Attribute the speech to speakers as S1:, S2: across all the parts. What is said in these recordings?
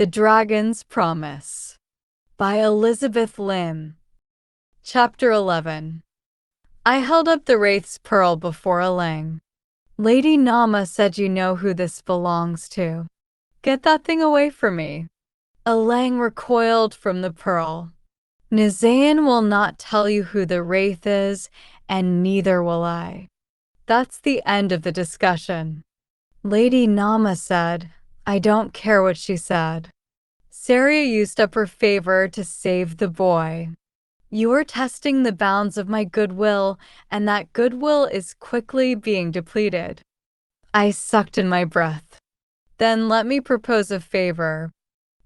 S1: The Dragon's Promise by Elizabeth Lim. Chapter 11. I held up the Wraith's Pearl before Elang. Lady Nama said you know who this belongs to. Get that thing away from me. Elang recoiled from the pearl. Nizayan will not tell you who the Wraith is, and neither will I. That's the end of the discussion. Lady Nama said, I don't care what she said. Saria used up her favor to save the boy. You are testing the bounds of my goodwill, and that goodwill is quickly being depleted. I sucked in my breath. Then let me propose a favor.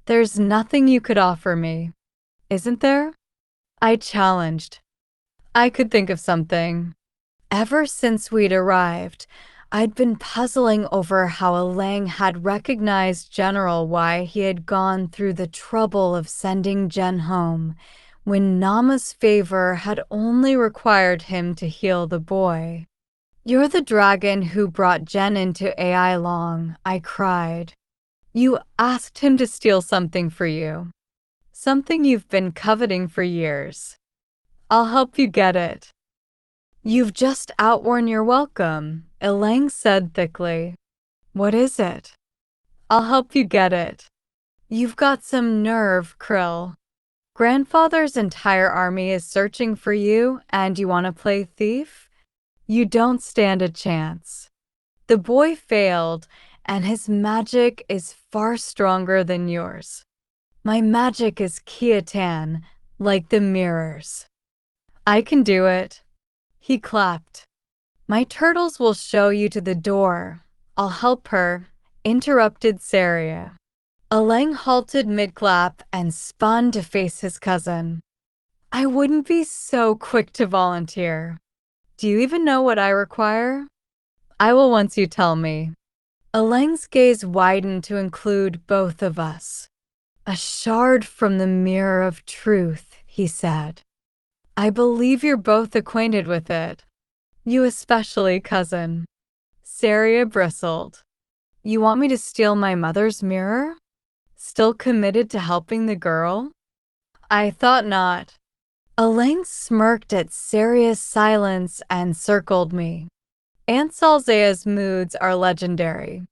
S1: There's nothing you could offer me, isn't there? I challenged. I could think of something. Ever since we'd arrived, I'd been puzzling over how Elang had recognized General why he had gone through the trouble of sending Jen home, when Nama's favor had only required him to heal the boy. You're the dragon who brought Jen into AI Long, I cried. You asked him to steal something for you. Something you've been coveting for years. I'll help you get it. You've just outworn your welcome, Elang said thickly. What is it? I'll help you get it. You've got some nerve, Krill. Grandfather's entire army is searching for you, and you want to play thief? You don't stand a chance. The boy failed, and his magic is far stronger than yours. My magic is Kiatan, like the mirrors. I can do it. He clapped. My turtles will show you to the door. I'll help her, interrupted Saria. Elang halted mid-clap and spun to face his cousin. I wouldn't be so quick to volunteer. Do you even know what I require? I will once you tell me. Elang's gaze widened to include both of us. A shard from the mirror of truth, he said. I believe you're both acquainted with it. You especially, cousin. Saria bristled. You want me to steal my mother's mirror? Still committed to helping the girl? I thought not. Elang smirked at Saria's silence and circled me. Aunt Salzea's moods are legendary.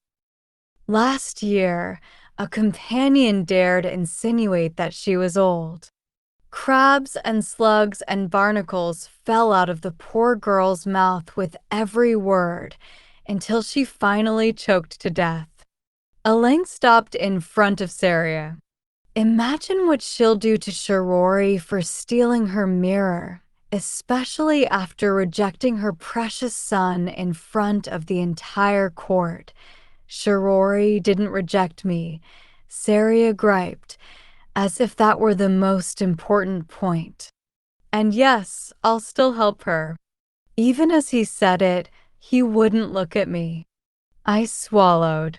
S1: Last year, a companion dared insinuate that she was old. Crabs and slugs and barnacles fell out of the poor girl's mouth with every word until she finally choked to death. Elang stopped in front of Saria. Imagine what she'll do to Shirori for stealing her mirror, especially after rejecting her precious son in front of the entire court. Shirori didn't reject me, Saria griped, as if that were the most important point. And yes, I'll still help her. Even as he said it, he wouldn't look at me. I swallowed.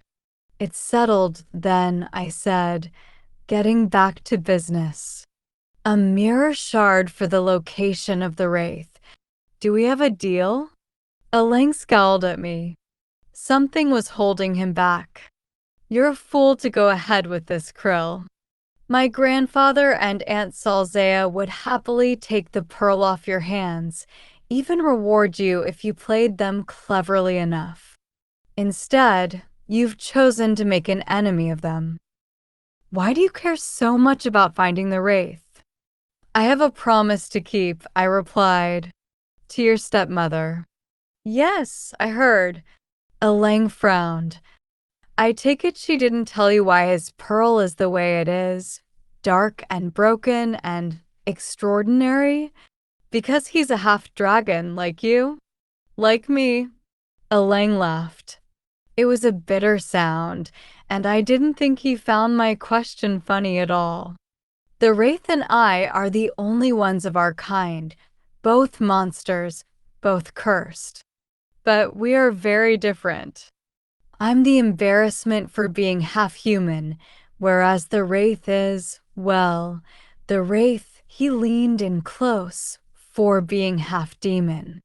S1: It's settled, then, I said, getting back to business. A mirror shard for the location of the Wraith. Do we have a deal? Elang scowled at me. Something was holding him back. You're a fool to go ahead with this, Krill. My grandfather and Aunt Salzea would happily take the pearl off your hands, even reward you if you played them cleverly enough. Instead, you've chosen to make an enemy of them. Why do you care so much about finding the Wraith? I have a promise to keep, I replied. To your stepmother. Yes, I heard. Elang frowned. I take it she didn't tell you why his pearl is the way it is, dark and broken and extraordinary? Because he's a half-dragon, like you? Like me. Elang laughed. It was a bitter sound, and I didn't think he found my question funny at all. The Wraith and I are the only ones of our kind, both monsters, both cursed. But we are very different. I'm the embarrassment for being half-human, whereas the Wraith is, well, the Wraith, he leaned in close, for being half-demon.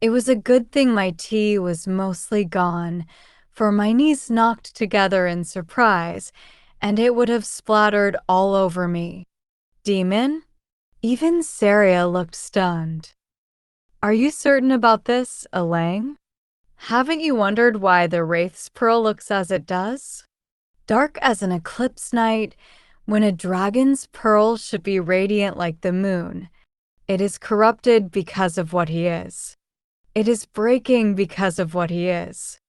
S1: It was a good thing my tea was mostly gone, for my knees knocked together in surprise, and it would have splattered all over me. Demon? Even Saria looked stunned. Are you certain about this, Elaine? Haven't you wondered why the Wraith's Pearl looks as it does? Dark as an eclipse night, when a dragon's pearl should be radiant like the moon. It is corrupted because of what he is. It is breaking because of what he is.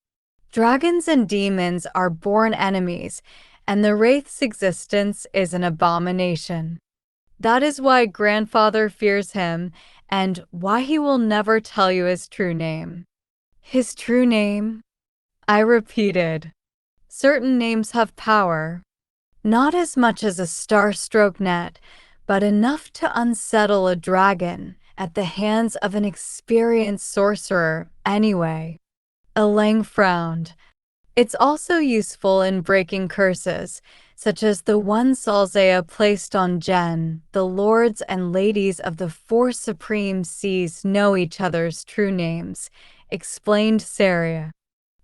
S1: Dragons and demons are born enemies, and the Wraith's existence is an abomination. That is why Grandfather fears him, and why he will never tell you his true name. His true name? I repeated. Certain names have power. Not as much as a star-stroke net, but enough to unsettle a dragon at the hands of an experienced sorcerer anyway. Elaine frowned. It's also useful in breaking curses, such as the one Salzea placed on Jen. The lords and ladies of the four supreme seas know each other's true names, explained Saria.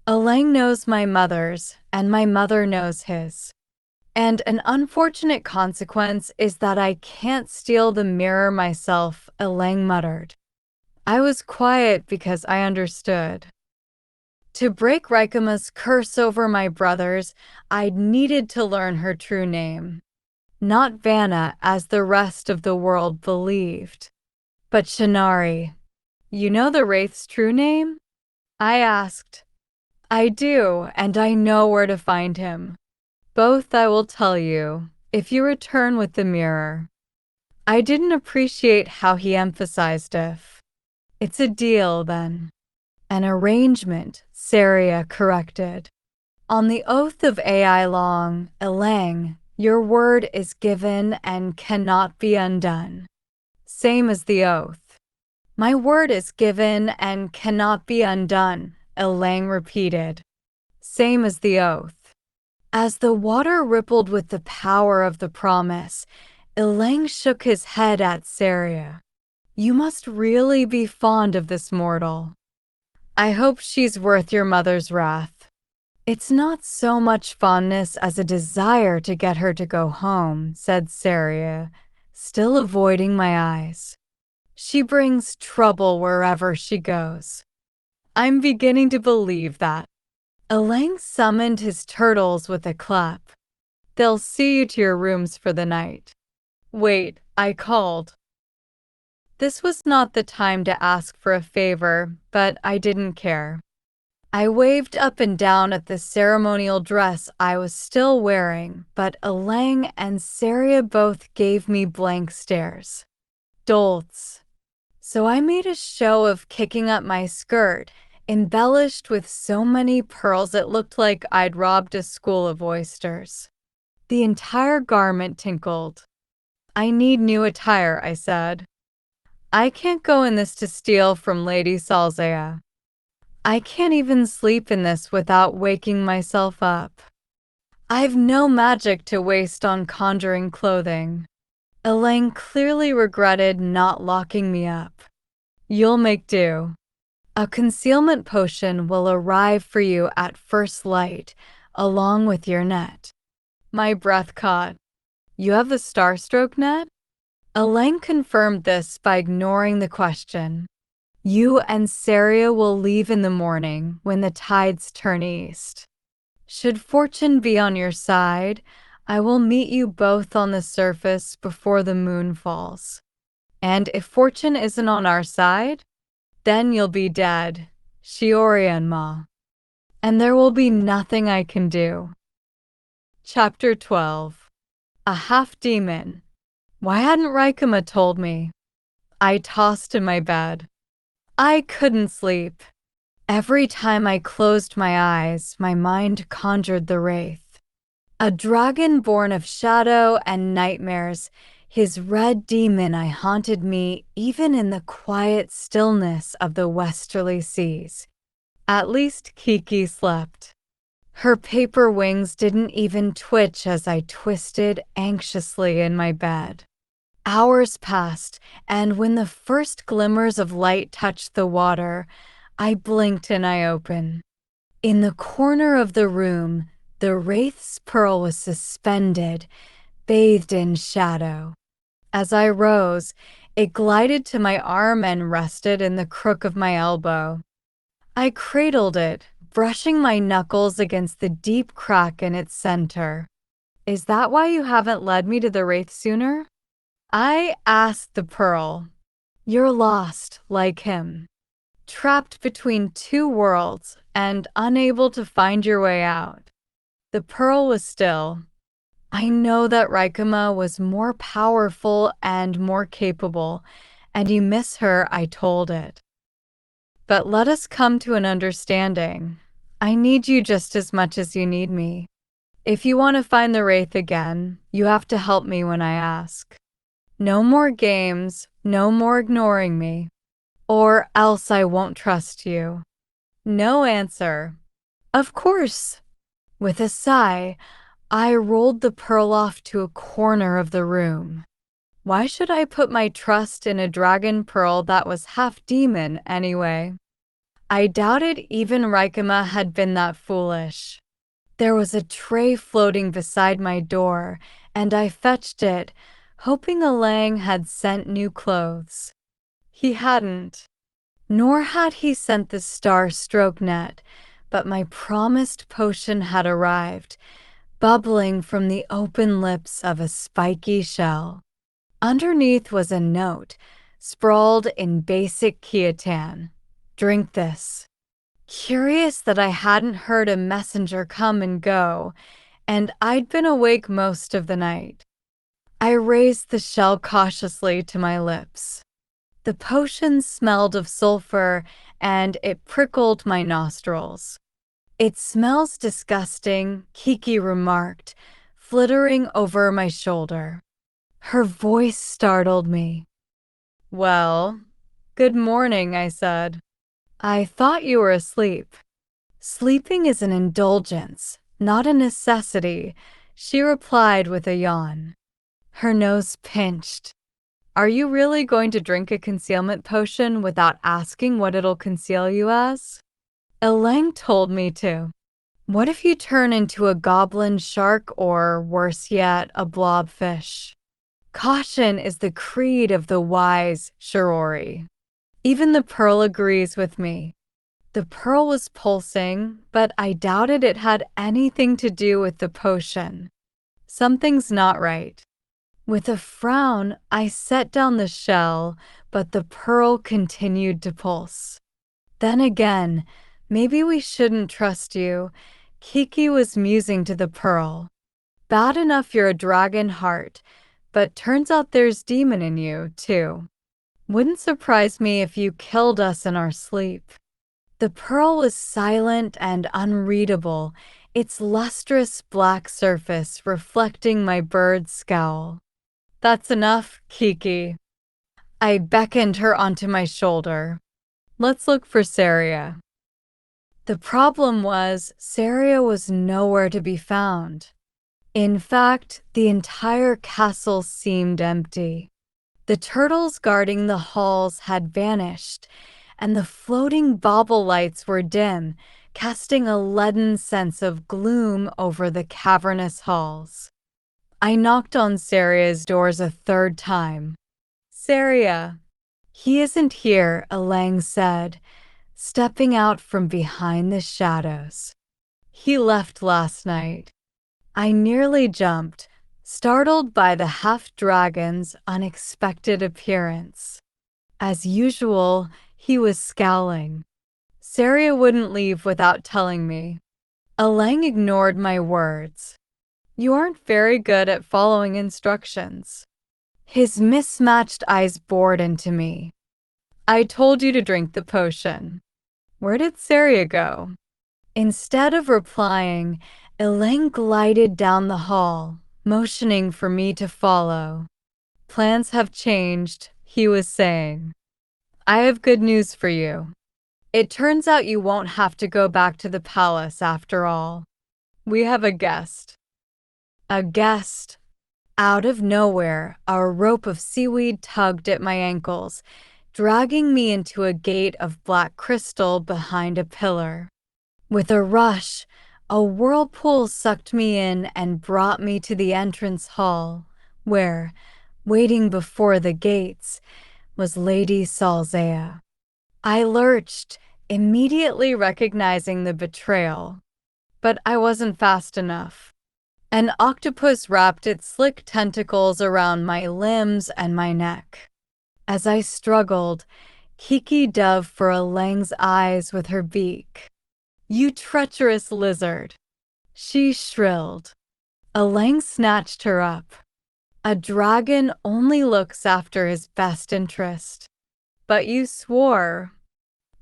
S1: Elaine knows my mother's, and my mother knows his. And an unfortunate consequence is that I can't steal the mirror myself, Elaine muttered. I was quiet because I understood. To break Rykama's curse over my brothers, I'd needed to learn her true name. Not Vanna, as the rest of the world believed, but Shinari. You know the Wraith's true name? I asked. I do, and I know where to find him. Both I will tell you, if you return with the mirror. I didn't appreciate how he emphasized if. It's a deal, then. An arrangement, Saria corrected. On the oath of AI Long, Elang, your word is given and cannot be undone. Same as the oath. My word is given and cannot be undone, Elang repeated. Same as the oath. As the water rippled with the power of the promise, Elang shook his head at Saria. You must really be fond of this mortal. I hope she's worth your mother's wrath. It's not so much fondness as a desire to get her to go home, said Saria, still avoiding my eyes. She brings trouble wherever she goes. I'm beginning to believe that. Elang summoned his turtles with a clap. They'll see you to your rooms for the night. Wait, I called. This was not the time to ask for a favor, but I didn't care. I waved up and down at the ceremonial dress I was still wearing, but Elang and Saria both gave me blank stares. Dolts. So I made a show of kicking up my skirt, embellished with so many pearls it looked like I'd robbed a school of oysters. The entire garment tinkled. I need new attire, I said. I can't go in this to steal from Lady Salzea. I can't even sleep in this without waking myself up. I've no magic to waste on conjuring clothing. Elaine clearly regretted not locking me up. You'll make do. A concealment potion will arrive for you at first light, along with your net. My breath caught. You have the Starstroke net? Elaine confirmed this by ignoring the question. You and Saria will leave in the morning when the tides turn east. Should fortune be on your side, I will meet you both on the surface before the moon falls. And if fortune isn't on our side, then you'll be dead, Shiorianma. And there will be nothing I can do. Chapter 12. A half-demon. Why hadn't Rykama told me? I tossed in my bed. I couldn't sleep. Every time I closed my eyes, my mind conjured the Wraith. A dragon born of shadow and nightmares, his red demon eye haunted me even in the quiet stillness of the westerly seas. At least Kiki slept. Her paper wings didn't even twitch as I twisted anxiously in my bed. Hours passed, and when the first glimmers of light touched the water, I blinked and I opened. In the corner of the room, The wraith's pearl was suspended, bathed in shadow. As I rose, it glided to my arm and rested in the crook of my elbow. I cradled it, brushing my knuckles against the deep crack in its center. Is that why you haven't led me to the wraith sooner? I asked the pearl. You're lost, like him, trapped between two worlds and unable to find your way out. The pearl was still. I know that Rikama was more powerful and more capable, and you miss her, I told it. But let us come to an understanding. I need you just as much as you need me. If you want to find the Wraith again, you have to help me when I ask. No more games, no more ignoring me, or else I won't trust you. No answer. Of course. With a sigh, I rolled the pearl off to a corner of the room. Why should I put my trust in a dragon pearl that was half demon anyway? I doubted even Rikama had been that foolish. There was a tray floating beside my door, and I fetched it, hoping Alang had sent new clothes. He hadn't. Nor had he sent the star-stroke net, but my promised potion had arrived, bubbling from the open lips of a spiky shell. Underneath was a note, sprawled in basic Khitan. Drink this. Curious that I hadn't heard a messenger come and go, and I'd been awake most of the night. I raised the shell cautiously to my lips. The potion smelled of sulfur, and it prickled my nostrils. It smells disgusting, Kiki remarked, flittering over my shoulder. Her voice startled me. Well, good morning, I said. I thought you were asleep. Sleeping is an indulgence, not a necessity, she replied with a yawn. Her nose pinched. Are you really going to drink a concealment potion without asking what it'll conceal you as? Elang told me to. What if you turn into a goblin shark or, worse yet, a blobfish? Caution is the creed of the wise, Shirori. Even the pearl agrees with me. The pearl was pulsing, but I doubted it had anything to do with the potion. Something's not right. With a frown, I set down the shell, but the pearl continued to pulse. Then again, maybe we shouldn't trust you. Kiki was musing to the pearl. Bad enough you're a dragon heart, but turns out there's demon in you, too. Wouldn't surprise me if you killed us in our sleep. The pearl was silent and unreadable, its lustrous black surface reflecting my bird's scowl. That's enough, Kiki. I beckoned her onto my shoulder. Let's look for Saria. The problem was, Saria was nowhere to be found. In fact, the entire castle seemed empty. The turtles guarding the halls had vanished, and the floating bauble lights were dim, casting a leaden sense of gloom over the cavernous halls. I knocked on Saria's doors a third time. Saria. He isn't here, Elang said, stepping out from behind the shadows. He left last night. I nearly jumped, startled by the half-dragon's unexpected appearance. As usual, he was scowling. Saria wouldn't leave without telling me. Elang ignored my words. You aren't very good at following instructions. His mismatched eyes bored into me. I told you to drink the potion. Where did Saria go? Instead of replying, Elang glided down the hall, motioning for me to follow. Plans have changed, he was saying. I have good news for you. It turns out you won't have to go back to the palace after all. We have a guest. A guest. Out of nowhere, a rope of seaweed tugged at my ankles, dragging me into a gate of black crystal behind a pillar. With a rush, A whirlpool sucked me in and brought me to the entrance hall, where, waiting before the gates, was Lady Salzea. I lurched, immediately recognizing the betrayal. But I wasn't fast enough. An octopus wrapped its slick tentacles around my limbs and my neck. As I struggled, Kiki dove for Elang's eyes with her beak. "You treacherous lizard!" she shrilled. Elang snatched her up. "A dragon only looks after his best interest." "But you swore."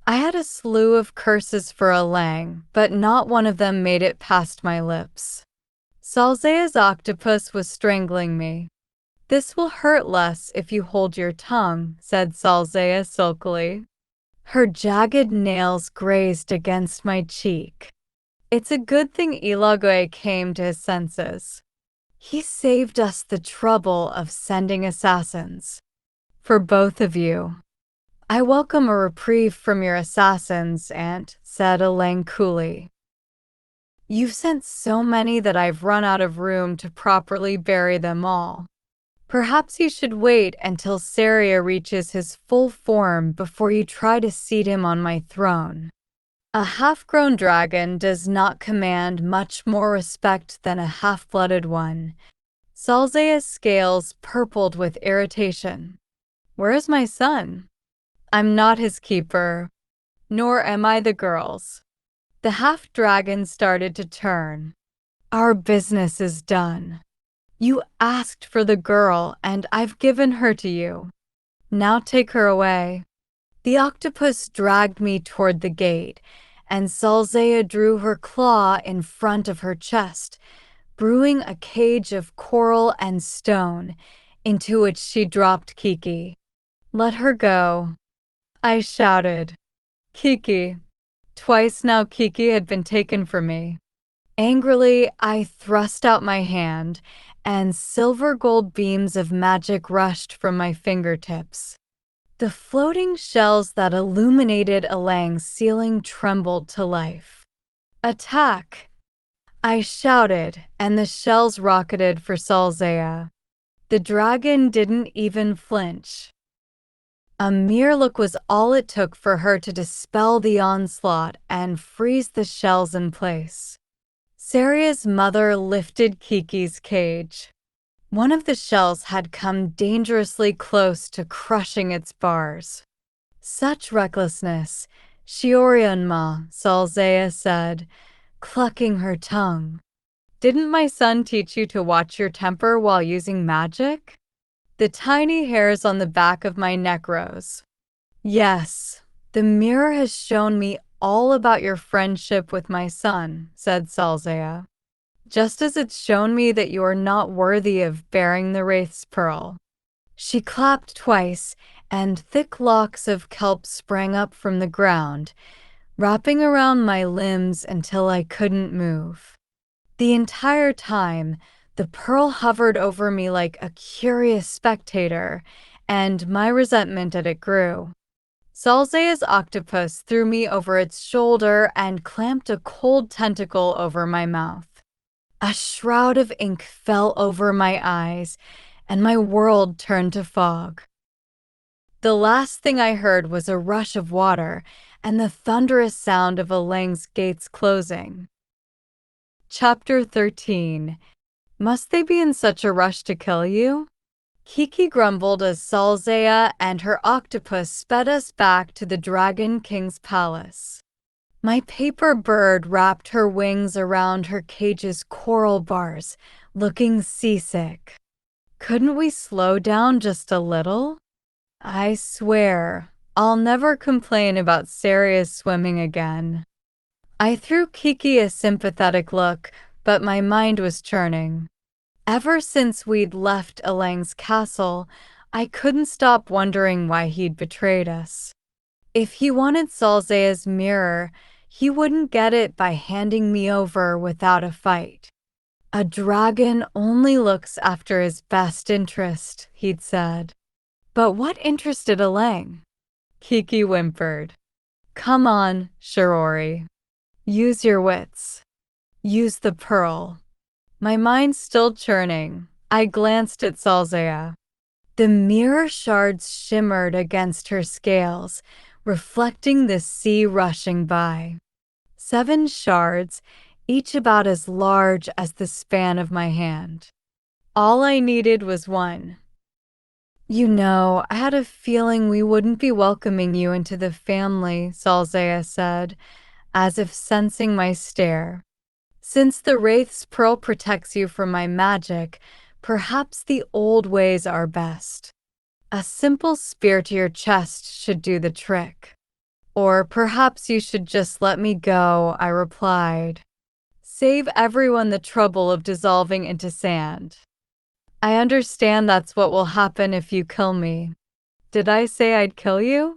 S1: I had a slew of curses for Elang, but not one of them made it past my lips. Salzea's octopus was strangling me. "This will hurt less if you hold your tongue," said Salzea sulkily. Her jagged nails grazed against my cheek. It's a good thing Ilague came to his senses. He saved us the trouble of sending assassins. For both of you. "I welcome a reprieve from your assassins, Aunt," said Elang coolly. "You've sent so many that I've run out of room to properly bury them all. Perhaps you should wait until Saria reaches his full form before you try to seat him on my throne. A half-grown dragon does not command much more respect than a half-blooded one." Salzea's scales purpled with irritation. "Where is my son?" "I'm not his keeper, nor am I the girl's." The half-dragon started to turn. "Our business is done. You asked for the girl, and I've given her to you. Now take her away." The octopus dragged me toward the gate, and Salzea drew her claw in front of her chest, brewing a cage of coral and stone, into which she dropped Kiki. "Let her go," I shouted. "Kiki." Twice now Kiki had been taken from me. Angrily, I thrust out my hand, and silver gold beams of magic rushed from my fingertips. The floating shells that illuminated Elang's ceiling trembled to life. "Attack!" I shouted, and the shells rocketed for Salzea. The dragon didn't even flinch. A mere look was all it took for her to dispel the onslaught and freeze the shells in place. Saria's mother lifted Kiki's cage. One of the shells had come dangerously close to crushing its bars. "Such recklessness, Shiorionma," Salzea said, clucking her tongue. "Didn't my son teach you to watch your temper while using magic?" The tiny hairs on the back of my neck rose. "Yes, the mirror has shown me all about your friendship with my son," said Salzea. "Just as it's shown me that you are not worthy of bearing the Wraith's Pearl." She clapped twice, and thick locks of kelp sprang up from the ground, wrapping around my limbs until I couldn't move. The entire time, the pearl hovered over me like a curious spectator, and my resentment at it grew. Salzea's octopus threw me over its shoulder and clamped a cold tentacle over my mouth. A shroud of ink fell over my eyes, and my world turned to fog. The last thing I heard was a rush of water and the thunderous sound of Elang's gates closing. Chapter 13. Must they be in such a rush to kill you? Kiki grumbled as Salzea and her octopus sped us back to the Dragon King's palace. My paper bird wrapped her wings around her cage's coral bars, looking seasick. Couldn't we slow down just a little? I swear, I'll never complain about Saria's swimming again. I threw Kiki a sympathetic look, but my mind was churning. Ever since we'd left Elang's castle, I couldn't stop wondering why he'd betrayed us. If he wanted Salzea's mirror, he wouldn't get it by handing me over without a fight. "A dragon only looks after his best interest," he'd said. But what interested Elang? Kiki whimpered. "Come on, Shirori. Use your wits." Use the pearl. My mind still churning, I glanced at Salzea. The mirror shards shimmered against her scales, reflecting the sea rushing by. 7 shards, each about as large as the span of my hand. All I needed was one. You know, I had a feeling we wouldn't be welcoming you into the family, Salzea said, as if sensing my stare. Since the Wraith's Pearl protects you from my magic, perhaps the old ways are best. A simple spear to your chest should do the trick. Or perhaps you should just let me go, I replied. Save everyone the trouble of dissolving into sand. I understand that's what will happen if you kill me. Did I say I'd kill you?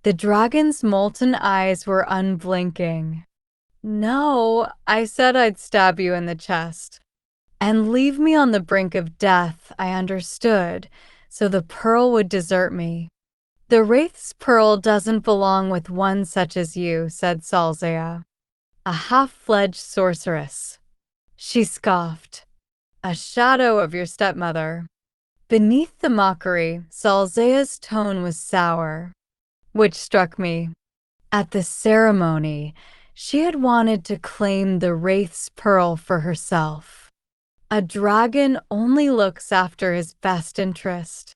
S1: The dragon's molten eyes were unblinking. No, I said I'd stab you in the chest. And leave me on the brink of death, I understood, so the pearl would desert me. The Wraith's Pearl doesn't belong with one such as you, said Salzea. A half-fledged sorceress. She scoffed. A shadow of your stepmother. Beneath the mockery, Salzea's tone was sour, which struck me. At the ceremony, she had wanted to claim the Wraith's Pearl for herself. A dragon only looks after his best interest.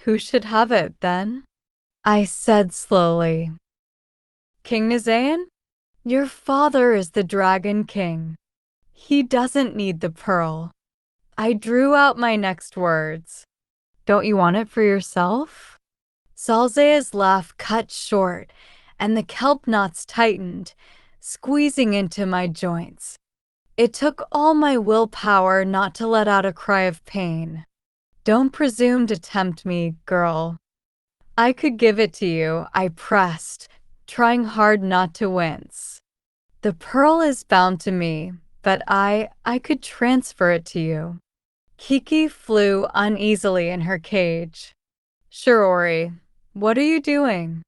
S1: Who should have it, then? I said slowly. King Nizayan? Your father is the Dragon King. He doesn't need the pearl. I drew out my next words. Don't you want it for yourself? Salzea's laugh cut short, and the kelp knots tightened, squeezing into my joints. It took all my willpower not to let out a cry of pain. Don't presume to tempt me, girl. I could give it to you, I pressed, trying hard not to wince. The pearl is bound to me, but I could transfer it to you. Kiki flew uneasily in her cage. Sure, Ori, what are you doing?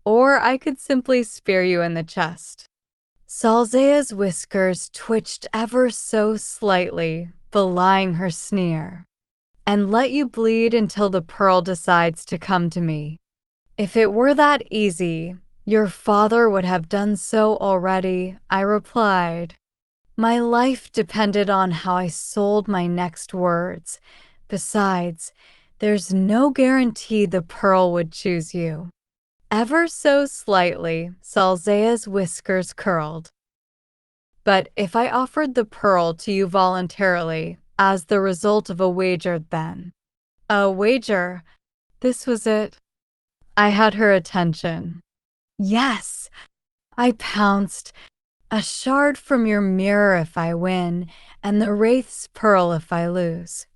S1: Or I could simply spear you in the chest. Salzea's whiskers twitched ever so slightly, belying her sneer. And let you bleed until the pearl decides to come to me. If it were that easy, your father would have done so already, I replied. My life depended on how I sold my next words. Besides, there's no guarantee the pearl would choose you. Ever so slightly, Salzea's whiskers curled. But if I offered the pearl to you voluntarily, as the result of a wager then? A wager? This was it. I had her attention. Yes, I pounced. A shard from your mirror if I win, and the Wraith's Pearl if I lose.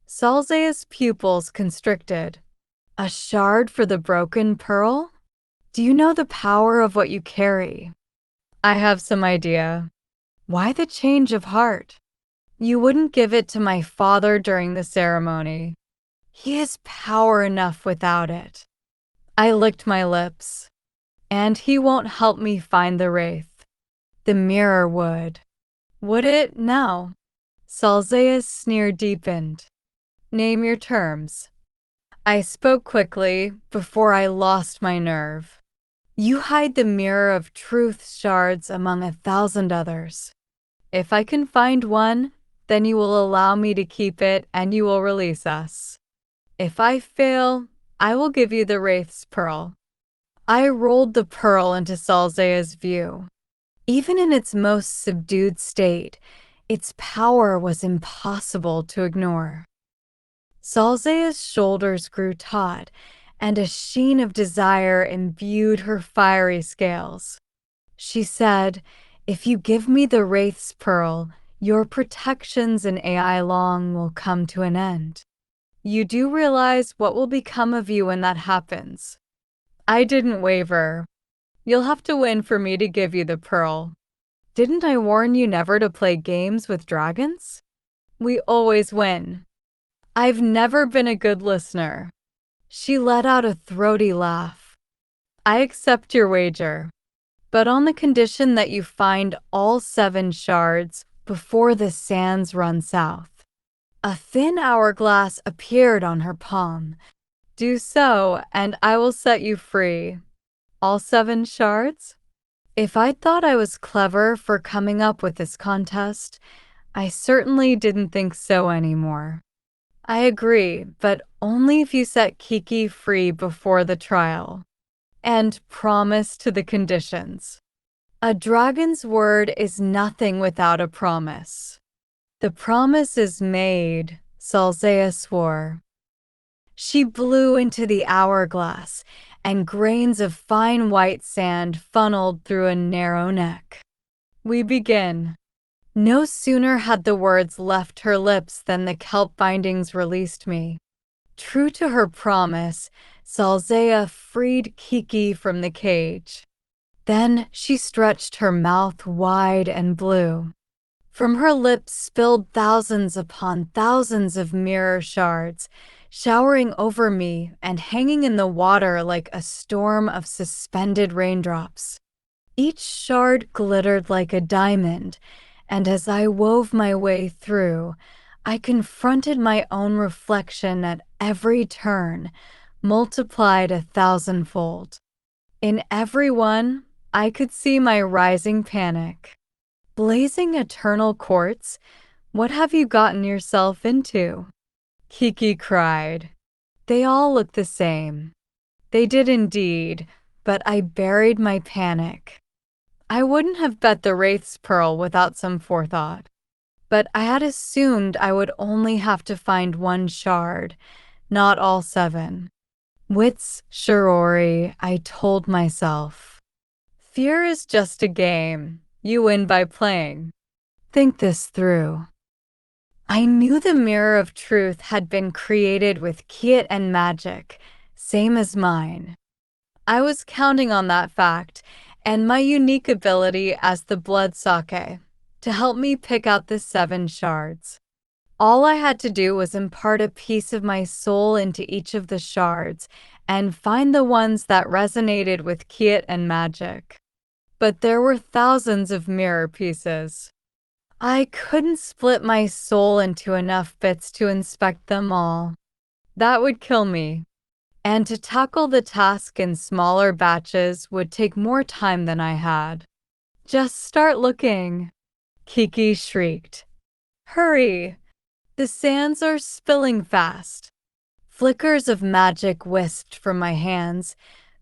S1: Salzea's pupils constricted. A shard for the broken pearl? Do you know the power of what you carry? I have some idea. Why the change of heart? You wouldn't give it to my father during the ceremony. He has power enough without it. I licked my lips. And he won't help me find the Wraith. The mirror would. Would it now? Salzea's sneer deepened. Name your terms. I spoke quickly before I lost my nerve. You hide the mirror of truth's shards among 1,000 others. If I can find one, then you will allow me to keep it and you will release us. If I fail, I will give you the Wraith's Pearl. I rolled the pearl into Salzea's view. Even in its most subdued state, its power was impossible to ignore. Salzea's shoulders grew taut, and a sheen of desire imbued her fiery scales. She said, if you give me the Wraith's Pearl, your protections in AI Long will come to an end. You do realize what will become of you when that happens. I didn't waver. You'll have to win for me to give you the pearl. Didn't I warn you never to play games with dragons? We always win. I've never been a good listener. She let out a throaty laugh. I accept your wager. but on the condition that you find all 7 shards before the sands run south. A thin hourglass appeared on her palm. Do so, and I will set you free. All 7 shards? If I'd thought I was clever for coming up with this contest, I certainly didn't think so anymore. I agree, but only if you set Kiki free before the trial. And promise to the conditions. A dragon's word is nothing without a promise. The promise is made, Salzea swore. She blew into the hourglass, and grains of fine white sand funneled through a narrow neck. We begin. No sooner had the words left her lips than the kelp bindings released me. True to her promise, Salzea freed Kiki from the cage. Then she stretched her mouth wide and blew. From her lips spilled thousands upon thousands of mirror shards, showering over me and hanging in the water like a storm of suspended raindrops. Each shard glittered like a diamond, and as I wove my way through, I confronted my own reflection at every turn, multiplied 1,000-fold. In every one, I could see my rising panic. Blazing eternal quartz, what have you gotten yourself into? Kiki cried. They all look the same. They did indeed, but I buried my panic. I wouldn't have bet the Wraith's Pearl without some forethought. But I had assumed I would only have to find 1 shard, not all 7. Wits, Shirori, I told myself. Fear is just a game. You win by playing. Think this through. I knew the Mirror of Truth had been created with Kiet and magic, same as mine. I was counting on that fact and my unique ability as the blood sake to help me pick out the 7 shards. All I had to do was impart a piece of my soul into each of the shards and find the ones that resonated with Kiet and magic. But there were thousands of mirror pieces. I couldn't split my soul into enough bits to inspect them all. That would kill me. And to tackle the task in smaller batches would take more time than I had. Just start looking, Kiki shrieked. Hurry! The sands are spilling fast. Flickers of magic wisped from my hands,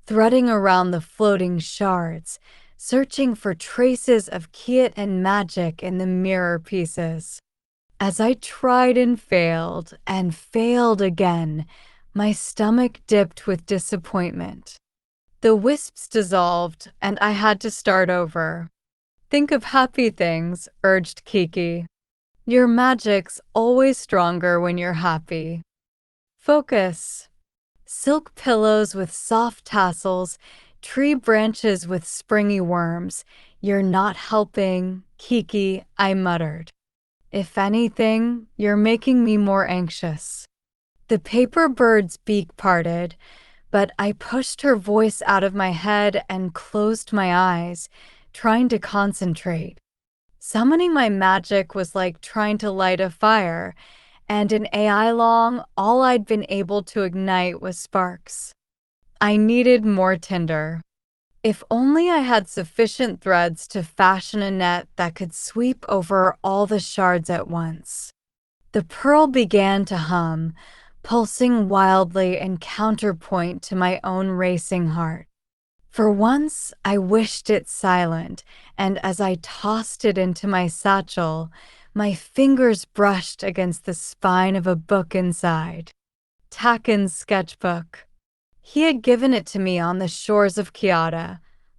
S1: threading around the floating shards, searching for traces of Kiet and magic in the mirror pieces. As I tried and failed again, my stomach dipped with disappointment. The wisps dissolved, and I had to start over. Think of happy things, urged Kiki. Your magic's always stronger when you're happy. Focus. Silk pillows with soft tassels, tree branches with springy worms. You're not helping, Kiki, I muttered. If anything, you're making me more anxious. The paper bird's beak parted, but I pushed her voice out of my head and closed my eyes, trying to concentrate. Summoning my magic was like trying to light a fire, and in AI long, all I'd been able to ignite was sparks. I needed more tinder. If only I had sufficient threads to fashion a net that could sweep over all the shards at once. The pearl began to hum, pulsing wildly in counterpoint to my own racing heart. For once, I wished it silent, and as I tossed it into my satchel, my fingers brushed against the spine of a book inside. Taken's sketchbook. He had given it to me on the shores of Kyoto,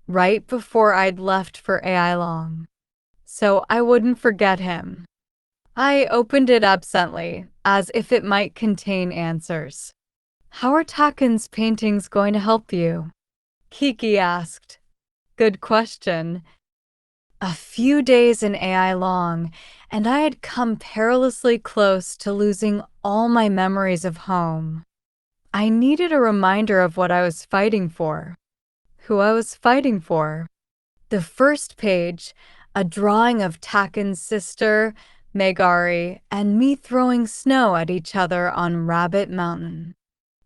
S1: right before I'd left for AI Long. So I wouldn't forget him. I opened it absently, as if it might contain answers. How are Taken's paintings going to help you? Kiki asked. Good question. A few days in AI Long, and I had come perilously close to losing all my memories of home. I needed a reminder of what I was fighting for, who I was fighting for. The first page, a drawing of Taken's sister, Megari, and me throwing snow at each other on Rabbit Mountain.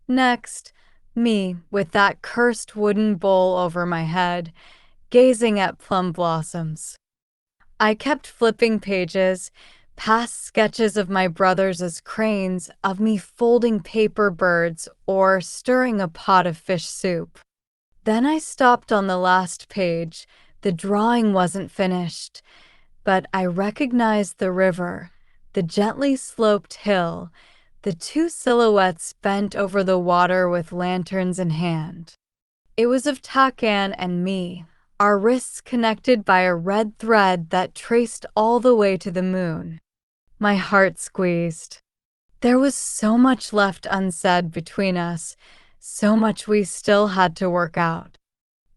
S1: Next, me with that cursed wooden bowl over my head, gazing at plum blossoms. I kept flipping pages, past sketches of my brothers as cranes, of me folding paper birds or stirring a pot of fish soup. Then I stopped on the last page. The drawing wasn't finished, but I recognized the river, the gently sloped hill, the two silhouettes bent over the water with lanterns in hand. It was of Takan and me, our wrists connected by a red thread that traced all the way to the moon. My heart squeezed. There was so much left unsaid between us, so much we still had to work out.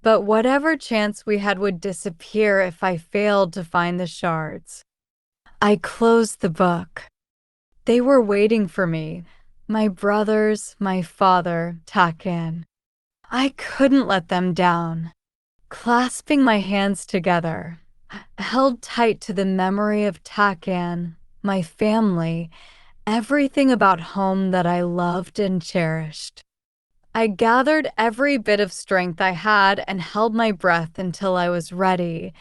S1: But whatever chance we had would disappear if I failed to find the shards. I closed the book. They were waiting for me, my brothers, my father, Takan. I couldn't let them down. Clasping my hands together, held tight to the memory of Takan, my family, everything about home that I loved and cherished. I gathered every bit of strength I had and held my breath until I was ready,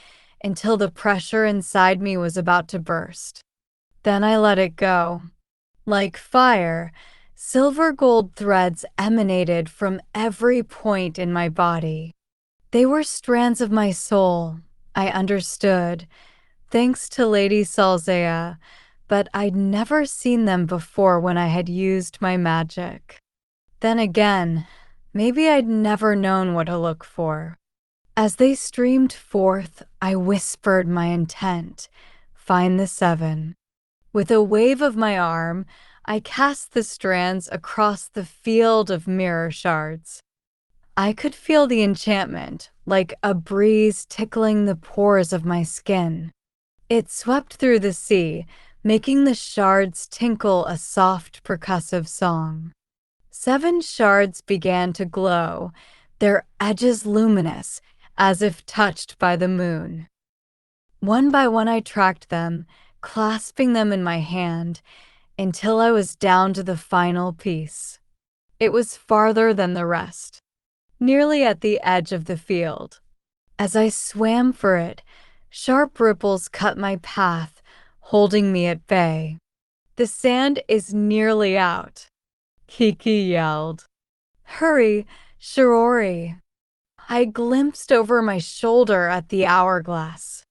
S1: until the pressure inside me was about to burst. Then I let it go. Like fire, silver gold threads emanated from every point in my body. They were strands of my soul, I understood, thanks to Lady Salzea, but I'd never seen them before when I had used my magic. Then again, maybe I'd never known what to look for. As they streamed forth, I whispered my intent, find the 7. With a wave of my arm, I cast the strands across the field of mirror shards. I could feel the enchantment, like a breeze tickling the pores of my skin. It swept through the sea, making the shards tinkle a soft percussive song. 7 shards began to glow, their edges luminous, as if touched by the moon. One by one I tracked them, clasping them in my hand, until I was down to the final piece. It was farther than the rest, nearly at the edge of the field. As I swam for it, sharp ripples cut my path, holding me at bay. The sand is nearly out, Kiki yelled. Hurry, Shirori. I glimpsed over my shoulder at the hourglass.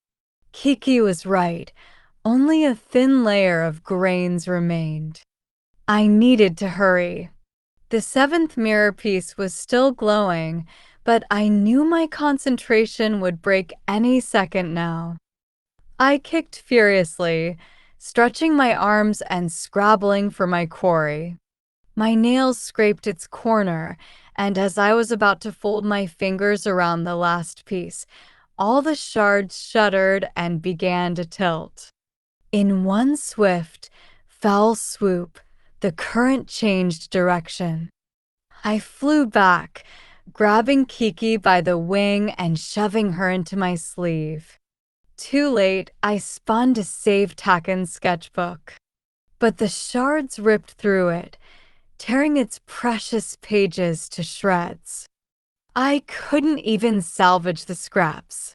S1: Kiki was right. Only a thin layer of grains remained. I needed to hurry. The 7th mirror piece was still glowing, but I knew my concentration would break any second now. I kicked furiously, stretching my arms and scrabbling for my quarry. My nails scraped its corner, and as I was about to fold my fingers around the last piece, all the shards shuddered and began to tilt. In one swift, foul swoop, the current changed direction. I flew back, grabbing Kiki by the wing and shoving her into my sleeve. Too late, I spun to save Taken's sketchbook. But the shards ripped through it, tearing its precious pages to shreds. I couldn't even salvage the scraps.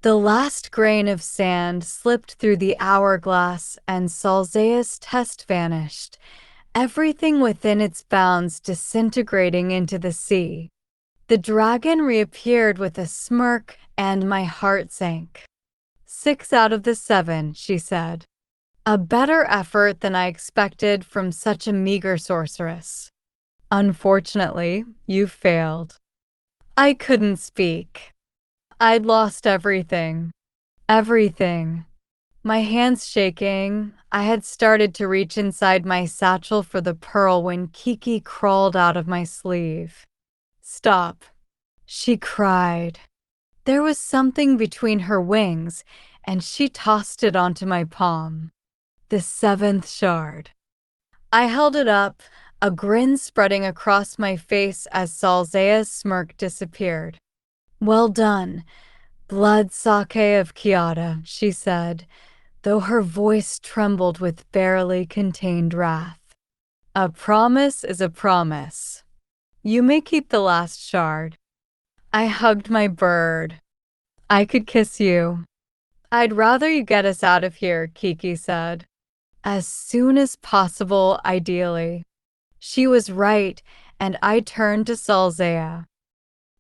S1: The last grain of sand slipped through the hourglass and Salzea's test vanished, everything within its bounds disintegrating into the sea. The dragon reappeared with a smirk and my heart sank. 6 out of the 7, she said. A better effort than I expected from such a meager sorceress. Unfortunately, you failed. I couldn't speak. I'd lost everything. Everything. My hands shaking, I had started to reach inside my satchel for the pearl when Kiki crawled out of my sleeve. Stop, she cried. There was something between her wings, and she tossed it onto my palm. The 7th shard. I held it up, a grin spreading across my face as Salzea's smirk disappeared. Well done, Blood sake of Kyoto, she said, though her voice trembled with barely contained wrath. A promise is a promise. You may keep the last shard. I hugged my bird. I could kiss you. I'd rather you get us out of here, Kiki said. As soon as possible, ideally. She was right, and I turned to Salzea.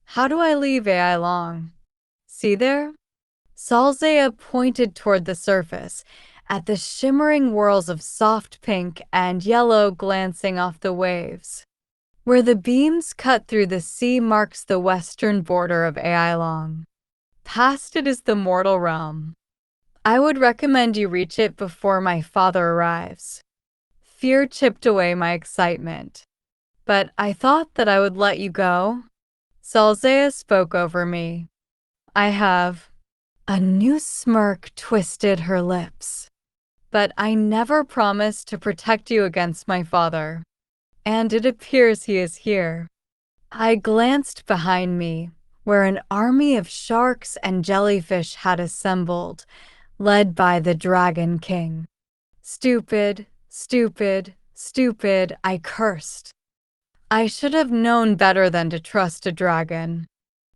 S1: How do I leave AI Long? See there? Salzea pointed toward the surface, at the shimmering whirls of soft pink and yellow glancing off the waves. Where the beams cut through the sea marks the western border of AI Long. Past it is the mortal realm. I would recommend you reach it before my father arrives. Fear chipped away my excitement. But I thought that I would let you go. Salzea spoke over me. I have. A new smirk twisted her lips. But I never promised to protect you against my father. And it appears he is here. I glanced behind me, where an army of sharks and jellyfish had assembled, led by the Dragon King. Stupid, stupid, stupid, I cursed. I should have known better than to trust a dragon.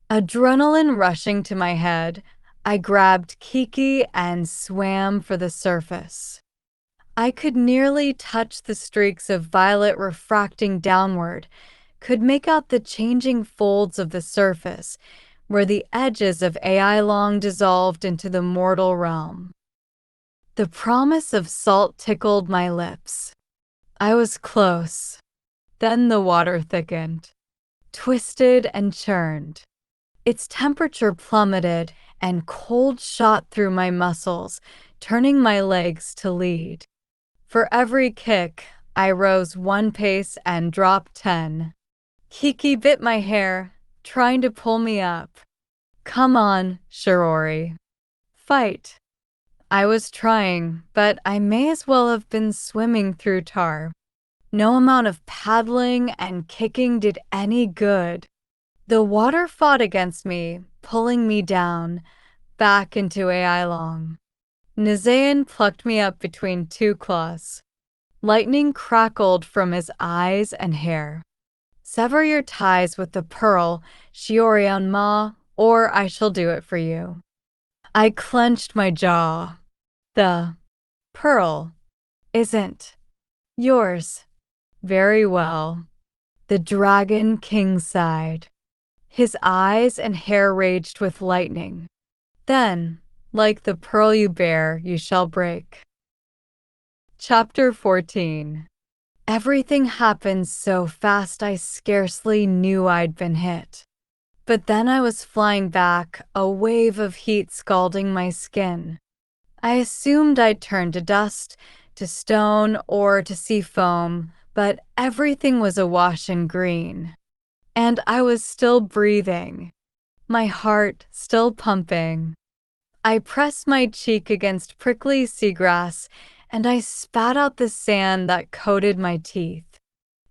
S1: Adrenaline rushing to my head, I grabbed Kiki and swam for the surface. I could nearly touch the streaks of violet refracting downward, could make out the changing folds of the surface, where the edges of AI Long dissolved into the mortal realm. The promise of salt tickled my lips. I was close. Then the water thickened, twisted and churned. Its temperature plummeted, and cold shot through my muscles, turning my legs to lead. For every kick, I rose 1 pace and dropped 10. Kiki bit my hair, trying to pull me up. Come on, Shirori. Fight. I was trying, but I may as well have been swimming through tar. No amount of paddling and kicking did any good. The water fought against me, pulling me down, back into AI Long. Nizayan plucked me up between 2 claws. Lightning crackled from his eyes and hair. Sever your ties with the pearl, Shiorion Ma, or I shall do it for you. I clenched my jaw. The pearl isn't yours. Very well. The Dragon King sighed. His eyes and hair raged with lightning. Then, like the pearl you bear, you shall break. Chapter 14. Everything happened so fast I scarcely knew I'd been hit. But then I was flying back, a wave of heat scalding my skin. I assumed I'd turn to dust, to stone, or to sea foam, but everything was awash in green. And I was still breathing, my heart still pumping. I pressed my cheek against prickly seagrass, and I spat out the sand that coated my teeth.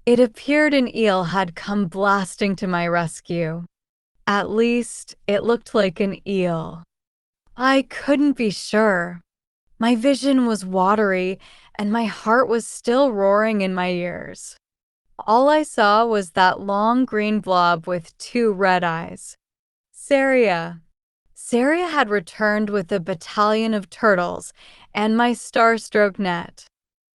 S1: It appeared an eel had come blasting to my rescue. At least, it looked like an eel. I couldn't be sure. My vision was watery, and my heart was still roaring in my ears. All I saw was that long green blob with 2 red eyes. Saria. Saria had returned with a battalion of turtles and my star-stroke net.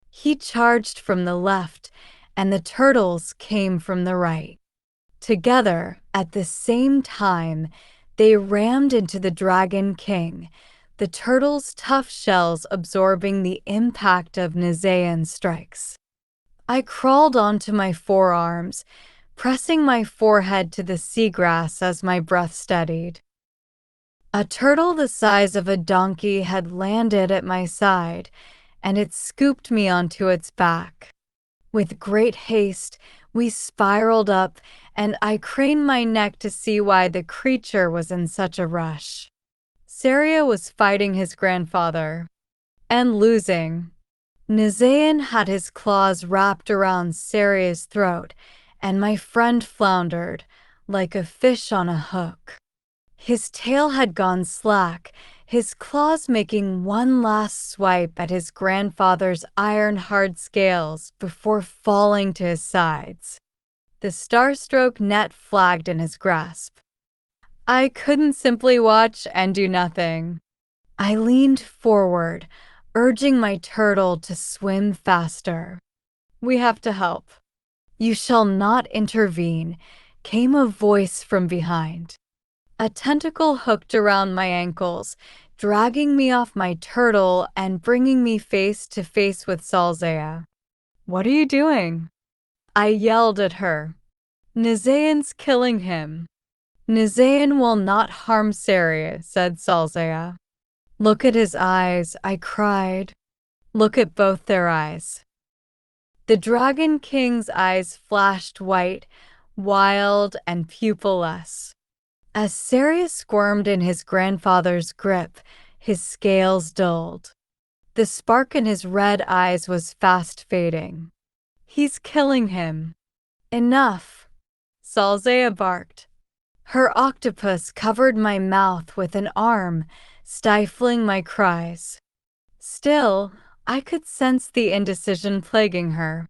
S1: He charged from the left, and the turtles came from the right. Together, at the same time, they rammed into the Dragon King, the turtles' tough shells absorbing the impact of Nizayan's strikes. I crawled onto my forearms, pressing my forehead to the seagrass as my breath steadied. A turtle the size of a donkey had landed at my side, and it scooped me onto its back. With great haste, we spiraled up, and I craned my neck to see why the creature was in such a rush. Saria was fighting his grandfather, and losing. Nizayan had his claws wrapped around Saria's throat, and my friend floundered, like a fish on a hook. His tail had gone slack, his claws making one last swipe at his grandfather's iron-hard scales before falling to his sides. The star-stroke net flagged in his grasp. I couldn't simply watch and do nothing. I leaned forward, urging my turtle to swim faster. We have to help. You shall not intervene, came a voice from behind. A tentacle hooked around my ankles, dragging me off my turtle and bringing me face to face with Salzea. What are you doing? I yelled at her. Nizaean's killing him. Nizaean will not harm Saria, said Salzea. Look at his eyes, I cried. Look at both their eyes. The Dragon King's eyes flashed white, wild and pupilless. As Saria squirmed in his grandfather's grip, his scales dulled. The spark in his red eyes was fast fading. He's killing him. Enough, Salzea barked. Her octopus covered my mouth with an arm, stifling my cries. Still, I could sense the indecision plaguing her.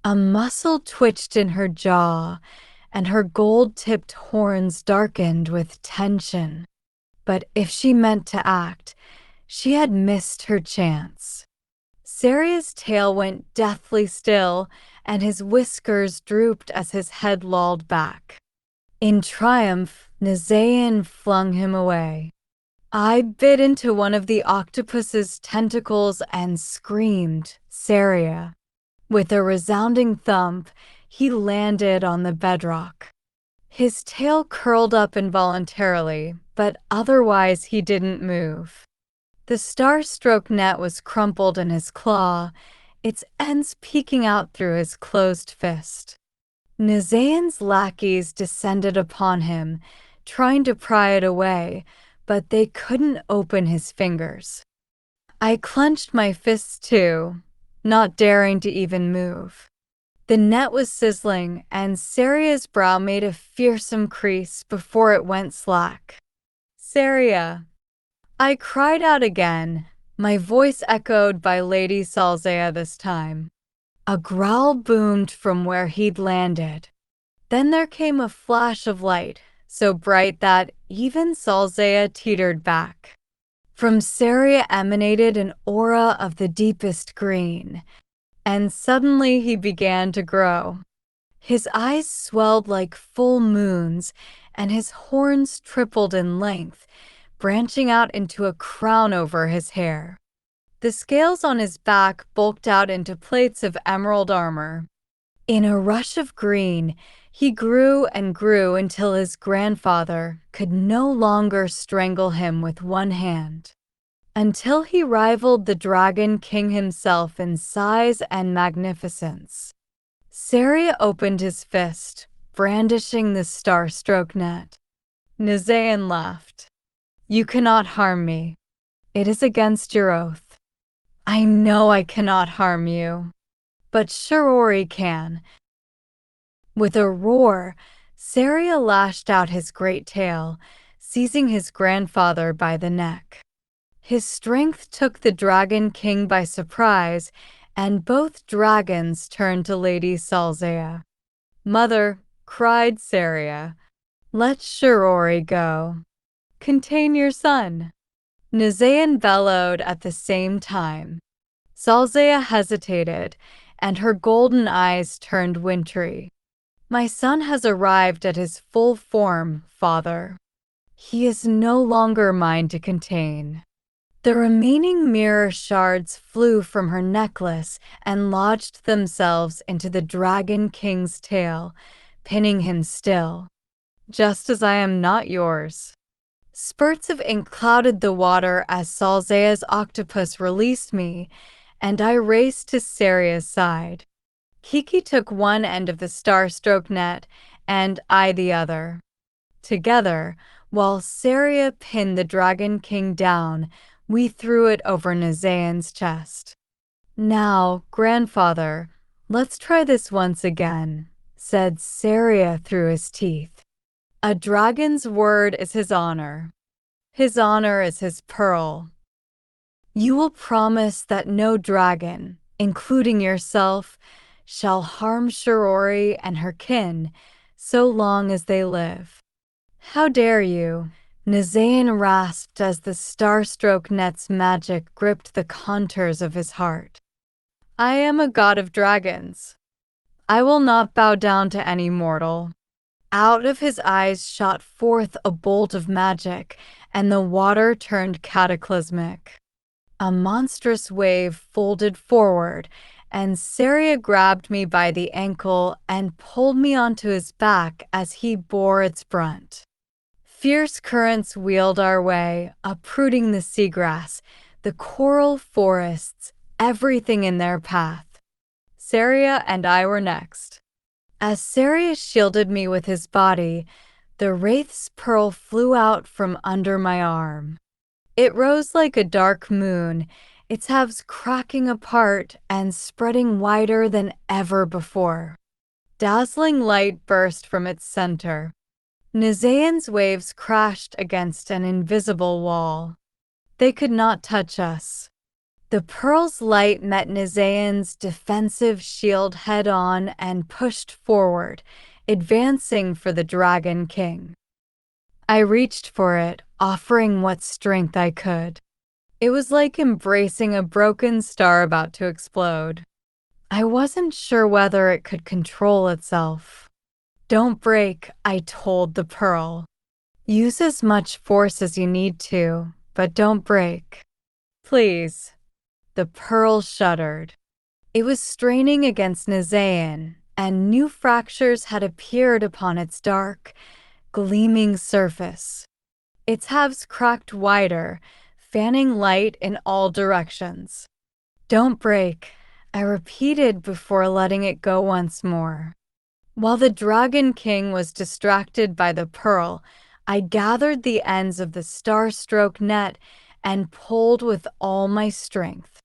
S1: A muscle twitched in her jaw, and her gold-tipped horns darkened with tension. But if she meant to act, she had missed her chance. Saria's tail went deathly still, and his whiskers drooped as his head lolled back. In triumph, Nizaean flung him away. I bit into one of the octopus's tentacles and screamed, Saria. With a resounding thump, he landed on the bedrock. His tail curled up involuntarily, but otherwise he didn't move. The star-stroke net was crumpled in his claw, its ends peeking out through his closed fist. Nizaean's lackeys descended upon him, trying to pry it away, but they couldn't open his fingers. I clenched my fists too, not daring to even move. The net was sizzling, and Saria's brow made a fearsome crease before it went slack. Saria! I cried out again, my voice echoed by Lady Salzea this time. A growl boomed from where he'd landed. Then there came a flash of light, so bright that even Salzea teetered back. From Saria emanated an aura of the deepest green, and suddenly he began to grow. His eyes swelled like full moons, and his horns tripled in length, branching out into a crown over his hair. The scales on his back bulked out into plates of emerald armor. In a rush of green, he grew and grew until his grandfather could no longer strangle him with one hand. Until he rivaled the Dragon King himself in size and magnificence. Saria opened his fist, brandishing the star-stroke net. Nizaean laughed. You cannot harm me. It is against your oath. I know I cannot harm you. But Shirori can. With a roar, Saria lashed out his great tail, seizing his grandfather by the neck. His strength took the Dragon King by surprise, and both dragons turned to Lady Salzea. Mother, cried Saria, let Shirori go. Contain your son. Nizaean bellowed at the same time. Salzea hesitated, and her golden eyes turned wintry. My son has arrived at his full form, father. He is no longer mine to contain. The remaining mirror shards flew from her necklace and lodged themselves into the Dragon King's tail, pinning him still. Just as I am not yours. Spurts of ink clouded the water as Salzea's octopus released me, and I raced to Saria's side. Kiki took one end of the star-stroke net, and I the other. Together, while Saria pinned the Dragon King down, we threw it over Nizaean's chest. Now, grandfather, let's try this once again, said Saria through his teeth. A dragon's word is his honor. His honor is his pearl. You will promise that no dragon, including yourself, shall harm Shirori and her kin so long as they live. How dare you? Nizayan rasped as the Starstroke net's magic gripped the contours of his heart. I am a god of dragons. I will not bow down to any mortal. Out of his eyes shot forth a bolt of magic, and the water turned cataclysmic. A monstrous wave folded forward, and Saria grabbed me by the ankle and pulled me onto his back as he bore its brunt. Fierce currents wheeled our way, uprooting the seagrass, the coral forests, everything in their path. Saria and I were next. As Saria shielded me with his body, the wraith's pearl flew out from under my arm. It rose like a dark moon, its halves cracking apart and spreading wider than ever before. Dazzling light burst from its center. Nizayan's waves crashed against an invisible wall. They could not touch us. The pearl's light met Nizayan's defensive shield head-on and pushed forward, advancing for the Dragon King. I reached for it, offering what strength I could. It was like embracing a broken star about to explode. I wasn't sure whether it could control itself. Don't break, I told the pearl. Use as much force as you need to, but don't break. Please. The pearl shuddered. It was straining against Nizayan, and new fractures had appeared upon its dark, gleaming surface. Its halves cracked wider, fanning light in all directions. Don't break, I repeated before letting it go once more. While the Dragon King was distracted by the pearl, I gathered the ends of the Starstroke net and pulled with all my strength.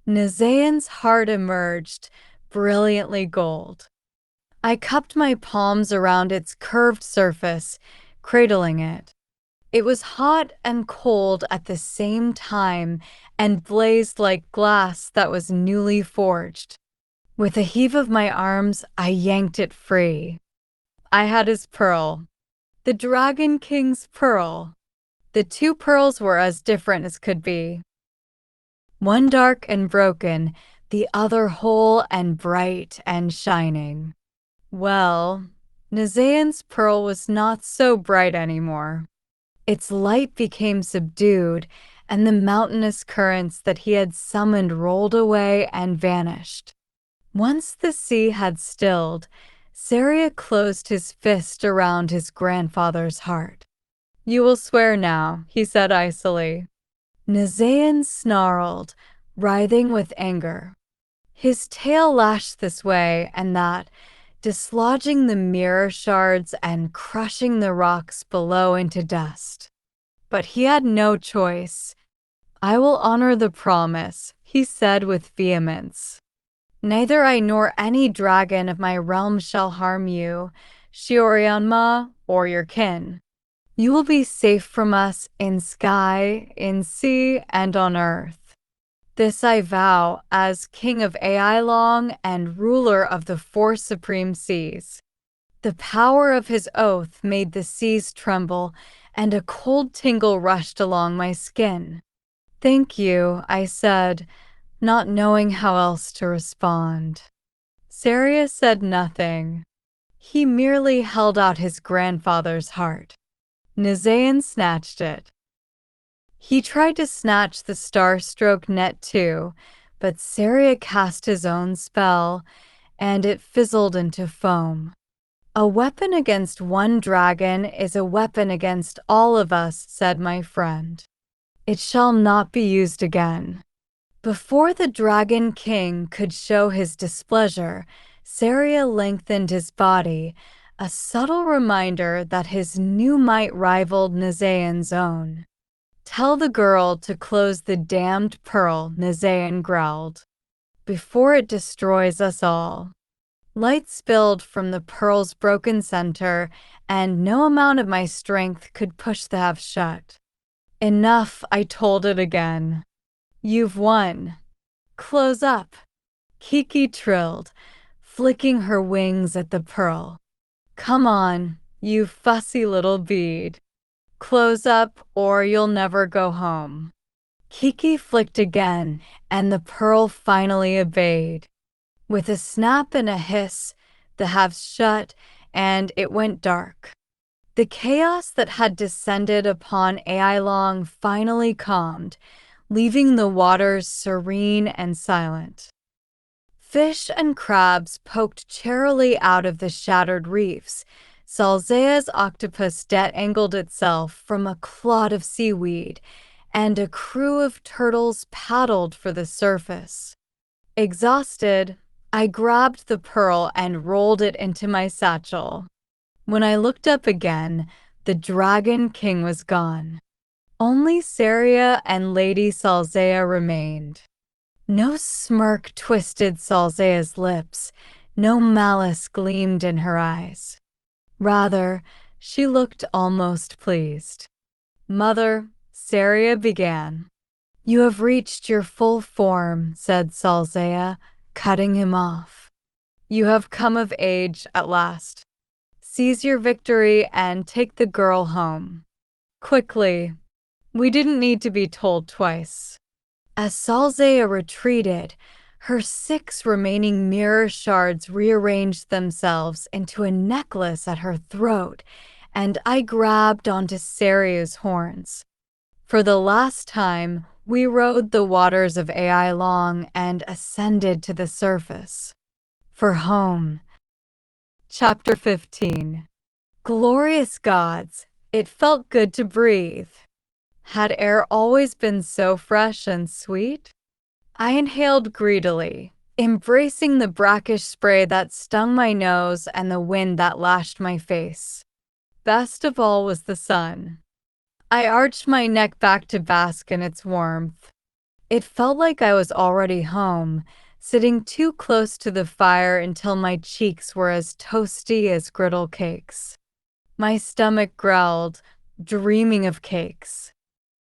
S1: Nizayan's heart emerged, brilliantly gold. I cupped my palms around its curved surface, cradling it. It was hot and cold at the same time and blazed like glass that was newly forged. With a heave of my arms, I yanked it free. I had his pearl. The Dragon King's pearl. The two pearls were as different as could be. One dark and broken, the other whole and bright and shining. Well, Nizayan's pearl was not so bright anymore. Its light became subdued, and the mountainous currents that he had summoned rolled away and vanished. Once the sea had stilled, Saria closed his fist around his grandfather's heart. You will swear now, he said icily. Nizayan snarled, writhing with anger. His tail lashed this way and that, dislodging the mirror shards and crushing the rocks below into dust. But he had no choice. I will honor the promise, he said with vehemence. Neither I nor any dragon of my realm shall harm you, Shiorianma, or your kin. You will be safe from us in sky, in sea, and on earth. This I vow as King of Ailong and ruler of the four supreme seas. The power of his oath made the seas tremble, and a cold tingle rushed along my skin. Thank you, I said, not knowing how else to respond. Saria said nothing. He merely held out his grandfather's heart. Nizayan snatched it. He tried to snatch the Starstroke net too, but Saria cast his own spell, and it fizzled into foam. A weapon against one dragon is a weapon against all of us, said my friend. It shall not be used again. Before the Dragon King could show his displeasure, Saria lengthened his body, a subtle reminder that his new might rivaled Nizayan's own. Tell the girl to close the damned pearl, Nizayan growled, before it destroys us all. Light spilled from the pearl's broken center, and no amount of my strength could push the half shut. Enough, I told it again. You've won. Close up. Kiki trilled, flicking her wings at the pearl. Come on, you fussy little bead. Close up or you'll never go home. Kiki flicked again, and the pearl finally obeyed. With a snap and a hiss, the halves shut, and it went dark. The chaos that had descended upon AI Long finally calmed, leaving the waters serene and silent. Fish and crabs poked cheerily out of the shattered reefs. Salzea's octopus detangled itself from a clod of seaweed, and a crew of turtles paddled for the surface. Exhausted, I grabbed the pearl and rolled it into my satchel. When I looked up again, the Dragon King was gone. Only Saria and Lady Salzea remained. No smirk twisted Salzea's lips, no malice gleamed in her eyes. Rather, she looked almost pleased. Mother, Saria began. You have reached your full form, said Salzea, cutting him off. You have come of age at last. Seize your victory and take the girl home. Quickly. We didn't need to be told twice. As Salzea retreated, her 6 remaining mirror shards rearranged themselves into a necklace at her throat, and I grabbed onto Saria's horns. For the last time, we rode the waters of AI Long and ascended to the surface. For home. Chapter 15. Glorious gods, it felt good to breathe. Had air always been so fresh and sweet? I inhaled greedily, embracing the brackish spray that stung my nose and the wind that lashed my face. Best of all was the sun. I arched my neck back to bask in its warmth. It felt like I was already home, sitting too close to the fire until my cheeks were as toasty as griddle cakes. My stomach growled, dreaming of cakes.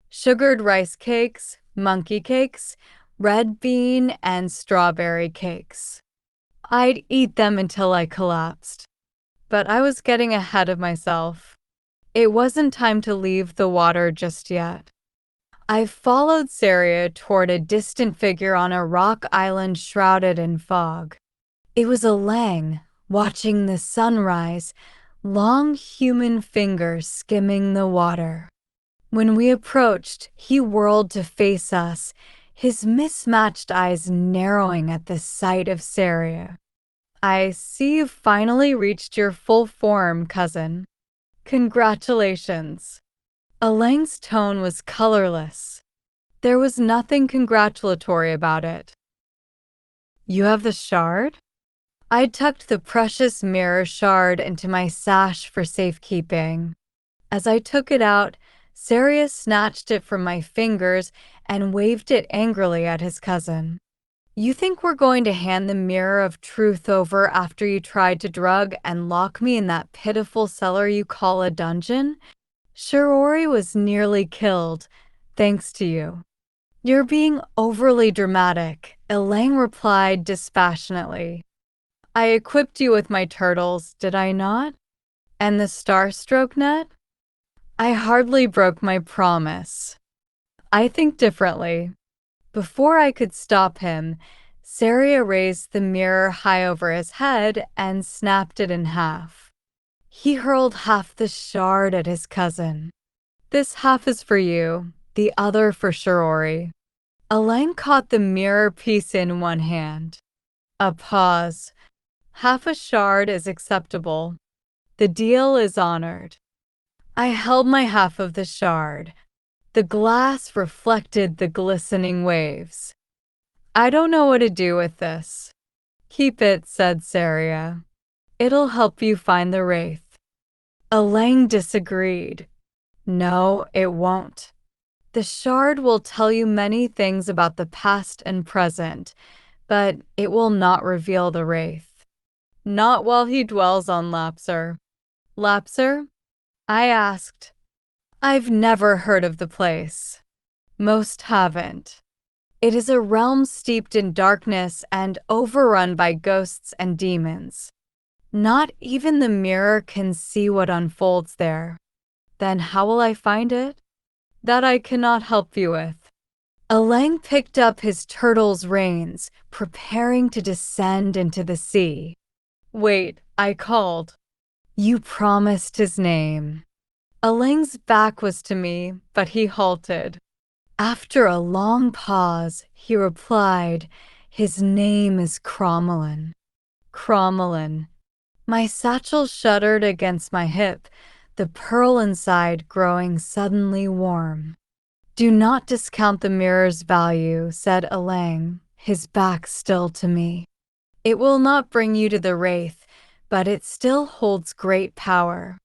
S1: Sugared rice cakes, monkey cakes, red bean and strawberry cakes. I'd eat them until I collapsed. But I was getting ahead of myself. It wasn't time to leave the water just yet. I followed Saria toward a distant figure on a rock island shrouded in fog. It was a Lang, watching the sunrise, long human fingers skimming the water. When we approached, he whirled to face us, his mismatched eyes narrowing at the sight of Saria. I see you've finally reached your full form, cousin. Congratulations. Alang's tone was colorless. There was nothing congratulatory about it. You have the shard? I tucked the precious mirror shard into my sash for safekeeping. As I took it out, Saria snatched it from my fingers and waved it angrily at his cousin. You think we're going to hand the mirror of truth over after you tried to drug and lock me in that pitiful cellar you call a dungeon? Shirori was nearly killed, thanks to you. You're being overly dramatic, Elang replied dispassionately. I equipped you with my turtles, did I not? And the Starstroke net? I hardly broke my promise. I think differently. Before I could stop him, Saria raised the mirror high over his head and snapped it in half. He hurled half the shard at his cousin. This half is for you, the other for Shirori. Elang caught the mirror piece in one hand. A pause. Half a shard is acceptable. The deal is honored. I held my half of the shard. The glass reflected the glistening waves. I don't know what to do with this. Keep it, said Saria. It'll help you find the wraith. Elang disagreed. No, it won't. The shard will tell you many things about the past and present, but it will not reveal the wraith. Not while he dwells on Lapser. Lapser? I asked. I've never heard of the place. Most haven't. It is a realm steeped in darkness and overrun by ghosts and demons. Not even the mirror can see what unfolds there. Then how will I find it? That I cannot help you with. Alang picked up his turtle's reins, preparing to descend into the sea. Wait, I called. You promised his name. Alang's back was to me, but he halted. After a long pause, he replied, his name is Crommelin. Crommelin. My satchel shuddered against my hip, the pearl inside growing suddenly warm. Do not discount the mirror's value, said Alang, his back still to me. It will not bring you to the Wraith, but it still holds great power.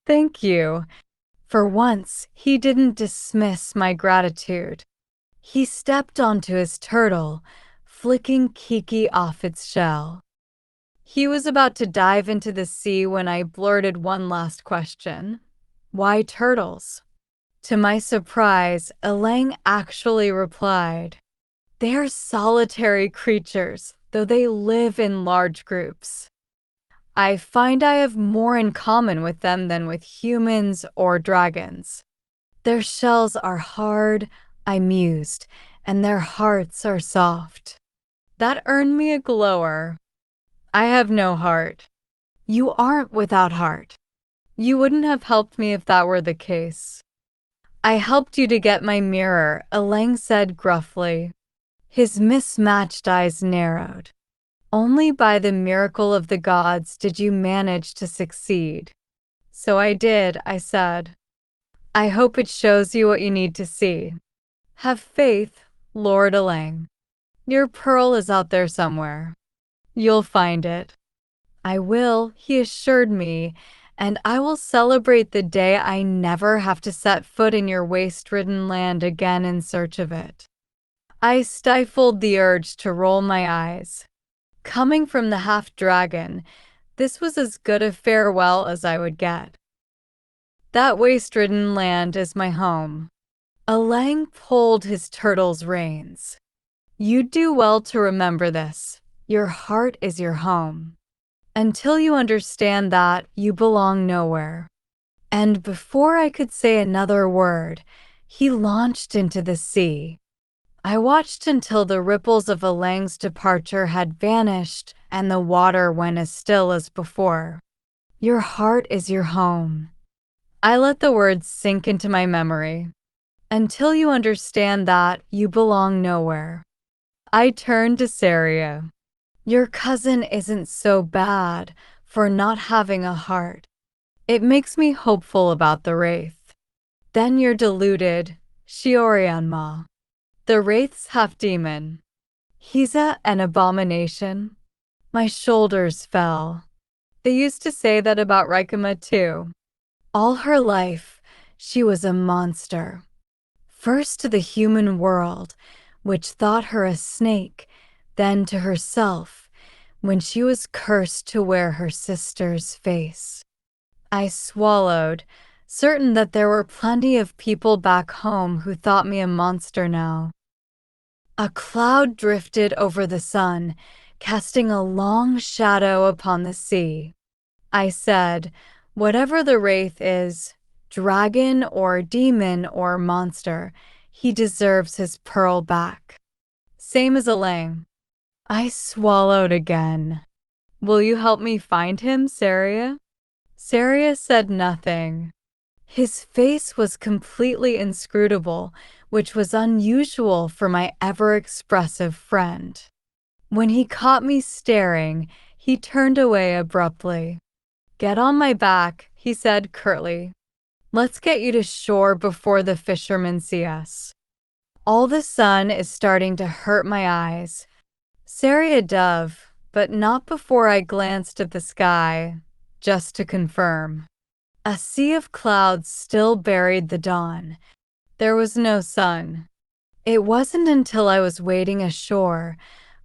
S1: Thank you. For once, he didn't dismiss my gratitude. He stepped onto his turtle, flicking Kiki off its shell. He was about to dive into the sea when I blurted one last question. Why turtles? To my surprise, Alang actually replied, they are solitary creatures, though they live in large groups. I find I have more in common with them than with humans or dragons. Their shells are hard, I mused, and their hearts are soft. That earned me a glower. I have no heart. You aren't without heart. You wouldn't have helped me if that were the case. I helped you to get my mirror, Alang said gruffly. His mismatched eyes narrowed. Only by the miracle of the gods did you manage to succeed. So I did, I said. I hope it shows you what you need to see. Have faith, Lord Alang. Your pearl is out there somewhere. You'll find it. I will, he assured me, and I will celebrate the day I never have to set foot in your waste-ridden land again in search of it. I stifled the urge to roll my eyes. Coming from the half-dragon, this was as good a farewell as I would get. That waste-ridden land is my home. Alang pulled his turtle's reins. You'd do well to remember this. Your heart is your home. Until you understand that, you belong nowhere. And before I could say another word, he launched into the sea. I watched until the ripples of Alang's departure had vanished and the water went as still as before. Your heart is your home. I let the words sink into my memory. Until you understand that, you belong nowhere. I turned to Saria. Your cousin isn't so bad for not having a heart. It makes me hopeful about the Wraith. Then you're deluded, Shiorianma. The Wraith's half-demon. He's an abomination. My shoulders fell. They used to say that about Rikama too. All her life, she was a monster. First to the human world, which thought her a snake, then to herself, when she was cursed to wear her sister's face. I swallowed, certain that there were plenty of people back home who thought me a monster now. A cloud drifted over the sun, casting a long shadow upon the sea. I said, whatever the Wraith is, dragon or demon or monster, he deserves his pearl back. Same as Alang. I swallowed again. Will you help me find him, Saria? Saria said nothing. His face was completely inscrutable, which was unusual for my ever-expressive friend. When he caught me staring, he turned away abruptly. Get on my back, he said curtly. Let's get you to shore before the fishermen see us. All the sun is starting to hurt my eyes. Saria dove, but not before I glanced at the sky, just to confirm. A sea of clouds still buried the dawn. There was no sun. It wasn't until I was wading ashore,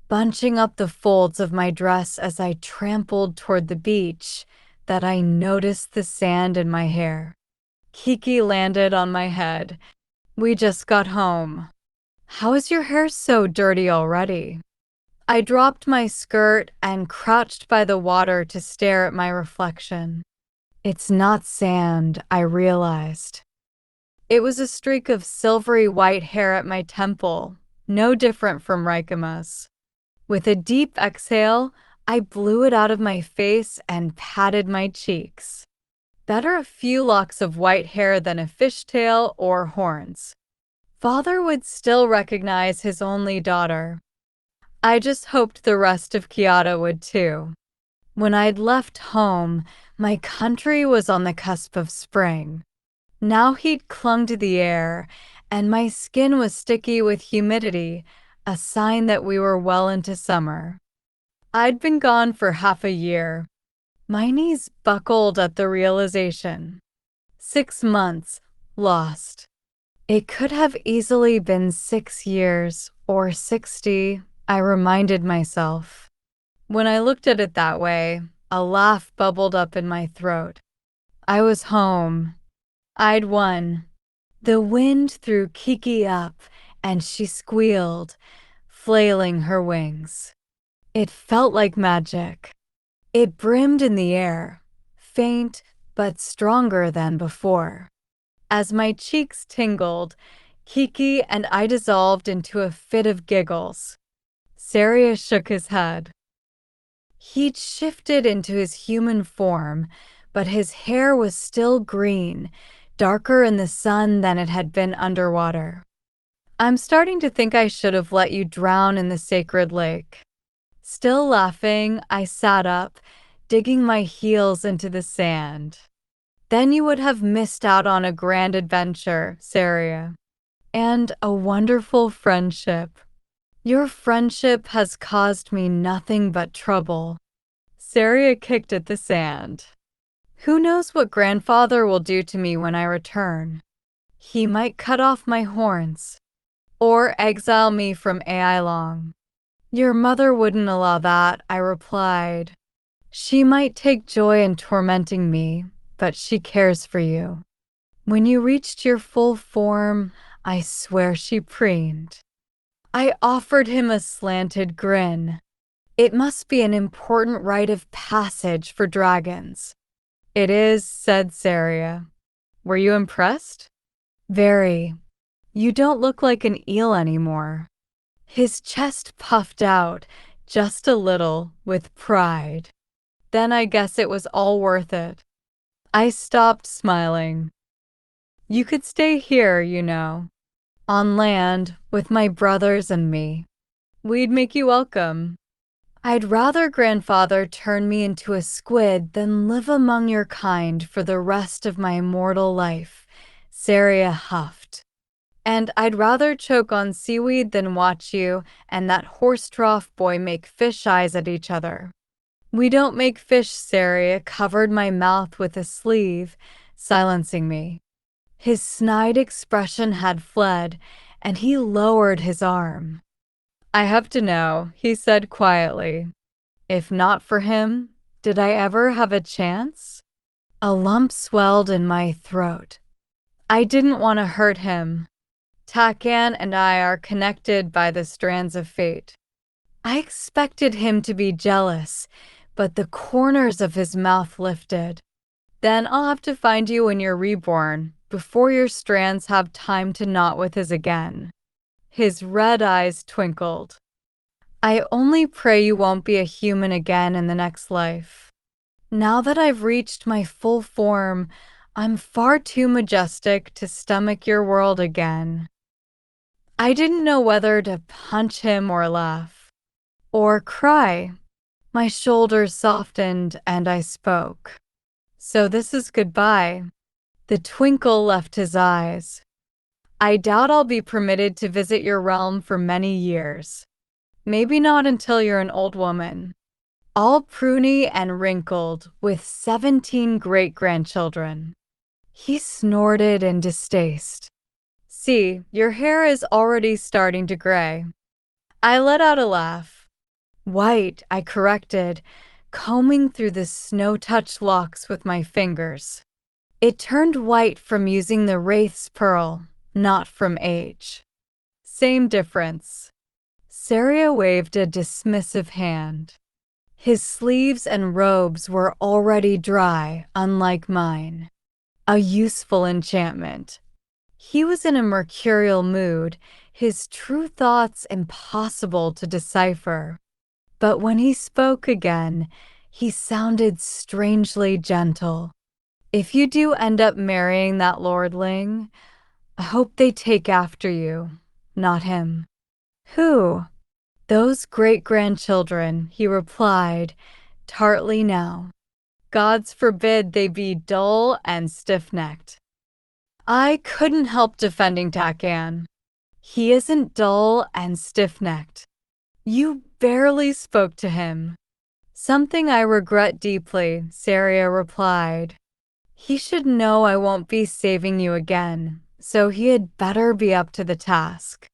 S1: bunching up the folds of my dress as I trampled toward the beach, that I noticed the sand in my hair. Kiki landed on my head. "We just got home. How is your hair so dirty already?" I dropped my skirt and crouched by the water to stare at my reflection. It's not sand, I realized. It was a streak of silvery white hair at my temple, no different from Raikama's. With a deep exhale, I blew it out of my face and patted my cheeks. Better a few locks of white hair than a fishtail or horns. Father would still recognize his only daughter. I just hoped the rest of Kyoto would too. When I'd left home, my country was on the cusp of spring. Now heat clung to the air, and my skin was sticky with humidity, a sign that we were well into summer. I'd been gone for half a year. My knees buckled at the realization. 6 months, lost. It could have easily been 6 years, or 60, I reminded myself. When I looked at it that way, a laugh bubbled up in my throat. I was home. I'd won. The wind threw Kiki up, and she squealed, flailing her wings. It felt like magic. It brimmed in the air, faint but stronger than before. As my cheeks tingled, Kiki and I dissolved into a fit of giggles. Saria shook his head. He'd shifted into his human form, but his hair was still green, darker in the sun than it had been underwater. "I'm starting to think I should have let you drown in the sacred lake." Still laughing, I sat up, digging my heels into the sand. "Then you would have missed out on a grand adventure, Saria. And a wonderful friendship. Your friendship has caused me nothing but trouble." Saria kicked at the sand. "Who knows what grandfather will do to me when I return? He might cut off my horns, or exile me from Ai Long." "Your mother wouldn't allow that," I replied. "She might take joy in tormenting me, but she cares for you. When you reached your full form, I swear she preened." I offered him a slanted grin. "It must be an important rite of passage for dragons." "It is," said Saria. "Were you impressed?" "Very. You don't look like an eel anymore." His chest puffed out, just a little, with pride. Then I guess it was all worth it. I stopped smiling. "You could stay here, you know. On land, with my brothers and me. We'd make you welcome." "I'd rather grandfather turn me into a squid than live among your kind for the rest of my mortal life," Saria huffed. "And I'd rather choke on seaweed than watch you and that horse trough boy make fish eyes at each other." "We don't make fish," Saria covered my mouth with a sleeve, silencing me. His snide expression had fled, and he lowered his arm. "I have to know," he said quietly. "If not for him, did I ever have a chance?" A lump swelled in my throat. I didn't want to hurt him. Takan and I are connected by the strands of fate. I expected him to be jealous, but the corners of his mouth lifted. "Then I'll have to find you when you're reborn, before your strands have time to knot with his again." His red eyes twinkled. "I only pray you won't be a human again in the next life. Now that I've reached my full form, I'm far too majestic to stomach your world again." I didn't know whether to punch him or laugh. Or cry. My shoulders softened and I spoke. "So this is goodbye." The twinkle left his eyes. "I doubt I'll be permitted to visit your realm for many years. Maybe not until you're an old woman, all pruny and wrinkled, with 17 great-grandchildren." He snorted in distaste. "See, your hair is already starting to gray." I let out a laugh. White, I corrected, combing through the snow-touched locks with my fingers. It turned white from using the wraith's pearl, not from age. Same difference. Saria waved a dismissive hand. His sleeves and robes were already dry, unlike mine. A useful enchantment. He was in a mercurial mood, his true thoughts impossible to decipher. But when he spoke again, he sounded strangely gentle. If you do end up marrying that lordling, I hope they take after you, not him. Who? Those great-grandchildren, he replied, tartly now. Gods forbid they be dull and stiff-necked. I couldn't help defending Takan. He isn't dull and stiff-necked. You barely spoke to him. Something I regret deeply, Saria replied. He should know I won't be saving you again, so he had better be up to the task.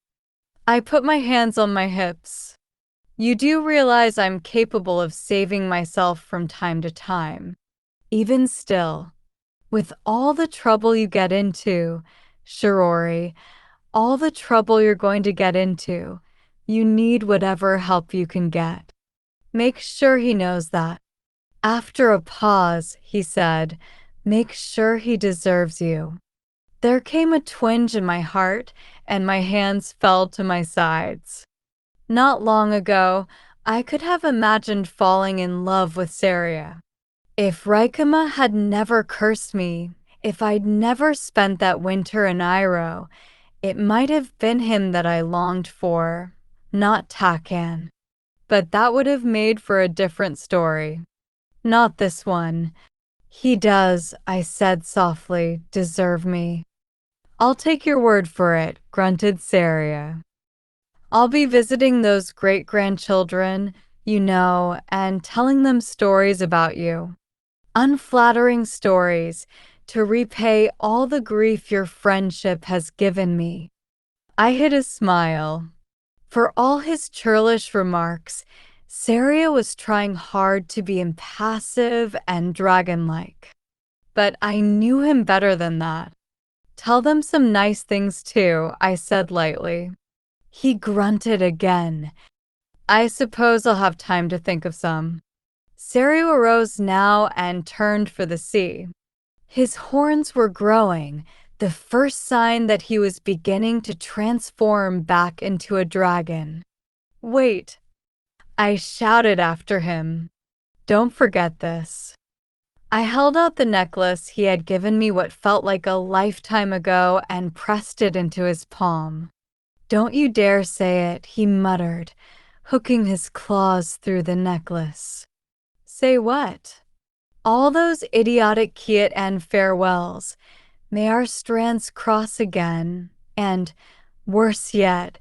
S1: I put my hands on my hips. You do realize I'm capable of saving myself from time to time. Even still, with all the trouble you get into, Shirori, all the trouble you're going to get into, you need whatever help you can get. Make sure he knows that. After a pause, he said, make sure he deserves you. There came a twinge in my heart, and my hands fell to my sides. Not long ago, I could have imagined falling in love with Saria. If Raikama had never cursed me, if I'd never spent that winter in Iroh, it might have been him that I longed for, not Takan. But that would have made for a different story. Not this one. He does, I said softly, deserve me. I'll take your word for it, grunted Saria. I'll be visiting those great-grandchildren, you know, and telling them stories about you. Unflattering stories to repay all the grief your friendship has given me. I hid a smile. For all his churlish remarks, Saria was trying hard to be impassive and dragon-like. But I knew him better than that. Tell them some nice things too, I said lightly. He grunted again. I suppose I'll have time to think of some. Saria arose now and turned for the sea. His horns were growing, the first sign that he was beginning to transform back into a dragon. Wait, I shouted after him. Don't forget this. I held out the necklace he had given me what felt like a lifetime ago and pressed it into his palm. Don't you dare say it, he muttered, hooking his claws through the necklace. Say what? All those idiotic kiat and farewells. May our strands cross again, and, worse yet,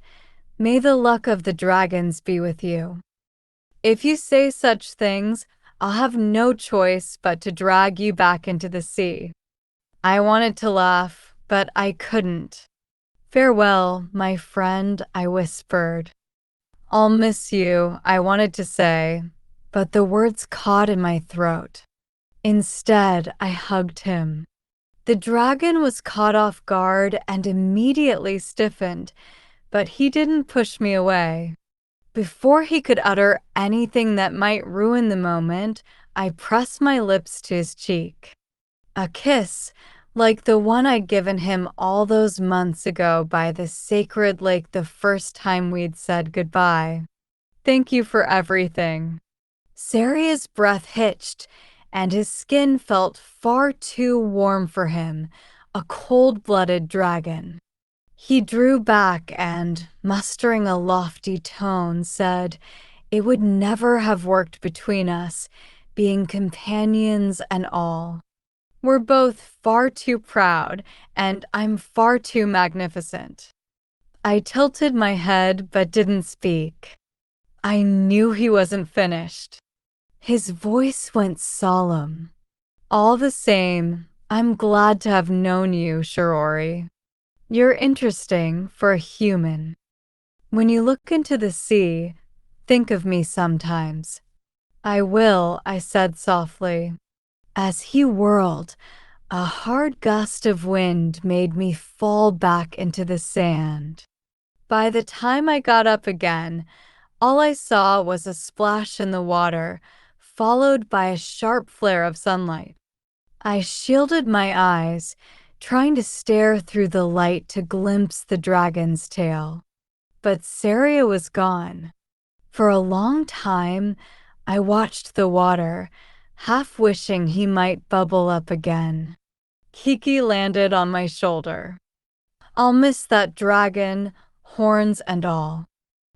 S1: may the luck of the dragons be with you. If you say such things, I'll have no choice but to drag you back into the sea. I wanted to laugh, but I couldn't. Farewell, my friend, I whispered. I'll miss you, I wanted to say, but the words caught in my throat. Instead, I hugged him. The dragon was caught off guard and immediately stiffened, but he didn't push me away. Before he could utter anything that might ruin the moment, I pressed my lips to his cheek. A kiss, like the one I'd given him all those months ago by the sacred lake the first time we'd said goodbye. Thank you for everything. Saria's breath hitched, and his skin felt far too warm for him, a cold-blooded dragon. He drew back and, mustering a lofty tone, said, it would never have worked between us, being companions and all. We're both far too proud, and I'm far too magnificent. I tilted my head but didn't speak. I knew he wasn't finished. His voice went solemn. All the same, I'm glad to have known you, Shirori. You're interesting for a human. When you look into the sea, Think of me sometimes. I will, I said softly. As he whirled, a hard gust of wind made me fall back into the sand. By the time I got up again, all I saw was a splash in the water, followed by a sharp flare of sunlight. I shielded my eyes, trying to stare through the light to glimpse the dragon's tail. But Saria was gone. For a long time, I watched the water, half wishing he might bubble up again. Kiki landed on my shoulder. I'll miss that dragon, horns and all.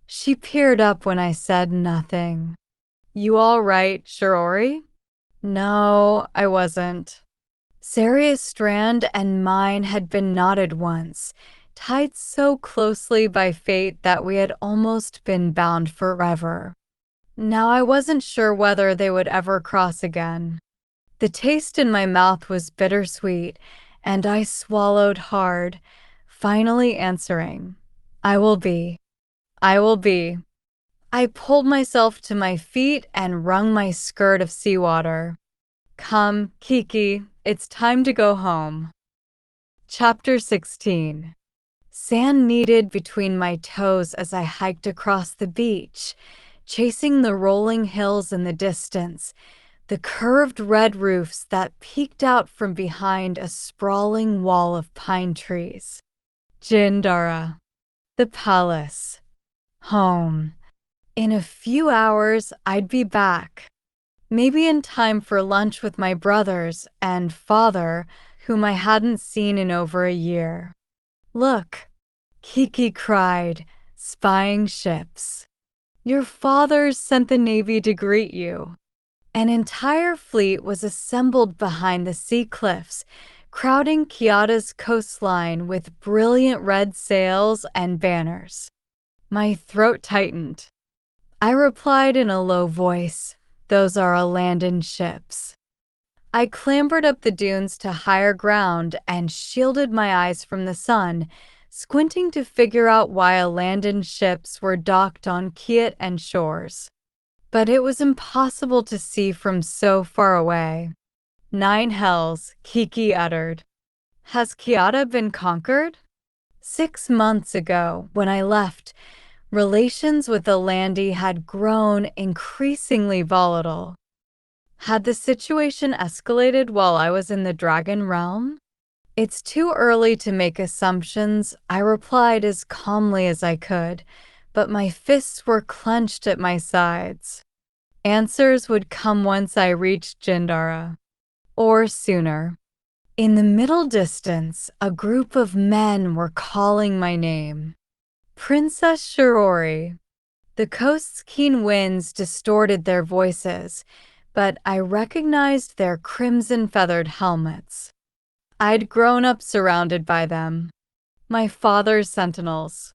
S1: She peered up when I said nothing. You all right, Shirori? No, I wasn't. Saria's strand and mine had been knotted once, tied so closely by fate that we had almost been bound forever. Now I wasn't sure whether they would ever cross again. The taste in my mouth was bittersweet, and I swallowed hard, finally answering, I will be. I will be. I pulled myself to my feet and wrung my skirt of seawater. Come, Kiki, it's time to go home. Chapter 16. Sand kneaded between my toes as I hiked across the beach, chasing the rolling hills in the distance, the curved red roofs that peeked out from behind a sprawling wall of pine trees. Jindara. The palace. Home. In a few hours, I'd be back. Maybe in time for lunch with my brothers and father, whom I hadn't seen in over a year. Look, Kiki cried, spying ships. Your father's sent the Navy to greet you. An entire fleet was assembled behind the sea cliffs, crowding Kyoto's coastline with brilliant red sails and banners. My throat tightened. I replied in a low voice, those are Alandan ships. I clambered up the dunes to higher ground and shielded my eyes from the sun, squinting to figure out why Alandan ships were docked on Kiat and shores. But it was impossible to see from so far away. 9 hells, Kiki uttered. Has Kyoto been conquered? 6 months ago, when I left, relations with Alandi had grown increasingly volatile. Had the situation escalated while I was in the Dragon Realm? It's too early to make assumptions, I replied as calmly as I could, but my fists were clenched at my sides. Answers would come once I reached Jindara. Or sooner. In the middle distance, a group of men were calling my name. Princess Shirori. The coast's keen winds distorted their voices, but I recognized their crimson-feathered helmets. I'd grown up surrounded by them. My father's sentinels.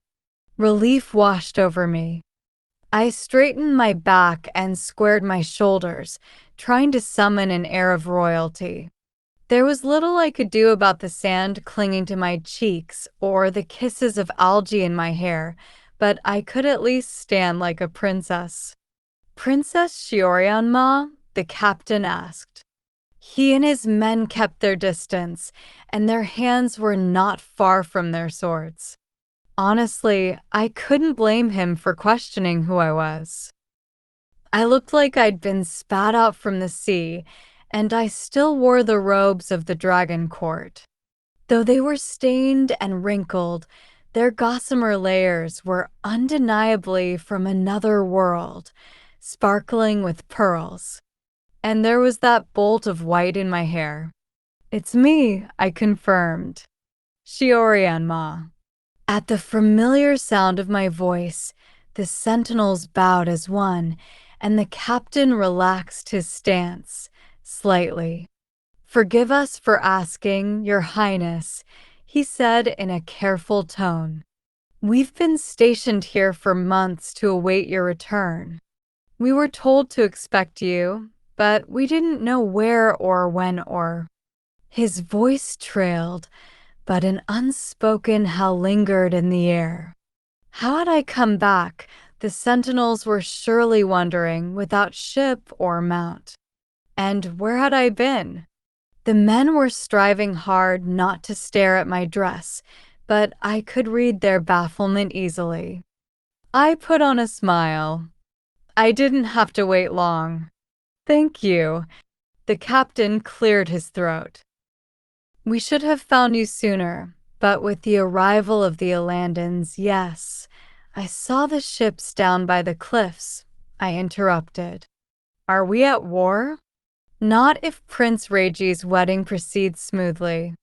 S1: Relief washed over me. I straightened my back and squared my shoulders, trying to summon an air of royalty. There was little I could do about the sand clinging to my cheeks or the kisses of algae in my hair, but I could at least stand like a princess. Princess Shiorian-ma? The captain asked. He and his men kept their distance, and their hands were not far from their swords. Honestly, I couldn't blame him for questioning who I was. I looked like I'd been spat out from the sea, and I still wore the robes of the Dragon Court. Though they were stained and wrinkled, their gossamer layers were undeniably from another world, sparkling with pearls. And there was that bolt of white in my hair. It's me, I confirmed. Shiorian-ma. At the familiar sound of my voice, the sentinels bowed as one, and the captain relaxed his stance, slightly. Forgive us for asking, Your Highness, he said in a careful tone. We've been stationed here for months to await your return. We were told to expect you, but we didn't know where or when or... His voice trailed, but an unspoken howl lingered in the air. How had I come back, The sentinels were surely wondering, without ship or mount. And where had I been? The men were striving hard not to stare at my dress, but I could read their bafflement easily. I put on a smile. I didn't have to wait long. Thank you. The captain cleared his throat. We should have found you sooner, but with the arrival of the Alandans, yes. I saw the ships down by the cliffs. I interrupted. Are we at war? Not if Prince Regi's wedding proceeds smoothly.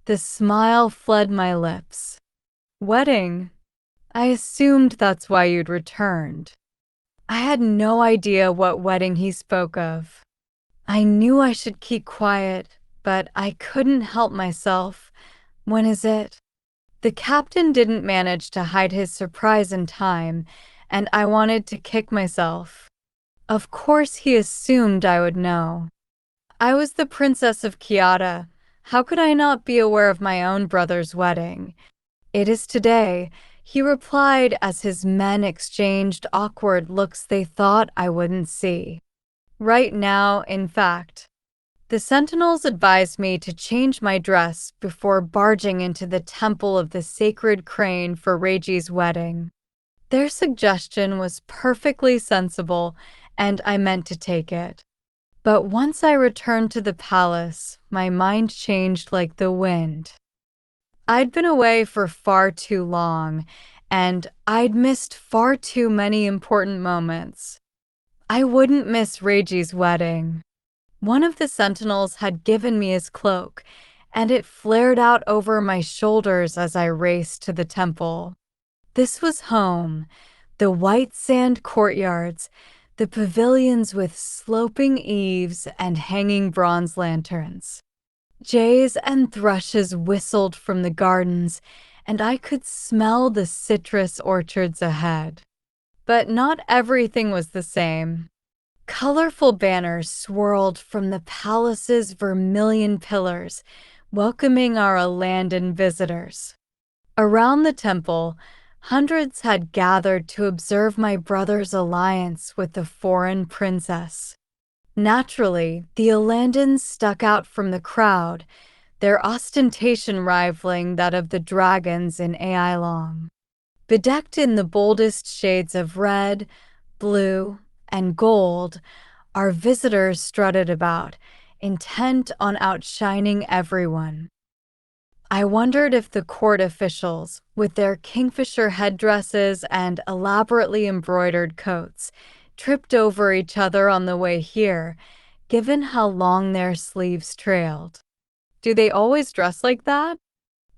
S1: The smile fled my lips. Wedding? I assumed that's why you'd returned. I had no idea what wedding he spoke of. I knew I should keep quiet, but I couldn't help myself. When is it? The captain didn't manage to hide his surprise in time, and I wanted to kick myself. Of course he assumed I would know. I was the Princess of Kiata. How could I not be aware of my own brother's wedding? It is today, he replied as his men exchanged awkward looks they thought I wouldn't see. Right now, in fact. The sentinels advised me to change my dress before barging into the temple of the sacred crane for Regi's wedding. Their suggestion was perfectly sensible, and I meant to take it. But once I returned to the palace, my mind changed like the wind. I'd been away for far too long, and I'd missed far too many important moments. I wouldn't miss Regi's wedding. One of the sentinels had given me his cloak, and it flared out over my shoulders as I raced to the temple. This was home, the white sand courtyards, the pavilions with sloping eaves and hanging bronze lanterns. Jays and thrushes whistled from the gardens, and I could smell the citrus orchards ahead. But not everything was the same. Colorful banners swirled from the palace's vermilion pillars, welcoming our Alandan visitors. Around the temple, hundreds had gathered to observe my brother's alliance with the foreign princess. Naturally, the Alandans stuck out from the crowd, their ostentation rivaling that of the dragons in Ailong. Bedecked in the boldest shades of red, blue, and gold, our visitors strutted about, intent on outshining everyone. I wondered if the court officials, with their kingfisher headdresses and elaborately embroidered coats, tripped over each other on the way here, given how long their sleeves trailed. Do they always dress like that?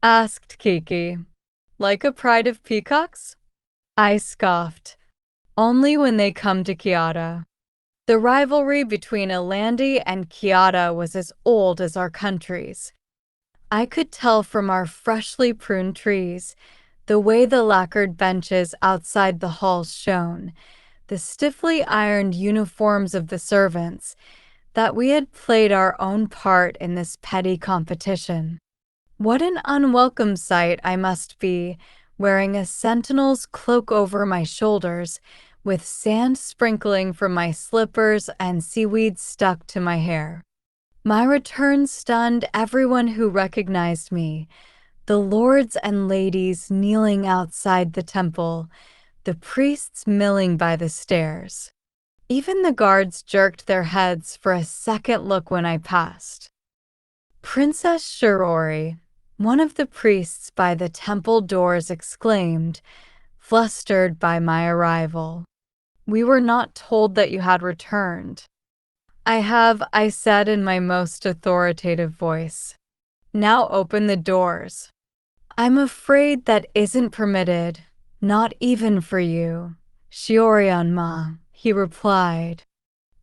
S1: Asked Kiki. Like a pride of peacocks? I scoffed. Only when they come to Kiata. The rivalry between Alandi and Kiata was as old as our countries. I could tell from our freshly pruned trees, the way the lacquered benches outside the halls shone, the stiffly ironed uniforms of the servants, that we had played our own part in this petty competition. What an unwelcome sight I must be, wearing a sentinel's cloak over my shoulders, with sand sprinkling from my slippers and seaweed stuck to my hair. My return stunned everyone who recognized me, the lords and ladies kneeling outside the temple, the priests milling by the stairs. Even the guards jerked their heads for a second look when I passed. Princess Shirori, one of the priests by the temple doors, exclaimed, flustered by my arrival. We were not told that you had returned. I said in my most authoritative voice. Now open the doors. I'm afraid that isn't permitted, not even for you, Shiorian-ma, he replied.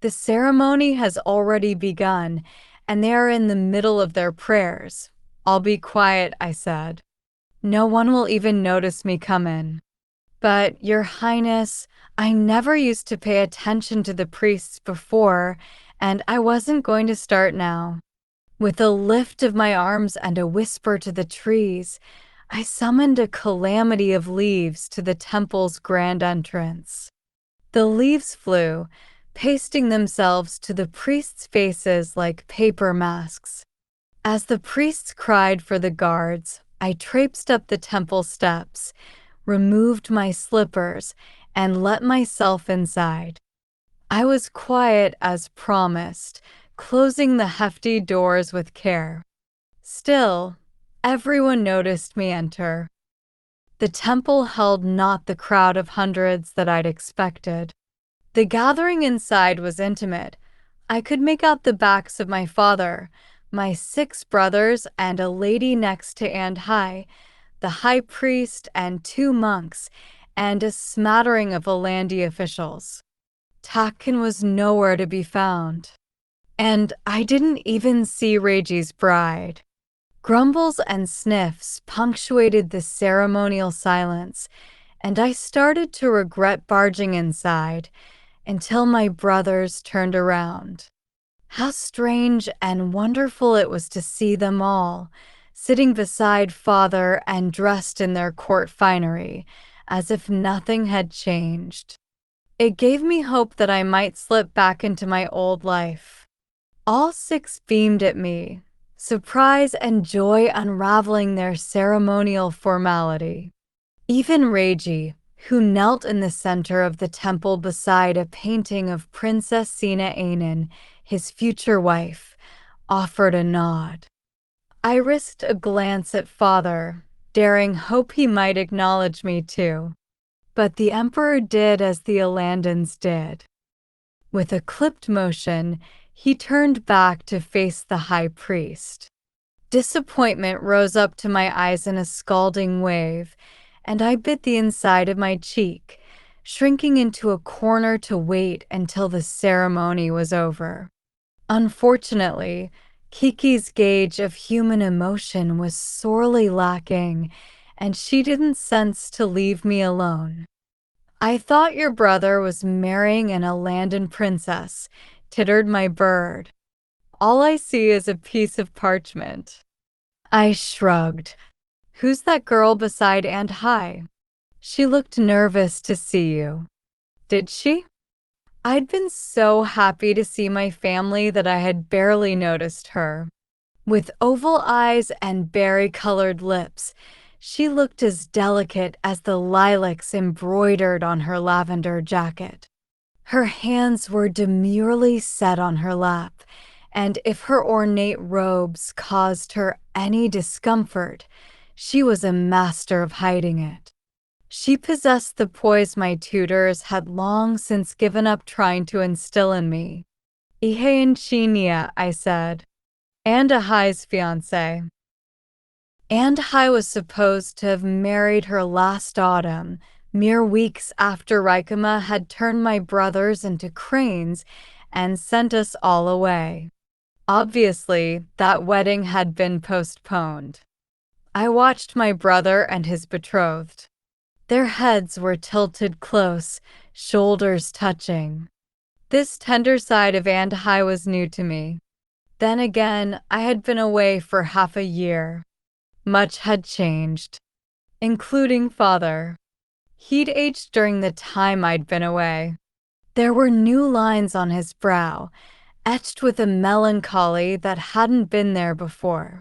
S1: The ceremony has already begun, and they are in the middle of their prayers. I'll be quiet, I said. No one will even notice me come in. But, Your Highness, I never used to pay attention to the priests before, and I wasn't going to start now. With a lift of my arms and a whisper to the trees, I summoned a calamity of leaves to the temple's grand entrance. The leaves flew, pasting themselves to the priests' faces like paper masks. As the priests cried for the guards, I traipsed up the temple steps, removed my slippers, and let myself inside. I was quiet as promised, closing the hefty doors with care. Still, everyone noticed me enter. The temple held not the crowd of hundreds that I'd expected. The gathering inside was intimate. I could make out the backs of my father, my 6 brothers, and a lady next to Andhai, the high priest and 2 monks, and a smattering of Alandi officials. Takkin was nowhere to be found. And I didn't even see Regi's bride. Grumbles and sniffs punctuated the ceremonial silence, and I started to regret barging inside until my brothers turned around. How strange and wonderful it was to see them all, sitting beside father and dressed in their court finery, as if nothing had changed. It gave me hope that I might slip back into my old life. All 6 beamed at me, surprise and joy unraveling their ceremonial formality. Even Regi, who knelt in the center of the temple beside a painting of Princess Sina Ainin, his future wife, offered a nod. I risked a glance at father, daring hope he might acknowledge me too. But the emperor did as the Alandans did. With a clipped motion, he turned back to face the high priest. Disappointment rose up to my eyes in a scalding wave, and I bit the inside of my cheek, shrinking into a corner to wait until the ceremony was over. Unfortunately, Kiki's gauge of human emotion was sorely lacking, and she didn't sense to leave me alone. "I thought your brother was marrying an Alandan princess," tittered my bird. "All I see is a piece of parchment." I shrugged. "Who's that girl beside Aunt Hai? She looked nervous to see you." Did she? I'd been so happy to see my family that I had barely noticed her. With oval eyes and berry-colored lips, she looked as delicate as the lilacs embroidered on her lavender jacket. Her hands were demurely set on her lap, and if her ornate robes caused her any discomfort, she was a master of hiding it. She possessed the poise my tutors had long since given up trying to instill in me. "Ihe Chinia," I said. Andahai's fiancé. Andahai was supposed to have married her last autumn, mere weeks after Raikama had turned my brothers into cranes and sent us all away. Obviously, that wedding had been postponed. I watched my brother and his betrothed. Their heads were tilted close, shoulders touching. This tender side of Andahai was new to me. Then again, I had been away for half a year. Much had changed, including father. He'd aged during the time I'd been away. There were new lines on his brow, etched with a melancholy that hadn't been there before.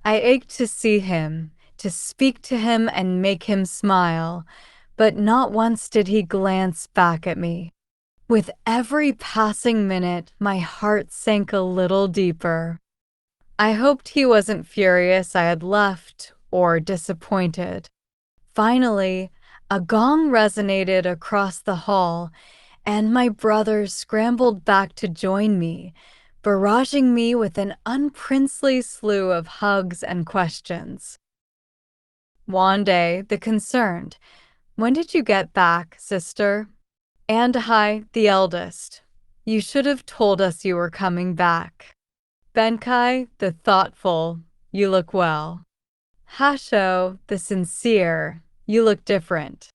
S1: I ached to see him, to speak to him and make him smile, but not once did he glance back at me. With every passing minute, my heart sank a little deeper. I hoped he wasn't furious I had left or disappointed. Finally, a gong resonated across the hall, and my brothers scrambled back to join me, barraging me with an unprincely slew of hugs and questions. Wande, the concerned, "When did you get back, sister?" Andahai, the eldest, "You should have told us you were coming back." Benkai, the thoughtful, "You look well." Hasho, the sincere, "You look different."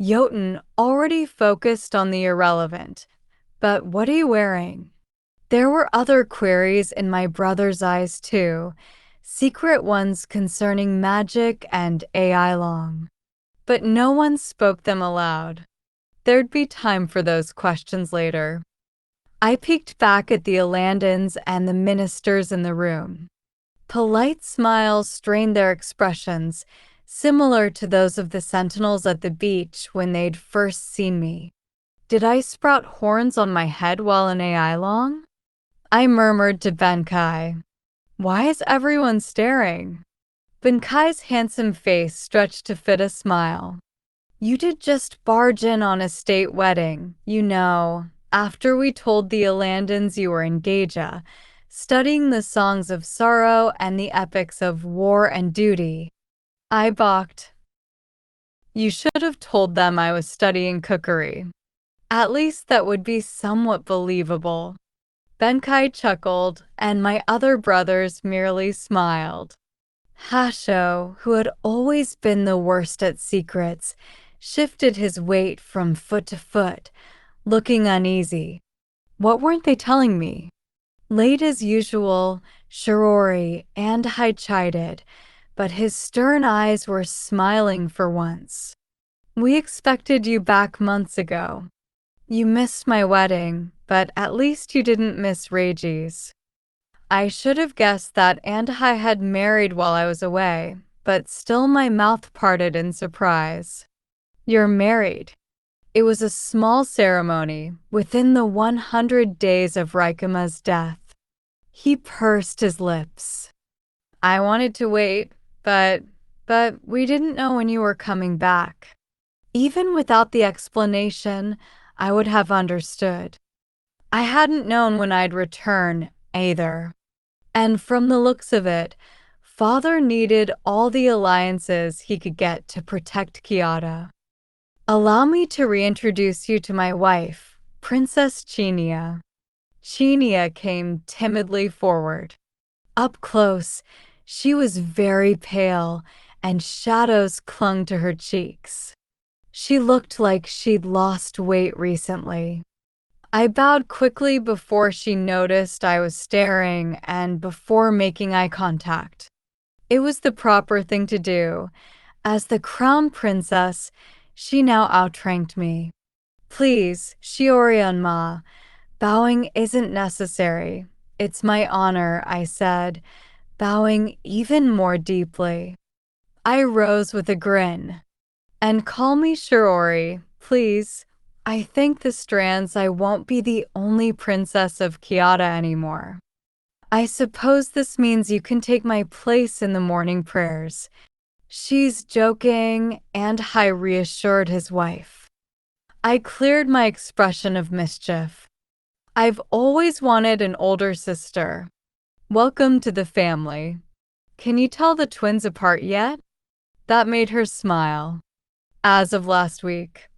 S1: Jotun, already focused on the irrelevant, "But what are you wearing?" There were other queries in my brother's eyes too, secret ones concerning magic and AI long. But no one spoke them aloud. There'd be time for those questions later. I peeked back at the Alandans and the ministers in the room. Polite smiles strained their expressions, similar to those of the sentinels at the beach when they'd first seen me. Did I sprout horns on my head while in AI long? I murmured to Benkai. Why is everyone staring? Benkai's handsome face stretched to fit a smile. You did just barge in on a state wedding, after we told the Alandans you were engaged, studying the songs of sorrow and the epics of war and duty. I balked. You should have told them I was studying cookery. At least that would be somewhat believable. Benkai chuckled, and my other brothers merely smiled. Hasho, who had always been the worst at secrets, shifted his weight from foot to foot, looking uneasy. What weren't they telling me? Late as usual, Shirori and I chided, but his stern eyes were smiling for once. We expected you back months ago. You missed my wedding, but at least you didn't miss Reiji's. I should have guessed that Andahai had married while I was away, but still my mouth parted in surprise. You're married. It was a small ceremony within the 100 days of Raikama's death. He pursed his lips. I wanted to wait, but we didn't know when you were coming back. Even without the explanation, I would have understood. I hadn't known when I'd return, either. And from the looks of it, Father needed all the alliances he could get to protect Kyoto. Allow me to reintroduce you to my wife, Princess Chinia. Chinia came timidly forward. Up close, she was very pale, and shadows clung to her cheeks. She looked like she'd lost weight recently. I bowed quickly before she noticed I was staring and before making eye contact. It was the proper thing to do. As the crown princess, she now outranked me. Please, Shiorian-ma, bowing isn't necessary. It's my honor, I said, bowing even more deeply. I rose with a grin. And call me Shiori, please. I think the strands I won't be the only princess of Kyoto anymore. I suppose this means you can take my place in the morning prayers. She's joking, and I reassured his wife. I cleared my expression of mischief. I've always wanted an older sister. Welcome to the family. Can you tell the twins apart yet? That made her smile. As of last week.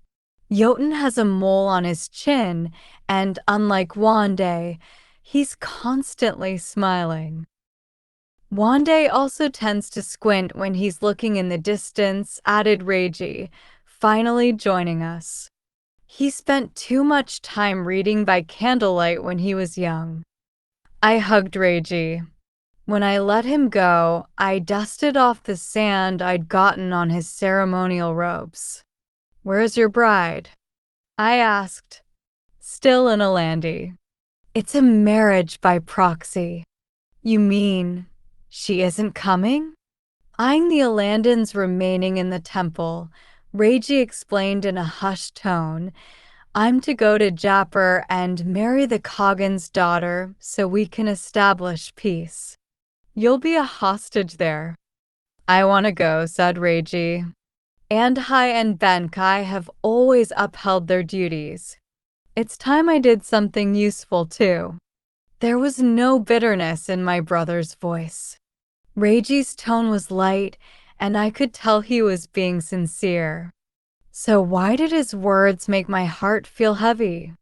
S1: Jotun has a mole on his chin, and unlike Wande, he's constantly smiling. Wande also tends to squint when he's looking in the distance, added Reiji, finally joining us. He spent too much time reading by candlelight when he was young. I hugged Reiji. When I let him go, I dusted off the sand I'd gotten on his ceremonial robes. Where's your bride? I asked. Still in Alandi. It's a marriage by proxy. You mean she isn't coming? Eyeing the Alandans remaining in the temple, Reiji explained in a hushed tone, I'm to go to Japur and marry the Kaghan's daughter so we can establish peace. You'll be a hostage there. I want to go, said Reiji. Andhai and Benkai have always upheld their duties. It's time I did something useful too. There was no bitterness in my brother's voice. Reiji's tone was light, and I could tell he was being sincere. So why did his words make my heart feel heavy?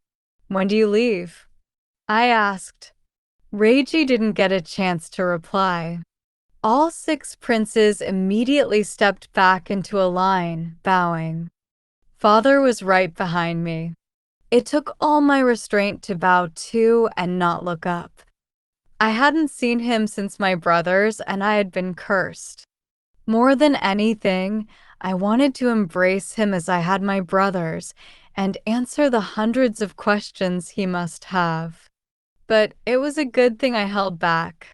S1: When do you leave? I asked. Reiji didn't get a chance to reply. All 6 princes immediately stepped back into a line, bowing. Father was right behind me. It took all my restraint to bow too and not look up. I hadn't seen him since my brothers, and I had been cursed. More than anything, I wanted to embrace him as I had my brothers and answer the hundreds of questions he must have. But it was a good thing I held back.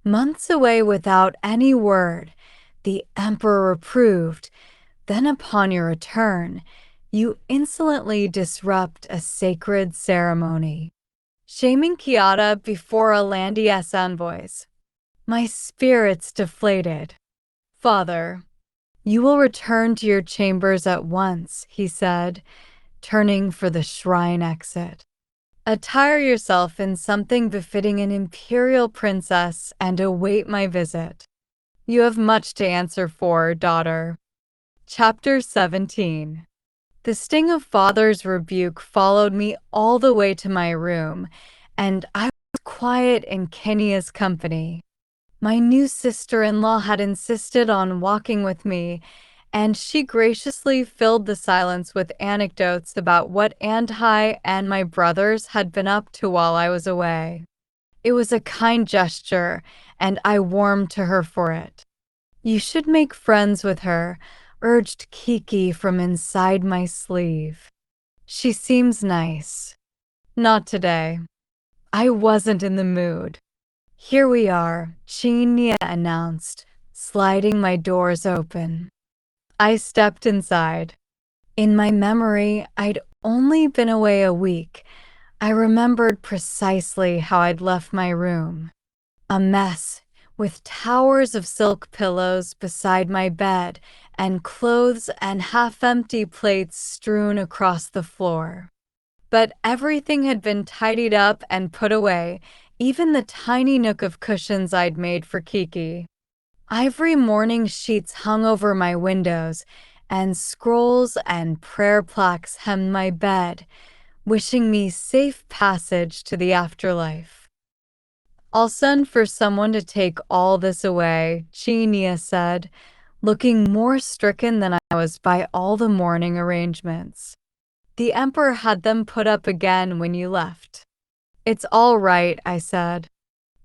S1: Months away without any word, the emperor approved. Then upon your return, you insolently disrupt a sacred ceremony, shaming Kiata before Alandi's envoys. My spirits deflated. Father, you will return to your chambers at once, he said, turning for the shrine exit. Attire yourself in something befitting an imperial princess and await my visit. You have much to answer for, daughter. Chapter 17. The sting of father's rebuke followed me all the way to my room, and I was quiet in Kenya's company. My new sister-in-law had insisted on walking with me, and she graciously filled the silence with anecdotes about what Andhai and my brothers had been up to while I was away. It was a kind gesture, and I warmed to her for it. You should make friends with her, urged Kiki from inside my sleeve. She seems nice. Not today. I wasn't in the mood. Here we are, Chinya announced, sliding my doors open. I stepped inside. In my memory, I'd only been away a week. I remembered precisely how I'd left my room. A mess, with towers of silk pillows beside my bed and clothes and half-empty plates strewn across the floor. But everything had been tidied up and put away, even the tiny nook of cushions I'd made for Kiki. Ivory mourning sheets hung over my windows, and scrolls and prayer plaques hemmed my bed, wishing me safe passage to the afterlife. I'll send for someone to take all this away, Chinya said, looking more stricken than I was by all the mourning arrangements. The emperor had them put up again when you left. It's all right, I said.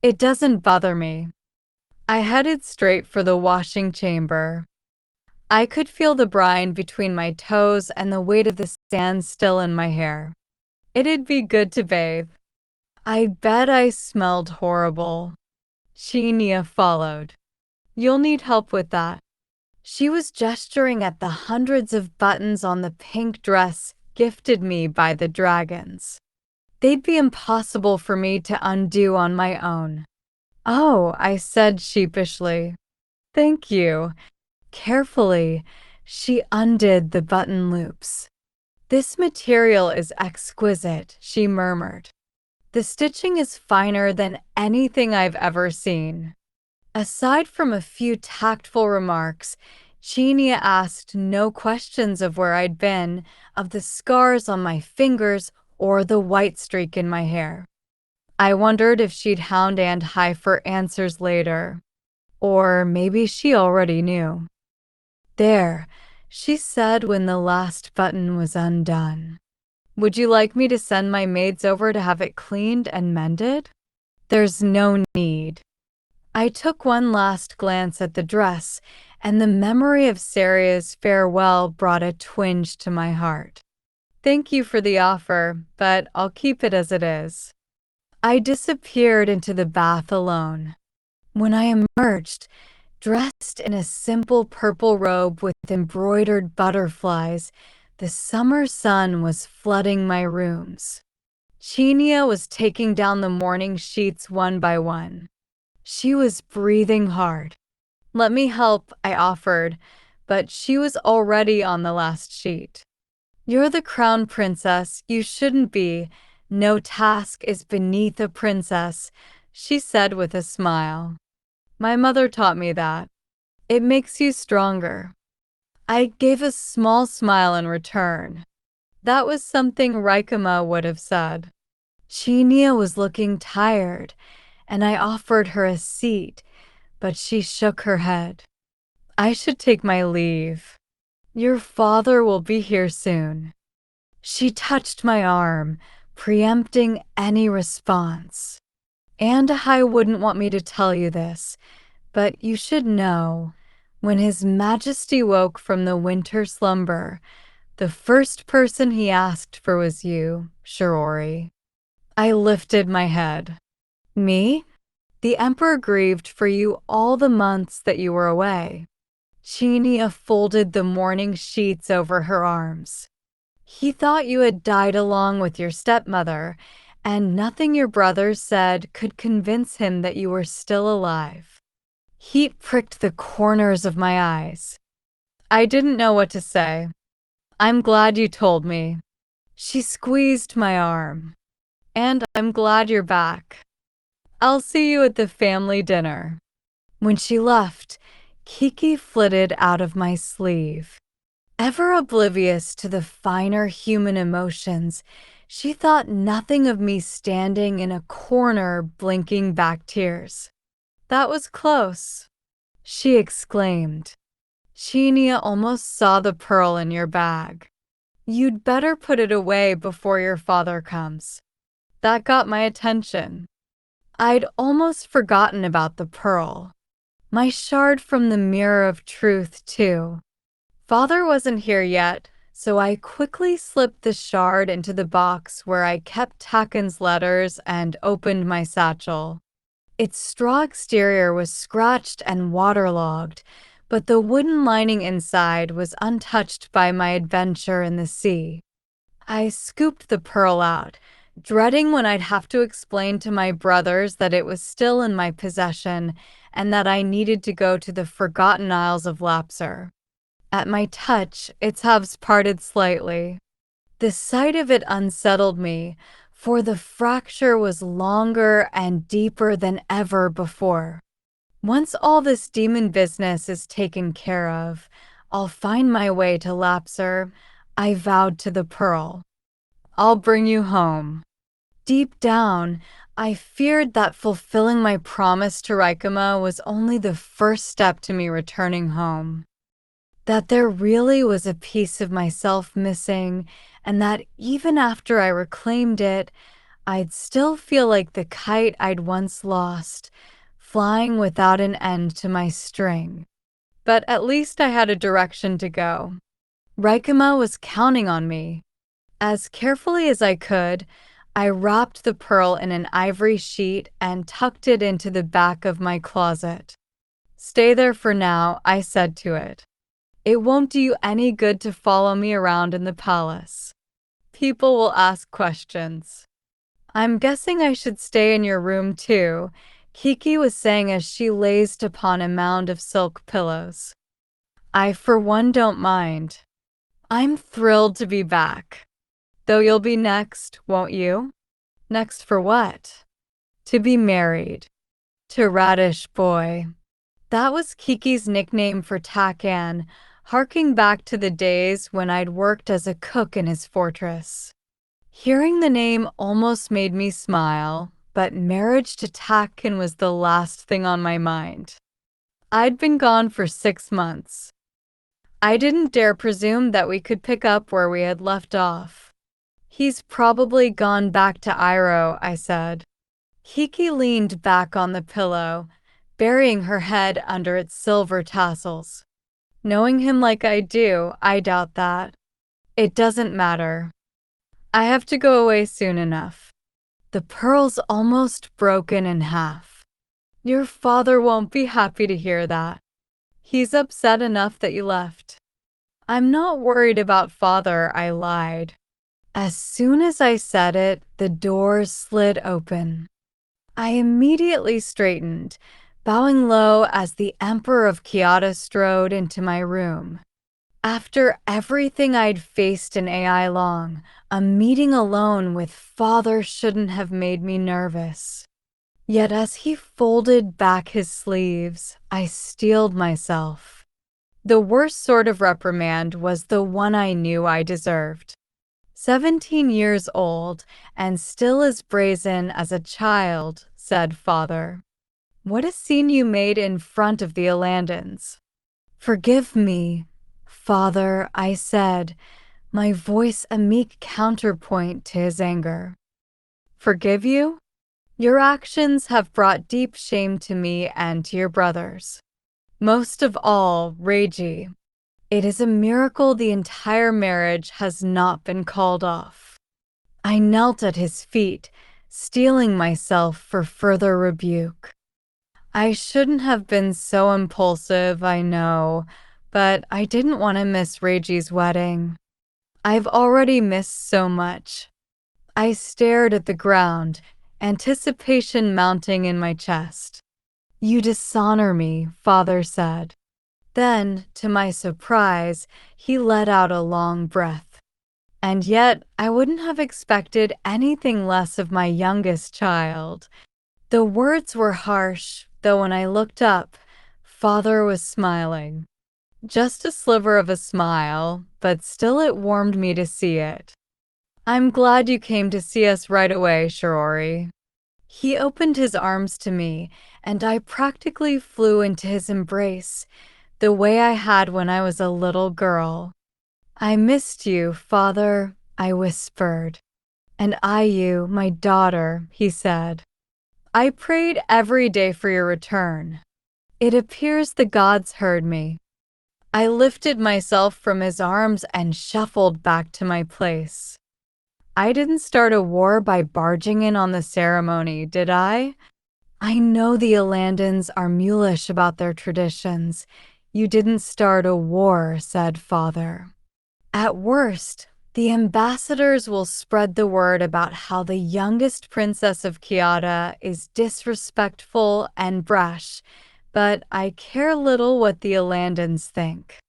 S1: It doesn't bother me. I headed straight for the washing chamber. I could feel the brine between my toes and the weight of the sand still in my hair. It'd be good to bathe. I bet I smelled horrible. Chinya followed. You'll need help with that. She was gesturing at the hundreds of buttons on the pink dress gifted me by the dragons. They'd be impossible for me to undo on my own. Oh, I said sheepishly. Thank you. Carefully, she undid the button loops. This material is exquisite, she murmured. The stitching is finer than anything I've ever seen. Aside from a few tactful remarks, Chinya asked no questions of where I'd been, of the scars on my fingers, or the white streak in my hair. I wondered if she'd hound Andhai for answers later. Or maybe she already knew. There, she said when the last button was undone. Would you like me to send my maids over to have it cleaned and mended? There's no need. I took one last glance at the dress, and the memory of Saria's farewell brought a twinge to my heart. Thank you for the offer, but I'll keep it as it is. I disappeared into the bath alone. When I emerged, dressed in a simple purple robe with embroidered butterflies, the summer sun was flooding my rooms. Chinya was taking down the morning sheets one by one. She was breathing hard. Let me help, I offered, but she was already on the last sheet. You're the crown princess, you shouldn't be. No task is beneath a princess, she said with a smile. My mother taught me that. It makes you stronger. I gave a small smile in return. That was something Raikama would have said. Chinya was looking tired, and I offered her a seat, but she shook her head. I should take my leave. Your father will be here soon. She touched my arm, preempting any response. And I wouldn't want me to tell you this, but you should know, when His Majesty woke from the winter slumber, the first person he asked for was you, Shirori. I lifted my head. Me? The Emperor grieved for you all the months that you were away. Chinia folded the mourning sheets over her arms. He thought you had died along with your stepmother, and nothing your brothers said could convince him that you were still alive. Heat pricked the corners of my eyes. I didn't know what to say. I'm glad you told me. She squeezed my arm. And I'm glad you're back. I'll see you at the family dinner. When she left, Kiki flitted out of my sleeve. Ever oblivious to the finer human emotions, she thought nothing of me standing in a corner blinking back tears. That was close, she exclaimed. Chinia almost saw the pearl in your bag. You'd better put it away before your father comes. That got my attention. I'd almost forgotten about the pearl. My shard from the mirror of truth, too. Father wasn't here yet, so I quickly slipped the shard into the box where I kept Taken's letters and opened my satchel. Its straw exterior was scratched and waterlogged, but the wooden lining inside was untouched by my adventure in the sea. I scooped the pearl out, dreading when I'd have to explain to my brothers that it was still in my possession and that I needed to go to the Forgotten Isles of Lapser. At my touch, its hubs parted slightly. The sight of it unsettled me, for the fracture was longer and deeper than ever before. Once all this demon business is taken care of, I'll find my way to Lapser, I vowed to the pearl. I'll bring you home. Deep down, I feared that fulfilling my promise to Raikama was only the first step to me returning home. That there really was a piece of myself missing, and that even after I reclaimed it, I'd still feel like the kite I'd once lost, flying without an end to my string. But at least I had a direction to go. Raikama was counting on me. As carefully as I could, I wrapped the pearl in an ivory sheet and tucked it into the back of my closet. Stay there for now, I said to it. It won't do you any good to follow me around in the palace. People will ask questions. I'm guessing I should stay in your room too, Kiki was saying as she lazed upon a mound of silk pillows. I for one don't mind. I'm thrilled to be back. Though you'll be next, won't you? Next for what? To be married. To Radish Boy. That was Kiki's nickname for Takan, harking back to the days when I'd worked as a cook in his fortress. Hearing the name almost made me smile, but marriage to Takan was the last thing on my mind. I'd been gone for 6 months. I didn't dare presume that we could pick up where we had left off. He's probably gone back to Iroh, I said. Kiki leaned back on the pillow, burying her head under its silver tassels. Knowing him like I do, I doubt that. It doesn't matter. I have to go away soon enough. The pearl's almost broken in half. Your father won't be happy to hear that. He's upset enough that you left. I'm not worried about father, I lied. As soon as I said it, the door slid open. I immediately straightened, bowing low as the Emperor of Kyoto strode into my room. After everything I'd faced in AI Long, a meeting alone with father shouldn't have made me nervous. Yet as he folded back his sleeves, I steeled myself. The worst sort of reprimand was the one I knew I deserved. 17 years old, and still as brazen as a child, said father. What a scene you made in front of the Alandans. Forgive me, father, I said, my voice a meek counterpoint to his anger. Forgive you? Your actions have brought deep shame to me and to your brothers. Most of all, Reiji. It is a miracle the entire marriage has not been called off. I knelt at his feet, steeling myself for further rebuke. I shouldn't have been so impulsive, I know, but I didn't want to miss Reiji's wedding. I've already missed so much. I stared at the ground, anticipation mounting in my chest. You dishonor me, Father said. Then, to my surprise, he let out a long breath. And yet, I wouldn't have expected anything less of my youngest child. The words were harsh, though when I looked up, Father was smiling. Just a sliver of a smile, but still it warmed me to see it. I'm glad you came to see us right away, Shirori. He opened his arms to me, and I practically flew into his embrace, the way I had when I was a little girl. I missed you, Father, I whispered. And I you, my daughter, he said. I prayed every day for your return. It appears the gods heard me. I lifted myself from his arms and shuffled back to my place. I didn't start a war by barging in on the ceremony, did I? I know the Alandans are mulish about their traditions. You didn't start a war, said Father. At worst, the ambassadors will spread the word about how the youngest princess of Kyoto is disrespectful and brash, but I care little what the Alandans think.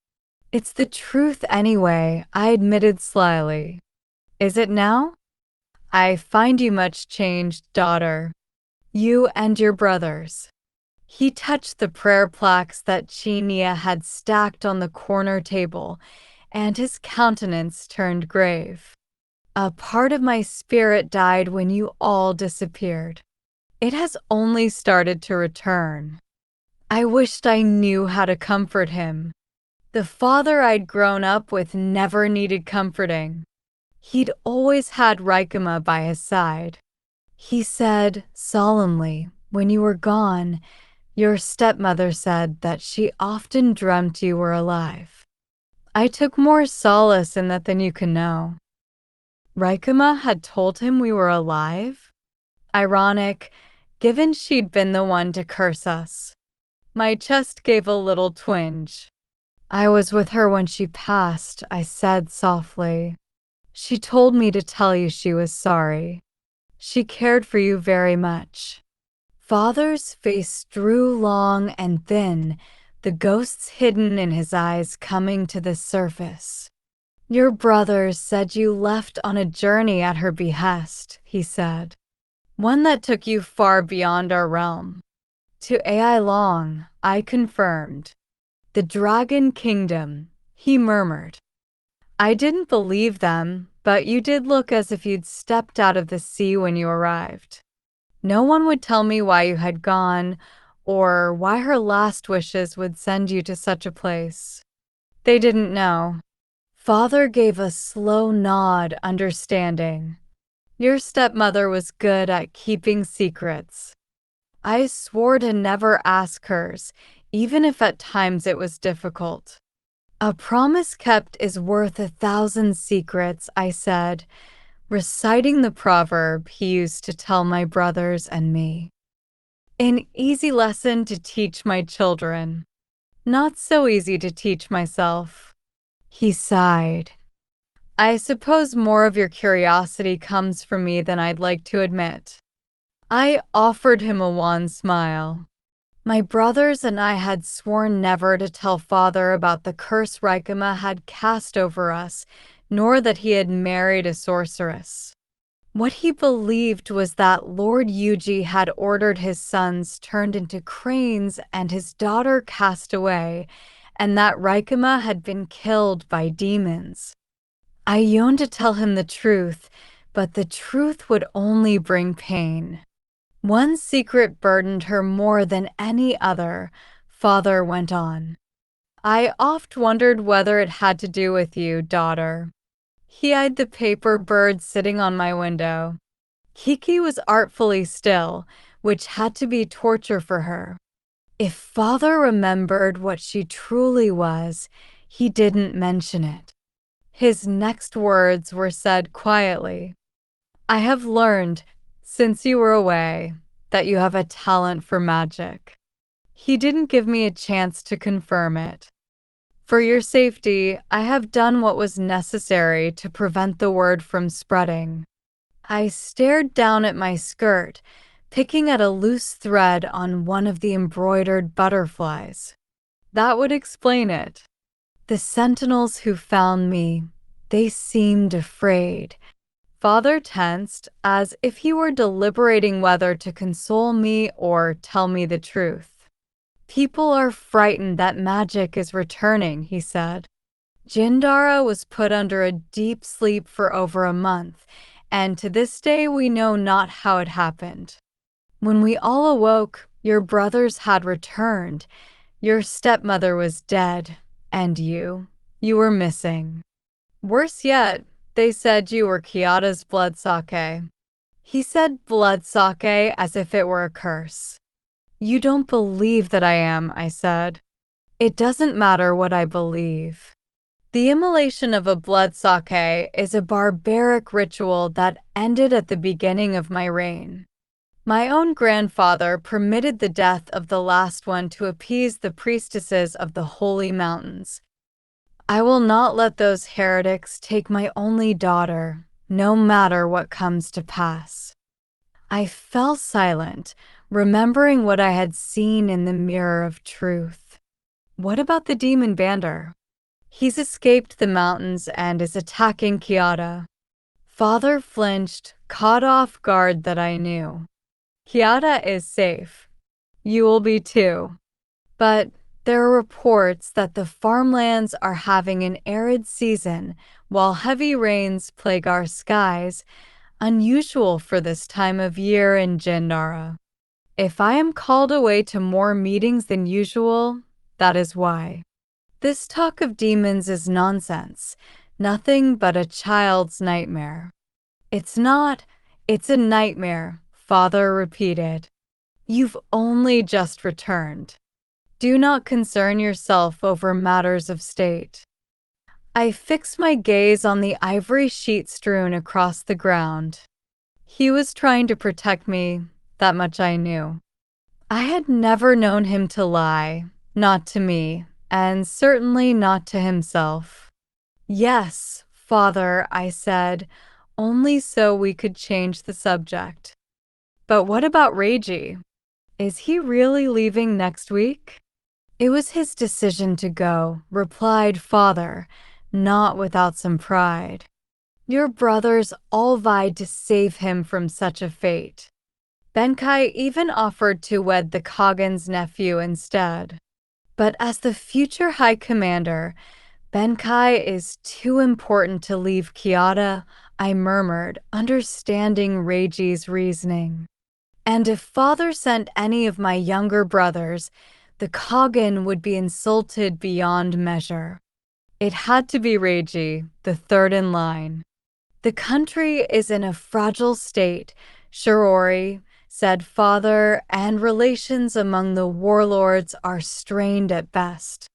S1: It's the truth anyway, I admitted slyly. Is it now? I find you much changed, daughter. You and your brothers. He touched the prayer plaques that Chinia had stacked on the corner table, and his countenance turned grave. A part of my spirit died when you all disappeared. It has only started to return. I wished I knew how to comfort him. The father I'd grown up with never needed comforting. He'd always had Raikama by his side. He said, solemnly, when you were gone, your stepmother said that she often dreamt you were alive. I took more solace in that than you can know. Raikama had told him we were alive? Ironic, given she'd been the one to curse us. My chest gave a little twinge. I was with her when she passed, I said softly. She told me to tell you she was sorry. She cared for you very much. Father's face drew long and thin, the ghosts hidden in his eyes coming to the surface. Your brothers said you left on a journey at her behest, he said. One that took you far beyond our realm. To Ai Long, I confirmed. The Dragon Kingdom, he murmured. I didn't believe them, but you did look as if you'd stepped out of the sea when you arrived. No one would tell me why you had gone, or why her last wishes would send you to such a place. They didn't know. Father gave a slow nod, understanding. Your stepmother was good at keeping secrets. I swore to never ask hers, even if at times it was difficult. A promise kept is worth 1,000 secrets, I said, reciting the proverb he used to tell my brothers and me. An easy lesson to teach my children. Not so easy to teach myself. He sighed. I suppose more of your curiosity comes from me than I'd like to admit. I offered him a wan smile. My brothers and I had sworn never to tell Father about the curse Raikama had cast over us, nor that he had married a sorceress. What he believed was that Lord Yuji had ordered his sons turned into cranes and his daughter cast away, and that Raikama had been killed by demons. I yearned to tell him the truth, but the truth would only bring pain. One secret burdened her more than any other, Father went on. I oft wondered whether it had to do with you, daughter. He eyed the paper bird sitting on my window. Kiki was artfully still, which had to be torture for her. If father remembered what she truly was, he didn't mention it. His next words were said quietly. I have learned, since you were away, that you have a talent for magic. He didn't give me a chance to confirm it. For your safety, I have done what was necessary to prevent the word from spreading. I stared down at my skirt, picking at a loose thread on one of the embroidered butterflies. That would explain it. The sentinels who found me, they seemed afraid. Father tensed, as if he were deliberating whether to console me or tell me the truth. People are frightened that magic is returning, he said. Jindara was put under a deep sleep for over a month, and to this day we know not how it happened. When we all awoke, your brothers had returned. Your stepmother was dead, and you were missing. Worse yet, they said you were Kyoto's blood sake. He said blood sake as if it were a curse. You don't believe that I am, I said. It doesn't matter what I believe. The immolation of a blood sake is a barbaric ritual that ended at the beginning of my reign. My own grandfather permitted the death of the last one to appease the priestesses of the holy mountains. I will not let those heretics take my only daughter, no matter what comes to pass. I fell silent, remembering what I had seen in the mirror of truth. What about the demon Bander? He's escaped the mountains and is attacking Kyoto. Father flinched, caught off guard that I knew. Kyoto is safe. You will be too. But there are reports that the farmlands are having an arid season while heavy rains plague our skies, unusual for this time of year in Jindara. If I am called away to more meetings than usual, that is why. This talk of demons is nonsense, nothing but a child's nightmare. It's not, it's a nightmare, Father repeated. You've only just returned. Do not concern yourself over matters of state. I fixed my gaze on the ivory sheet strewn across the ground. He was trying to protect me, that much I knew. I had never known him to lie, not to me, and certainly not to himself. Yes, Father, I said, only so we could change the subject. But what about Reiji? Is he really leaving next week? It was his decision to go, replied Father, not without some pride. Your brothers all vied to save him from such a fate. Benkai even offered to wed the Kagan's nephew instead. But as the future High Commander, Benkai is too important to leave Kyoto, I murmured, understanding Reiji's reasoning. And if Father sent any of my younger brothers, the Kagan would be insulted beyond measure. It had to be Reiji, the third in line. The country is in a fragile state, Shirori, said Father, and relations among the warlords are strained at best.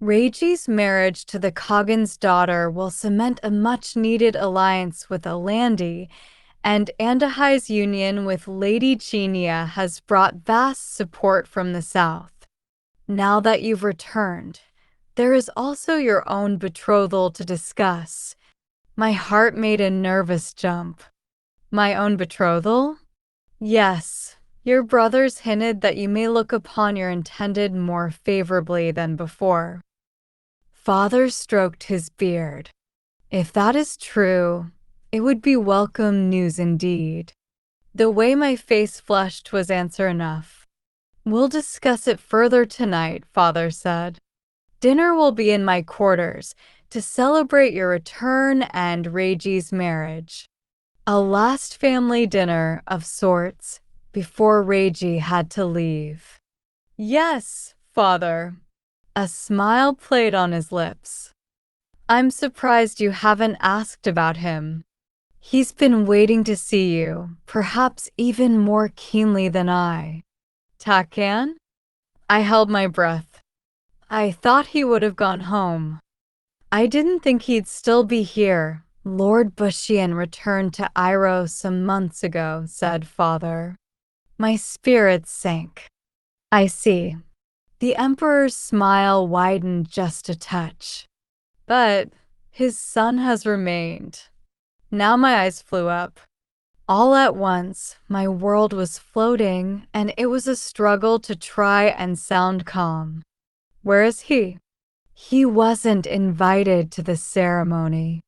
S1: Reiji's marriage to the Kagan's daughter will cement a much-needed alliance with Alandi, and Andahai's union with Lady Chinia has brought vast support from the south. Now that you've returned, there is also your own betrothal to discuss. My heart made a nervous jump. My own betrothal? Yes, your brothers hinted that you may look upon your intended more favorably than before. Father stroked his beard. If that is true, it would be welcome news indeed. The way my face flushed was answer enough. We'll discuss it further tonight, Father said. Dinner will be in my quarters to celebrate your return and Reiji's marriage. A last family dinner of sorts before Reiji had to leave. Yes, Father. A smile played on his lips. I'm surprised you haven't asked about him. He's been waiting to see you, perhaps even more keenly than I. Takan? I held my breath. I thought he would have gone home. I didn't think he'd still be here. Lord Bushian returned to Iroh some months ago, said Father. My spirits sank. I see. The Emperor's smile widened just a touch. But his son has remained. Now my eyes flew up. All at once, my world was floating, and it was a struggle to try and sound calm. Where is he? He wasn't invited to the ceremony.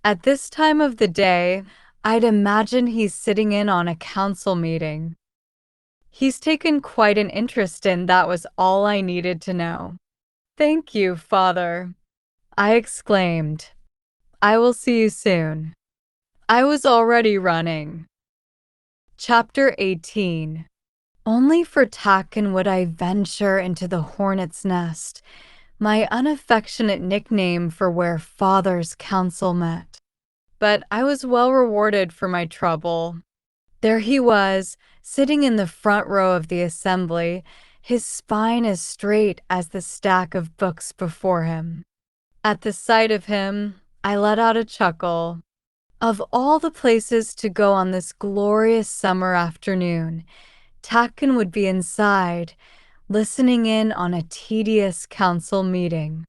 S1: At this time of the day, I'd imagine he's sitting in on a council meeting. He's taken quite an interest in that was all I needed to know. Thank you, Father, I exclaimed. I will see you soon. I was already running. Chapter 18. Only for Takken would I venture into the hornet's nest, my unaffectionate nickname for where Father's council met. But I was well rewarded for my trouble. There he was, sitting in the front row of the assembly, his spine as straight as the stack of books before him. At the sight of him, I let out a chuckle. Of all the places to go on this glorious summer afternoon, Takken would be inside, listening in on a tedious council meeting.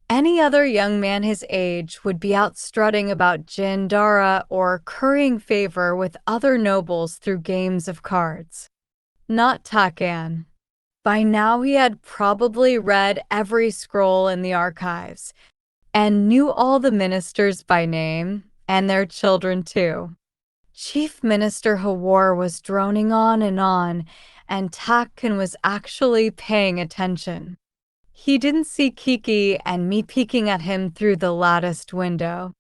S1: Any other young man his age would be out strutting about Jindara or currying favor with other nobles through games of cards. Not Takan. By now he had probably read every scroll in the archives and knew all the ministers by name, and their children too. Chief Minister Hawar was droning on, and Takken was actually paying attention. He didn't see Kiki and me peeking at him through the latticed window.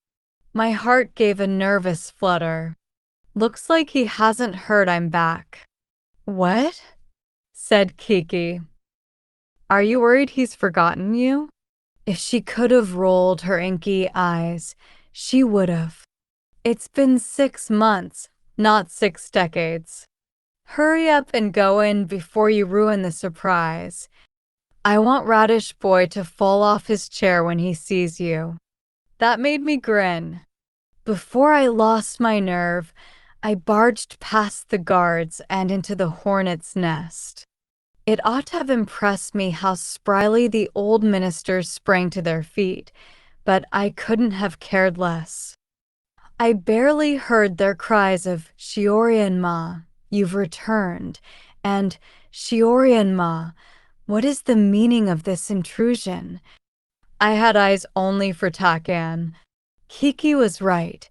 S1: My heart gave a nervous flutter. Looks like he hasn't heard I'm back. What? Said Kiki. Are you worried he's forgotten you? If she could have rolled her inky eyes, she would have. It's been 6 months, not 6 decades. Hurry up and go in before you ruin the surprise. I want Radish Boy to fall off his chair when he sees you. That made me grin. Before I lost my nerve, I barged past the guards and into the hornet's nest. It ought to have impressed me how spryly the old ministers sprang to their feet, but I couldn't have cared less. I barely heard their cries of Shiorian-ma, you've returned, and Shiorian-ma, what is the meaning of this intrusion? I had eyes only for Takan. Kiki was right.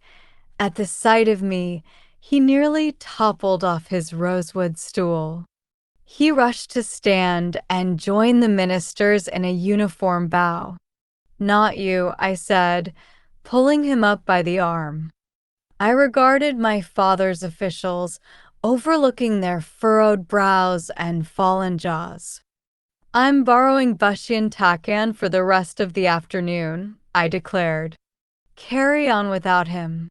S1: At the sight of me, he nearly toppled off his rosewood stool. He rushed to stand and join the ministers in a uniform bow. Not you, I said, pulling him up by the arm. I regarded my father's officials, overlooking their furrowed brows and fallen jaws. I'm borrowing Bushian Takan for the rest of the afternoon, I declared. Carry on without him.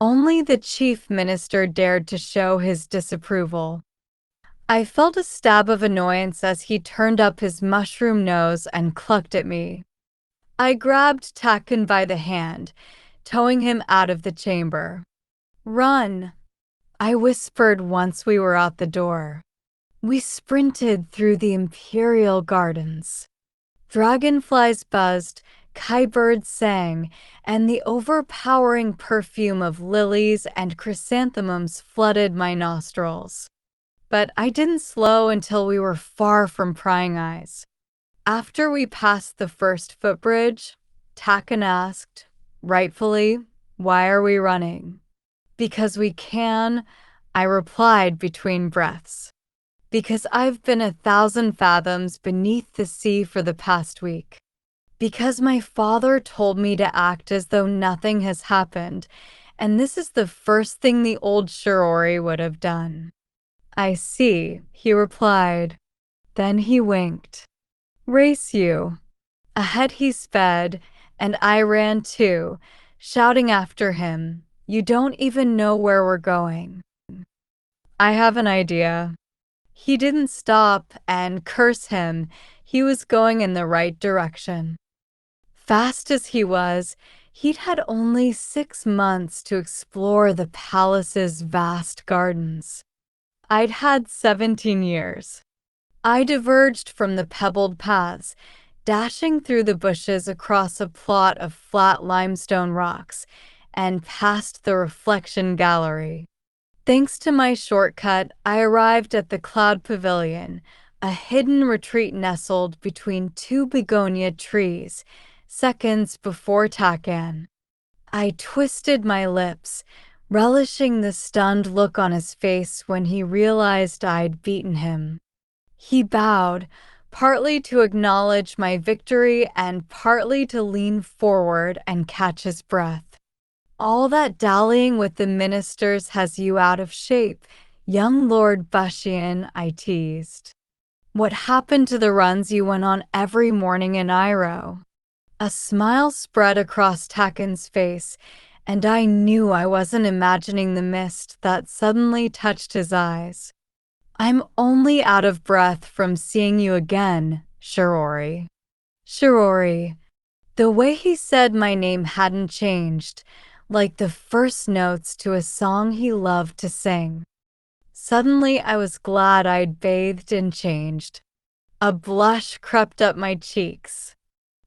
S1: Only the chief minister dared to show his disapproval. I felt a stab of annoyance as he turned up his mushroom nose and clucked at me. I grabbed Takan by the hand, towing him out of the chamber. Run, I whispered once we were out the door. We sprinted through the imperial gardens. Dragonflies buzzed, kitebirds sang, and the overpowering perfume of lilies and chrysanthemums flooded my nostrils. But I didn't slow until we were far from prying eyes. After we passed the first footbridge, Takan asked, rightfully, why are we running? Because we can, I replied between breaths. Because I've been 1,000 fathoms beneath the sea for the past week. Because my father told me to act as though nothing has happened, and this is the first thing the old Shirori would have done. I see, he replied. Then he winked. Race you. Ahead he sped, and I ran too, shouting after him, You don't even know where we're going." "I have an idea." He didn't stop and curse him. He was going in the right direction. Fast as he was, he'd had only 6 months to explore the palace's vast gardens. I'd had 17 years. I diverged from the pebbled paths, dashing through the bushes across a plot of flat limestone rocks and past the reflection gallery. Thanks to my shortcut, I arrived at the Cloud Pavilion, a hidden retreat nestled between two begonia trees, seconds before Takan. I twisted my lips, relishing the stunned look on his face when he realized I'd beaten him. He bowed, partly to acknowledge my victory and partly to lean forward and catch his breath. "All that dallying with the ministers has you out of shape, young Lord Bushian," I teased. "What happened to the runs you went on every morning in Iro?" A smile spread across Takan's face, and I knew I wasn't imagining the mist that suddenly touched his eyes. "I'm only out of breath from seeing you again, Shirori." Shirori. The way he said my name hadn't changed, like the first notes to a song he loved to sing. Suddenly, I was glad I'd bathed and changed. A blush crept up my cheeks.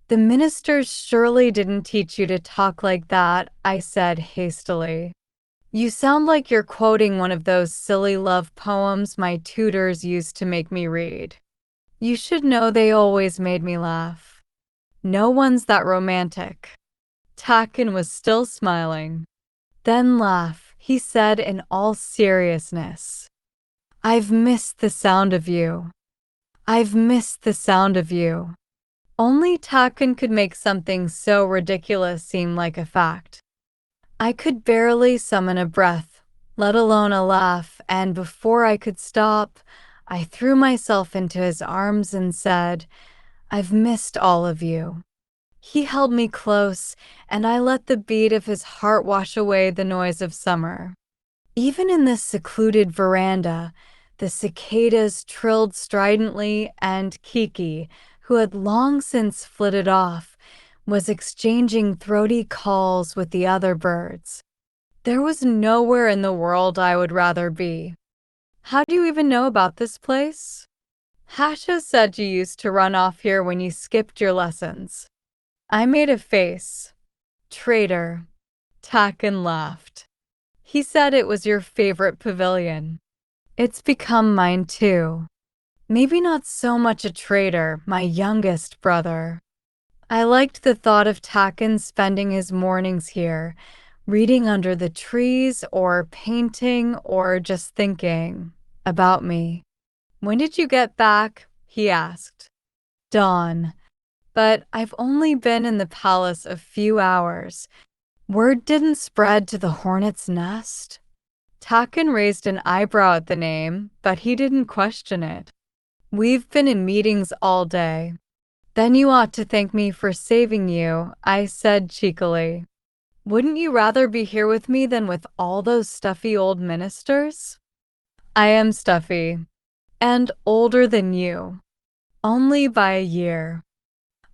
S1: "The ministers surely didn't teach you to talk like that," I said hastily. "You sound like you're quoting one of those silly love poems my tutors used to make me read. You should know they always made me laugh." "No one's that romantic." Takan was still smiling. "Then laugh," he said in all seriousness. "I've missed the sound of you. I've missed the sound of you." Only Takan could make something so ridiculous seem like a fact. I could barely summon a breath, let alone a laugh, and before I could stop, I threw myself into his arms and said, "I've missed all of you." He held me close, and I let the beat of his heart wash away the noise of summer. Even in this secluded veranda, the cicadas trilled stridently, and Kiki, who had long since flitted off, was exchanging throaty calls with the other birds. There was nowhere in the world I would rather be. "How do you even know about this place?" "Hasha said you used to run off here when you skipped your lessons." I made a face. "Traitor." Takan laughed. "He said it was your favorite pavilion." "It's become mine too. Maybe not so much a traitor, my youngest brother." I liked the thought of Takan spending his mornings here, reading under the trees or painting or just thinking about me. "When did you get back?" he asked. "Dawn. But I've only been in the palace a few hours. Word didn't spread to the hornet's nest?" Takan raised an eyebrow at the name, but he didn't question it. "We've been in meetings all day." "Then you ought to thank me for saving you," I said cheekily. "Wouldn't you rather be here with me than with all those stuffy old ministers?" "I am stuffy. And older than you. Only by a year."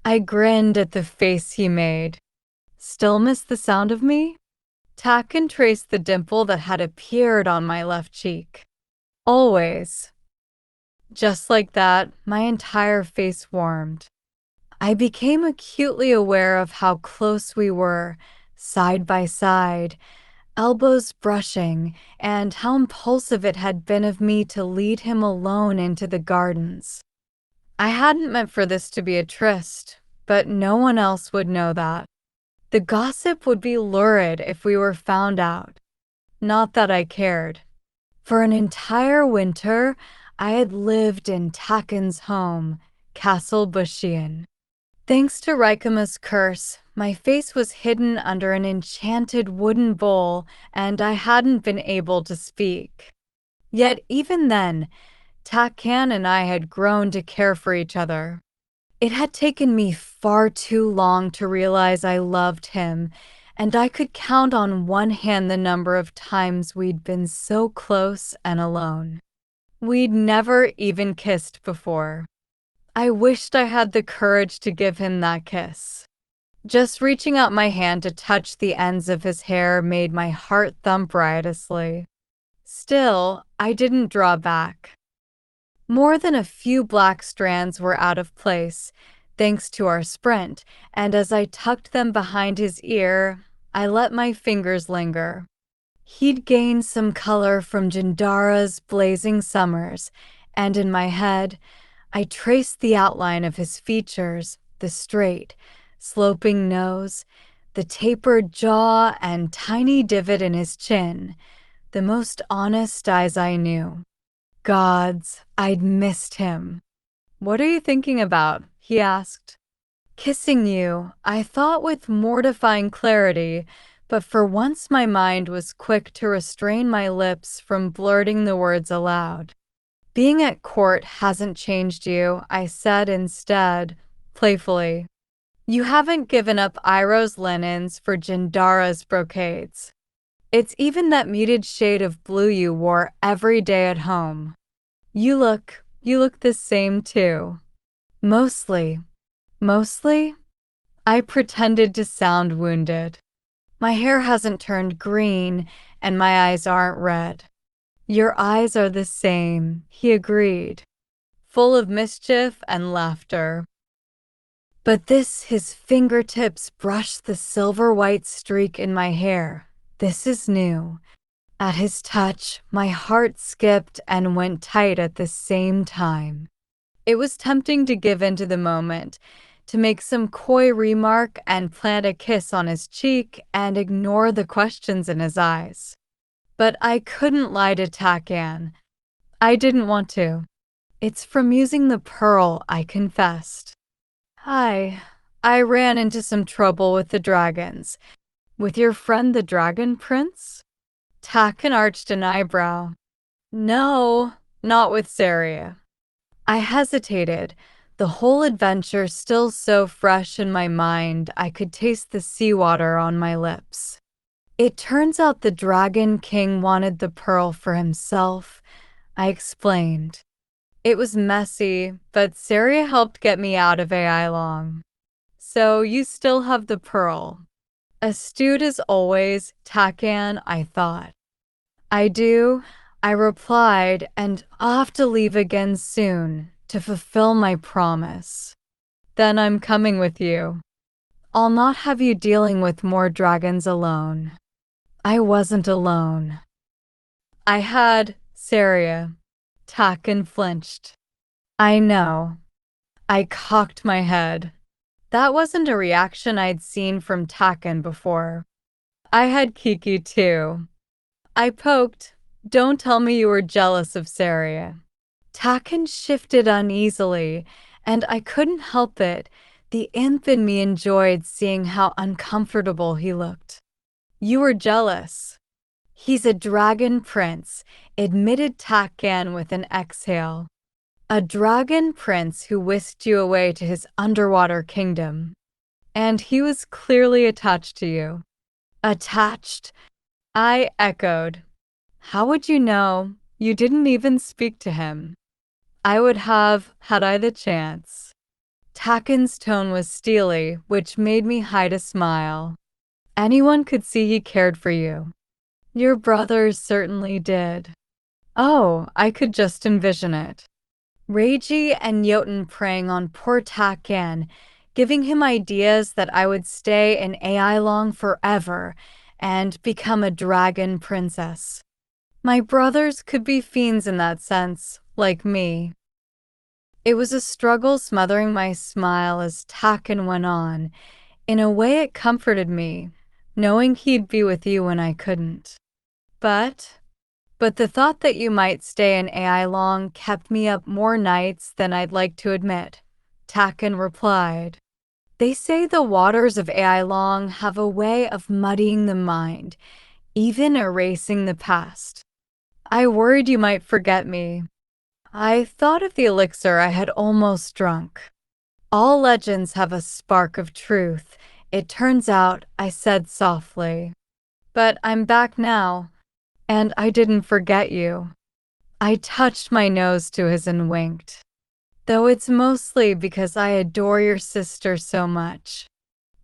S1: I grinned at the face he made. "Still miss the sound of me?" Takan traced the dimple that had appeared on my left cheek. "Always." Just like that, my entire face warmed. I became acutely aware of how close we were, side by side, elbows brushing, and how impulsive it had been of me to lead him alone into the gardens. I hadn't meant for this to be a tryst, but no one else would know that. The gossip would be lurid if we were found out. Not that I cared. For an entire winter, I had lived in Takan's home, Castle Bushian. Thanks to Raikama's curse, my face was hidden under an enchanted wooden bowl, and I hadn't been able to speak. Yet even then, Takan and I had grown to care for each other. It had taken me far too long to realize I loved him, and I could count on one hand the number of times we'd been so close and alone. We'd never even kissed before. I wished I had the courage to give him that kiss. Just reaching out my hand to touch the ends of his hair made my heart thump riotously. Still, I didn't draw back. More than a few black strands were out of place, thanks to our sprint, and as I tucked them behind his ear, I let my fingers linger. He'd gained some color from Jindara's blazing summers, and in my head, I traced the outline of his features, the straight, sloping nose, the tapered jaw, and tiny divot in his chin, the most honest eyes I knew. Gods, I'd missed him. "What are you thinking about?" he asked. "Kissing you," I thought with mortifying clarity, but for once my mind was quick to restrain my lips from blurting the words aloud. "Being at court hasn't changed you," I said instead, playfully. "You haven't given up Iroh's linens for Jindara's brocades. It's even that muted shade of blue you wore every day at home. You look the same too." Mostly. Mostly? I pretended to sound wounded. "My hair hasn't turned green, and my eyes aren't red." "Your eyes are the same," he agreed, full of mischief and laughter. But his fingertips brushed the silver-white streak in my hair. This is new. At his touch, my heart skipped and went tight at the same time. It was tempting to give in to the moment, to make some coy remark and plant a kiss on his cheek and ignore the questions in his eyes. But I couldn't lie to Takan. I didn't want to. "It's from using the pearl," I confessed. I ran into some trouble with the dragons." "With your friend the Dragon Prince?" Takan arched an eyebrow. "No, not with Saria." I hesitated, the whole adventure still so fresh in my mind I could taste the seawater on my lips. "It turns out the Dragon King wanted the pearl for himself," I explained. "It was messy, but Saria helped get me out of AI Long." "So you still have the pearl." Astute as always, Takan, I thought. "I do," I replied, "and I'll have to leave again soon to fulfill my promise." "Then I'm coming with you." "I'll not have you dealing with more dragons alone." I wasn't alone. I had Saria. Takan flinched. "I know." I cocked my head. That wasn't a reaction I'd seen from Takan before. "I had Kiki too." I poked. "Don't tell me you were jealous of Saria." Takan shifted uneasily, and I couldn't help it. The imp in me enjoyed seeing how uncomfortable he looked. "You were jealous." "He's a dragon prince," admitted Takan with an exhale. "A dragon prince who whisked you away to his underwater kingdom. And he was clearly attached to you." "Attached?" I echoed. "How would you know? You didn't even speak to him." "I would have, had I the chance." Takan's tone was steely, which made me hide a smile. "Anyone could see he cared for you." "Your brothers certainly did." "Oh, I could just envision it." Reiji and Jotun preying on poor Takan, giving him ideas that I would stay in AI Long forever and become a dragon princess. My brothers could be fiends in that sense, like me. It was a struggle smothering my smile as Takan went on. In a way it comforted me, knowing he'd be with you when I couldn't. But the thought that you might stay in AI Long kept me up more nights than I'd like to admit, Takan replied. "They say the waters of AI Long have a way of muddying the mind, even erasing the past. I worried you might forget me." I thought of the elixir I had almost drunk. "All legends have a spark of truth," It turns out, I said softly. But I'm back now, and I didn't forget you. I touched my nose to his and winked. Though it's mostly because I adore your sister so much.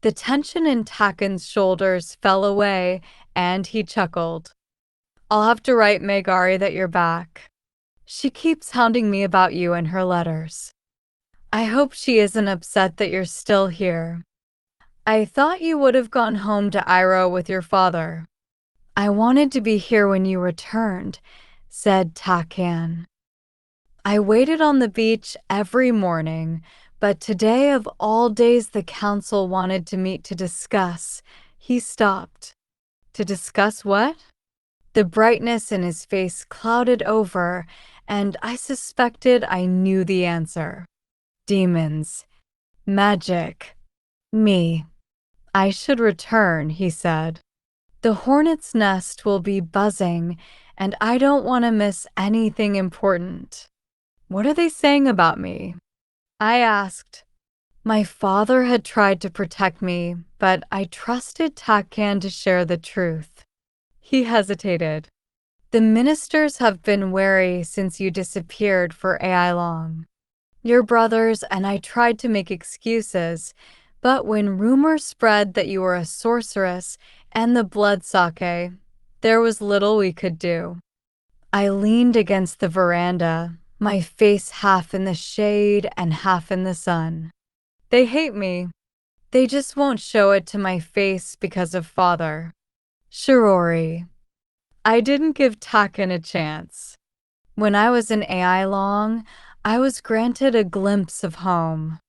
S1: The tension in Taken's shoulders fell away, and he chuckled. I'll have to write Megari that you're back. She keeps hounding me about you in her letters. I hope she isn't upset that you're still here. I thought you would have gone home to Iroh with your father. I wanted to be here when you returned, said Takan. I waited on the beach every morning, but today of all days the council wanted to meet to discuss. He stopped. To discuss what? The brightness in his face clouded over, and I suspected I knew the answer. Demons. Magic. Me. I should return, he said. The hornet's nest will be buzzing, and I don't want to miss anything important. What are they saying about me? I asked. My father had tried to protect me, but I trusted Takan to share the truth. He hesitated. The ministers have been wary since you disappeared for AI long. Your brothers and I tried to make excuses, but when rumors spread that you were a sorceress and the blood sake, there was little we could do. I leaned against the veranda, my face half in the shade and half in the sun. They hate me. They just won't show it to my face because of father. Shirori. I didn't give Takan a chance. When I was in AI long, I was granted a glimpse of home.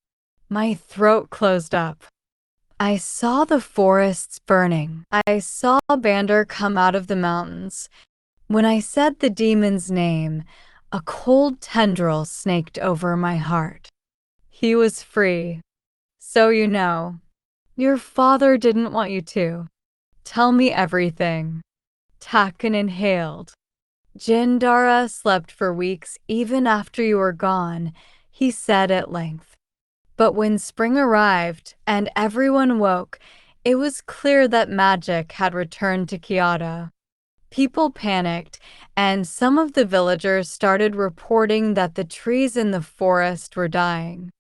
S1: My throat closed up. I saw the forests burning. I saw Bander come out of the mountains. When I said the demon's name, a cold tendril snaked over my heart. He was free. So you know. Your father didn't want you to. Tell me everything. Takan inhaled. Jindara slept for weeks even after you were gone, he said at length. But when spring arrived and everyone woke, it was clear that magic had returned to Kyoto. People panicked, and some of the villagers started reporting that the trees in the forest were dying.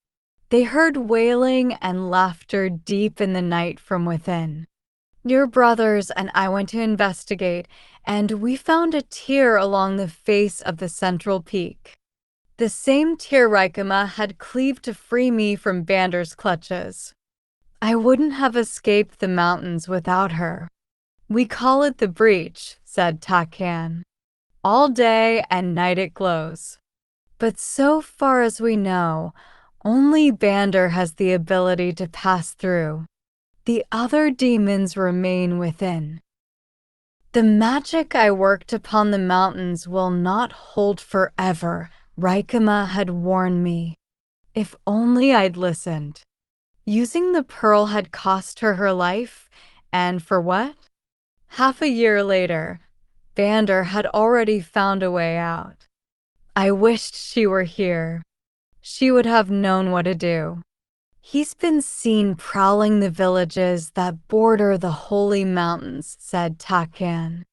S1: They heard wailing and laughter deep in the night from within. Your brothers and I went to investigate, and we found a tear along the face of the central peak. The same tear Rikama had cleaved to free me from Bander's clutches. I wouldn't have escaped the mountains without her. We call it the breach, said Takan. All day and night it glows. But so far as we know, only Bander has the ability to pass through. The other demons remain within. The magic I worked upon the mountains will not hold forever, Rikama had warned me. If only I'd listened. Using the pearl had cost her her life, and for what? Half a year later, Bander had already found a way out. I wished she were here. She would have known what to do. He's been seen prowling the villages that border the holy mountains, said Takan.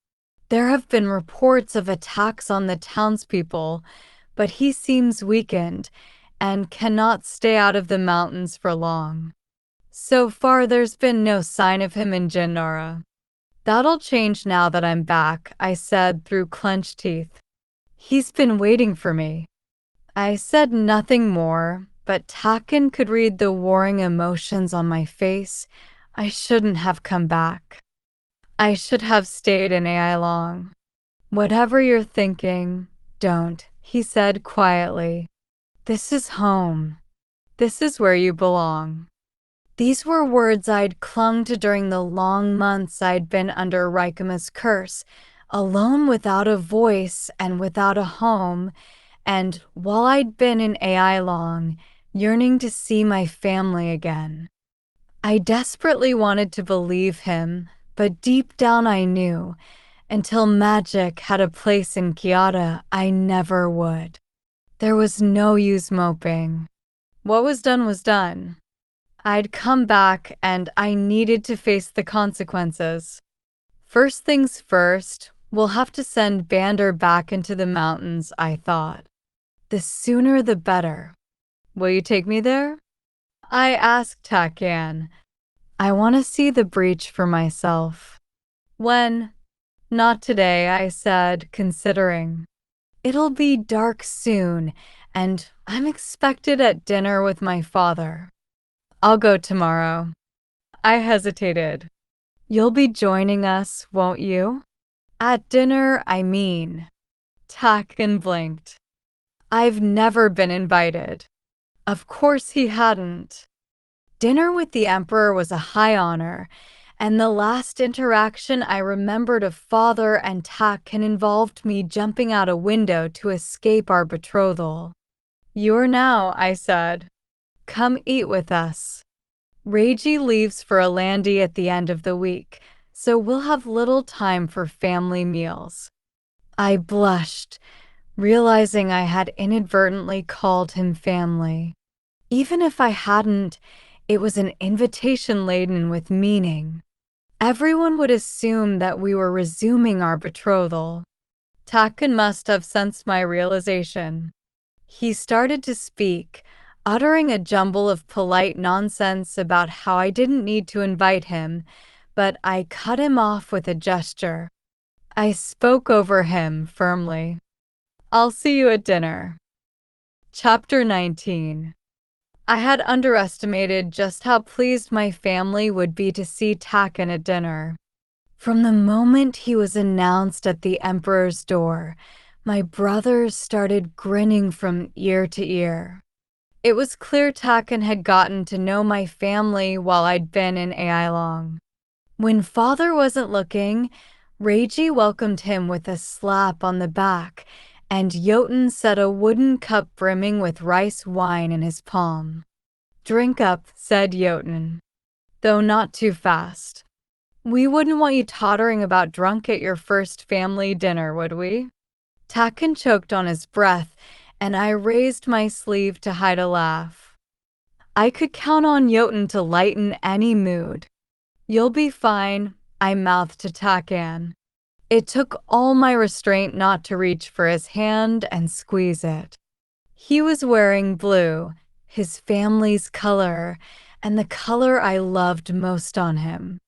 S1: There have been reports of attacks on the townspeople, but he seems weakened and cannot stay out of the mountains for long. So far there's been no sign of him in Jindara. That'll change now that I'm back, I said through clenched teeth. He's been waiting for me. I said nothing more, but Takan could read the warring emotions on my face. I shouldn't have come back. I should have stayed in AI long. Whatever you're thinking, don't, he said quietly. This is home. This is where you belong. These were words I'd clung to during the long months I'd been under Rikama's curse, alone without a voice and without a home, and while I'd been in AI long, yearning to see my family again. I desperately wanted to believe him, but deep down I knew, until magic had a place in Kyoto, I never would. There was no use moping. What was done was done. I'd come back and I needed to face the consequences. First things first, we'll have to send Bander back into the mountains, I thought. The sooner the better. Will you take me there? I asked Takan. I want to see the breach for myself. When? Not today, I said, considering. It'll be dark soon, and I'm expected at dinner with my father. I'll go tomorrow. I hesitated. You'll be joining us, won't you? At dinner, I mean. Takan blinked. I've never been invited. Of course he hadn't. Dinner with the Emperor was a high honor, and the last interaction I remembered of father and Takan involved me jumping out a window to escape our betrothal. You're now, I said. Come eat with us. Reiji leaves for Alandi at the end of the week, so we'll have little time for family meals. I blushed, realizing I had inadvertently called him family. Even if I hadn't, it was an invitation laden with meaning. Everyone would assume that we were resuming our betrothal. Takan must have sensed my realization. He started to speak, uttering a jumble of polite nonsense about how I didn't need to invite him, but I cut him off with a gesture. I spoke over him firmly. I'll see you at dinner. Chapter 19. I had underestimated just how pleased my family would be to see Takan at dinner. From the moment he was announced at the Emperor's door, my brothers started grinning from ear to ear. It was clear Takan had gotten to know my family while I'd been in AI Long. When father wasn't looking, Reiji welcomed him with a slap on the back, and Jotun set a wooden cup brimming with rice wine in his palm. Drink up, said Jotun, though not too fast. We wouldn't want you tottering about drunk at your first family dinner, would we? Takan choked on his breath, and I raised my sleeve to hide a laugh. I could count on Jotun to lighten any mood. You'll be fine, I mouthed to Takan. It took all my restraint not to reach for his hand and squeeze it. He was wearing blue, his family's color, and the color I loved most on him.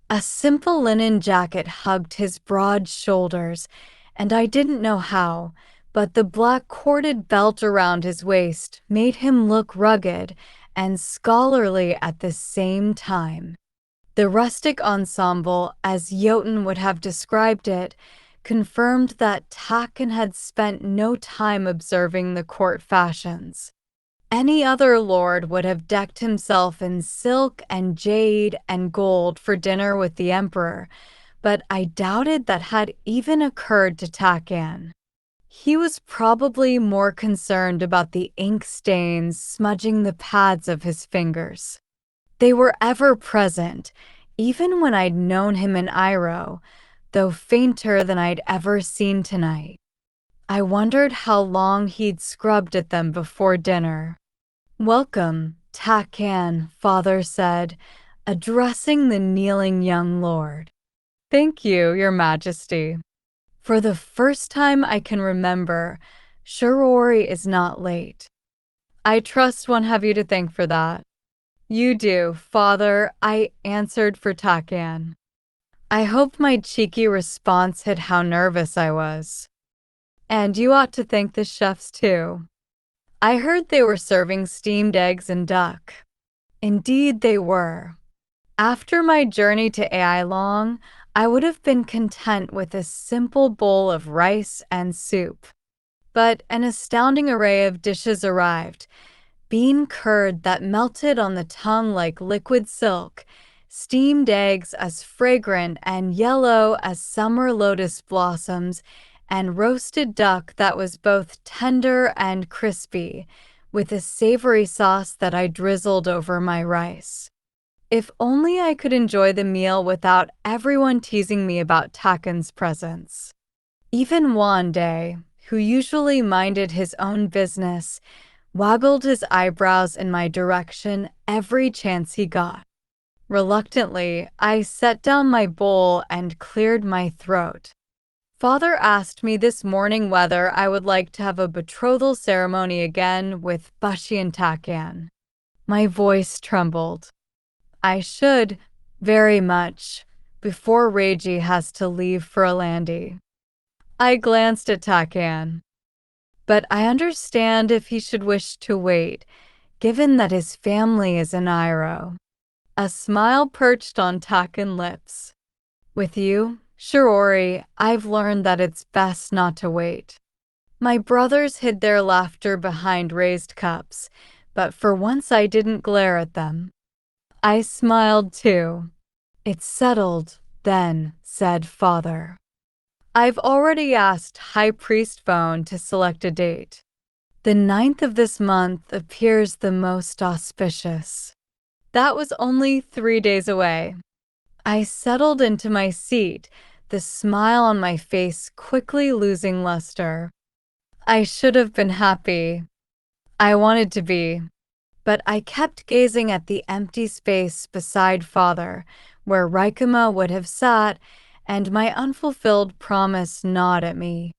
S1: A simple linen jacket hugged his broad shoulders, and I didn't know how, but the black corded belt around his waist made him look rugged and scholarly at the same time. The rustic ensemble, as Jotun would have described it, confirmed that Takan had spent no time observing the court fashions. Any other lord would have decked himself in silk and jade and gold for dinner with the Emperor, but I doubted that had even occurred to Takan. He was probably more concerned about the ink stains smudging the pads of his fingers. They were ever present, even when I'd known him in Iroh, though fainter than I'd ever seen tonight. I wondered how long he'd scrubbed at them before dinner. Welcome, Takan, father said, addressing the kneeling young lord. Thank you, your majesty. For the first time I can remember, Shirori is not late. I trust one have you to thank for that. You do, father, I answered for Takan. I hope my cheeky response hid how nervous I was. And you ought to thank the chefs too. I heard they were serving steamed eggs and duck. Indeed they were. After my journey to AI Long, I would have been content with a simple bowl of rice and soup. But an astounding array of dishes arrived. Bean curd that melted on the tongue like liquid silk, steamed eggs as fragrant and yellow as summer lotus blossoms, and roasted duck that was both tender and crispy, with a savory sauce that I drizzled over my rice. If only I could enjoy the meal without everyone teasing me about Takan's presence. Even Wande, who usually minded his own business, waggled his eyebrows in my direction every chance he got. Reluctantly, I set down my bowl and cleared my throat. Father asked me this morning whether I would like to have a betrothal ceremony again with Bushi and Takan. My voice trembled. I should, very much, before Reiji has to leave for Alandi. I glanced at Takan. But I understand if he should wish to wait, given that his family is in Iro. A smile perched on Takan's lips. With you, Shirori, I've learned that it's best not to wait. My brothers hid their laughter behind raised cups, but for once I didn't glare at them. I smiled too. It's settled, then, said Father. I've already asked High Priest Phone to select a date. The 9th of this month appears the most auspicious. That was only 3 days away. I settled into my seat, the smile on my face quickly losing luster. I should have been happy. I wanted to be. But I kept gazing at the empty space beside Father, where Raikuma would have sat, and my unfulfilled promise gnawed at me.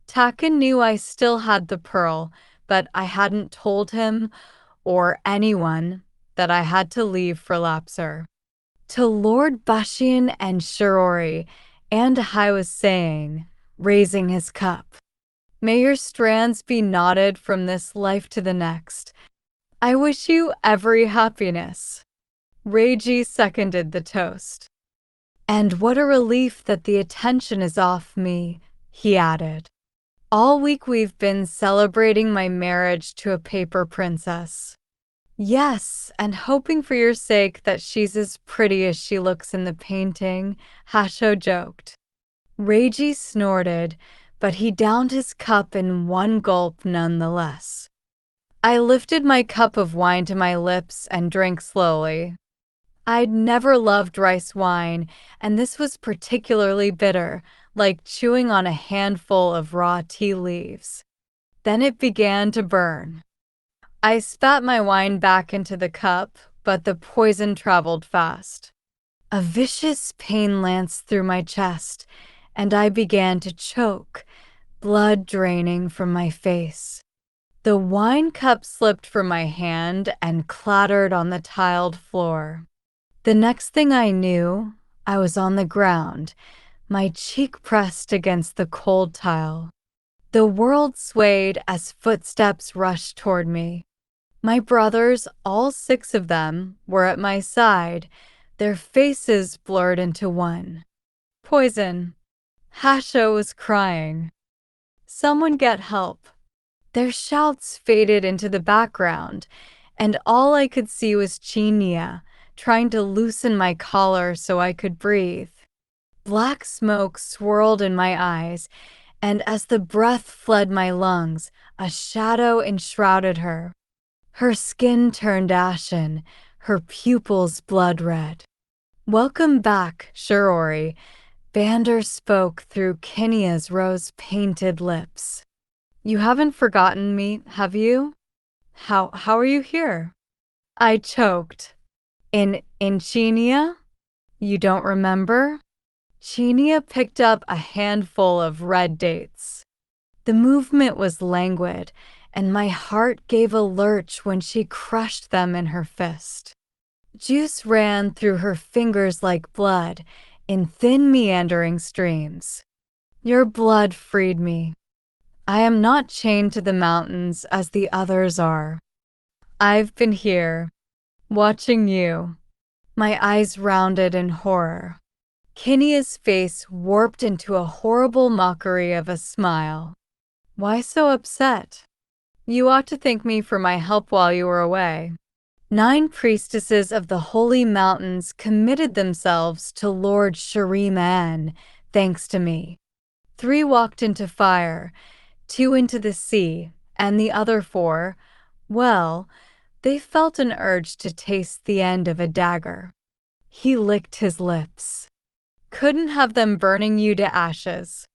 S1: Takan knew I still had the pearl, but I hadn't told him, or anyone, that I had to leave for Lapsir. To Lord Bashian and Shirori, and I was saying, raising his cup, may your strands be knotted from this life to the next. I wish you every happiness. Reiji seconded the toast. And what a relief that the attention is off me, he added. All week we've been celebrating my marriage to a paper princess. Yes, and hoping for your sake that she's as pretty as she looks in the painting, Hasho joked. Reiji snorted, but he downed his cup in one gulp nonetheless. I lifted my cup of wine to my lips and drank slowly. I'd never loved rice wine, and this was particularly bitter, like chewing on a handful of raw tea leaves. Then it began to burn. I spat my wine back into the cup, but the poison traveled fast. A vicious pain lanced through my chest, and I began to choke, blood draining from my face. The wine cup slipped from my hand and clattered on the tiled floor. The next thing I knew, I was on the ground, my cheek pressed against the cold tile. The world swayed as footsteps rushed toward me. My brothers, all 6 of them, were at my side, their faces blurred into one. Poison. Hasho was crying. Someone get help. Their shouts faded into the background, and all I could see was Chinya, trying to loosen my collar so I could breathe. Black smoke swirled in my eyes, and as the breath fled my lungs, a shadow enshrouded her. Her skin turned ashen, her pupils blood red. Welcome back, Shirori, Bander spoke through Kinya's rose-painted lips. You haven't forgotten me, have you? How are you here? I choked. In Chinya? You don't remember? Chinya picked up a handful of red dates. The movement was languid, and my heart gave a lurch when she crushed them in her fist. Juice ran through her fingers like blood, in thin meandering streams. Your blood freed me. I am not chained to the mountains as the others are. I've been here, watching you. My eyes rounded in horror. Kinya's face warped into a horrible mockery of a smile. Why so upset? You ought to thank me for my help while you were away. 9 priestesses of the holy mountains committed themselves to Lord Shuriman, thanks to me. 3 walked into fire, 2 into the sea, and the other 4, well, they felt an urge to taste the end of a dagger. He licked his lips. Couldn't have them burning you to ashes.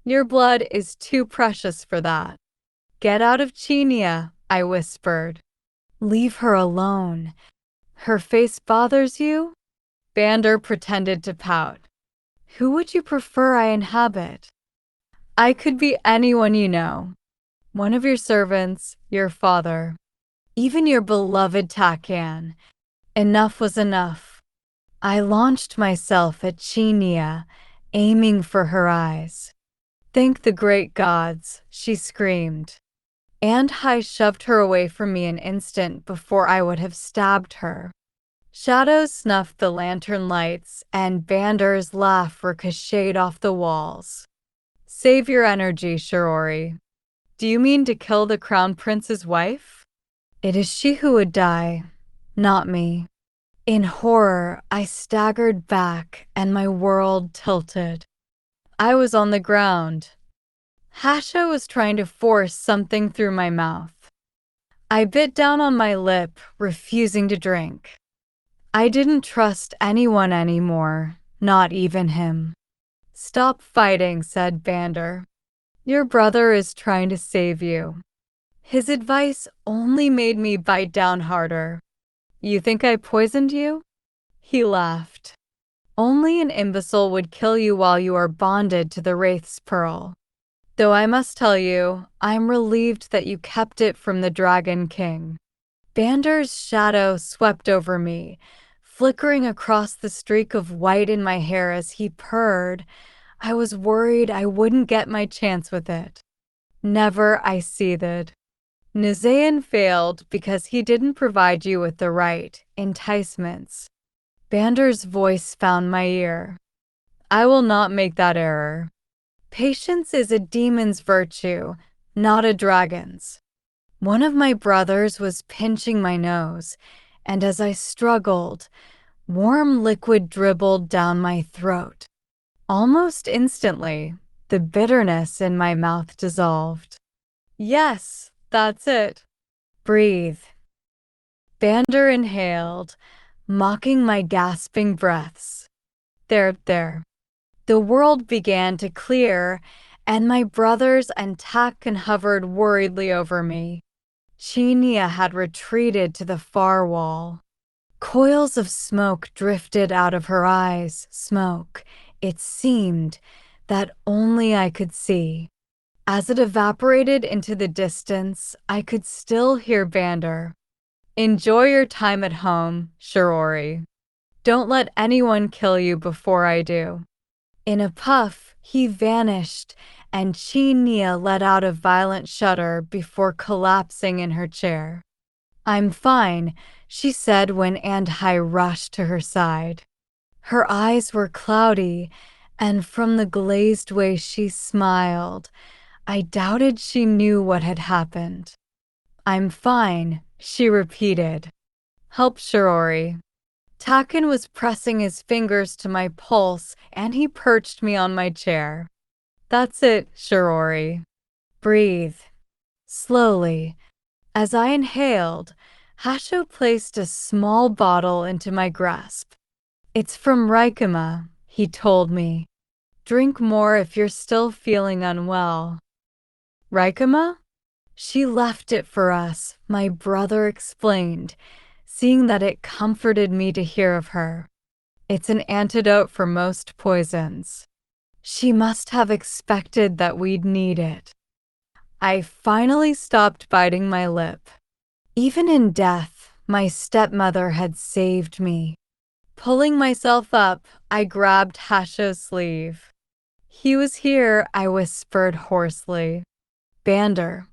S1: Your blood is too precious for that. Get out of Chinya, I whispered. Leave her alone. Her face bothers you? Vander pretended to pout. Who would you prefer I inhabit? I could be anyone you know. One of your servants, your father, even your beloved Takan. Enough was enough. I launched myself at Chinia, aiming for her eyes. Thank the great gods, she screamed. Andhai shoved her away from me an instant before I would have stabbed her. Shadows snuffed the lantern lights, and Vander's laugh ricocheted off the walls. Save your energy, Shirori. Do you mean to kill the crown prince's wife? It is she who would die, not me. In horror, I staggered back, and my world tilted. I was on the ground. Hasha was trying to force something through my mouth. I bit down on my lip, refusing to drink. I didn't trust anyone anymore, not even him. Stop fighting, said Vander. Your brother is trying to save you. His advice only made me bite down harder. You think I poisoned you? He laughed. Only an imbecile would kill you while you are bonded to the Wraith's Pearl. Though I must tell you, I'm relieved that you kept it from the Dragon King. Vander's shadow swept over me, flickering across the streak of white in my hair as he purred. I was worried I wouldn't get my chance with it. Never, I seethed. Nizayan failed because he didn't provide you with the right enticements. Vander's voice found my ear. I will not make that error. Patience is a demon's virtue, not a dragon's. One of my brothers was pinching my nose, and as I struggled, warm liquid dribbled down my throat. Almost instantly, the bitterness in my mouth dissolved. Yes, that's it. Breathe. Vander inhaled, mocking my gasping breaths. There. The world began to clear, and my brothers and Takan hovered worriedly over me. Chinia had retreated to the far wall. Coils of smoke drifted out of her eyes, smoke, it seemed, that only I could see. As it evaporated into the distance, I could still hear Vander. Enjoy your time at home, Shirori. Don't let anyone kill you before I do. In a puff, he vanished, and Chinia let out a violent shudder before collapsing in her chair. I'm fine, she said when Andhai rushed to her side. Her eyes were cloudy, and from the glazed way she smiled, I doubted she knew what had happened. I'm fine, she repeated. Help Shirori. Takan was pressing his fingers to my pulse, and he perched me on my chair. That's it, Shirori. Breathe. Slowly. As I inhaled, Hasho placed a small bottle into my grasp. It's from Raikama, he told me. Drink more if you're still feeling unwell. Raikama? She left it for us, my brother explained, seeing that it comforted me to hear of her. It's an antidote for most poisons. She must have expected that we'd need it. I finally stopped biting my lip. Even in death, my stepmother had saved me. Pulling myself up, I grabbed Hasho's sleeve. He was here, I whispered hoarsely. Vander.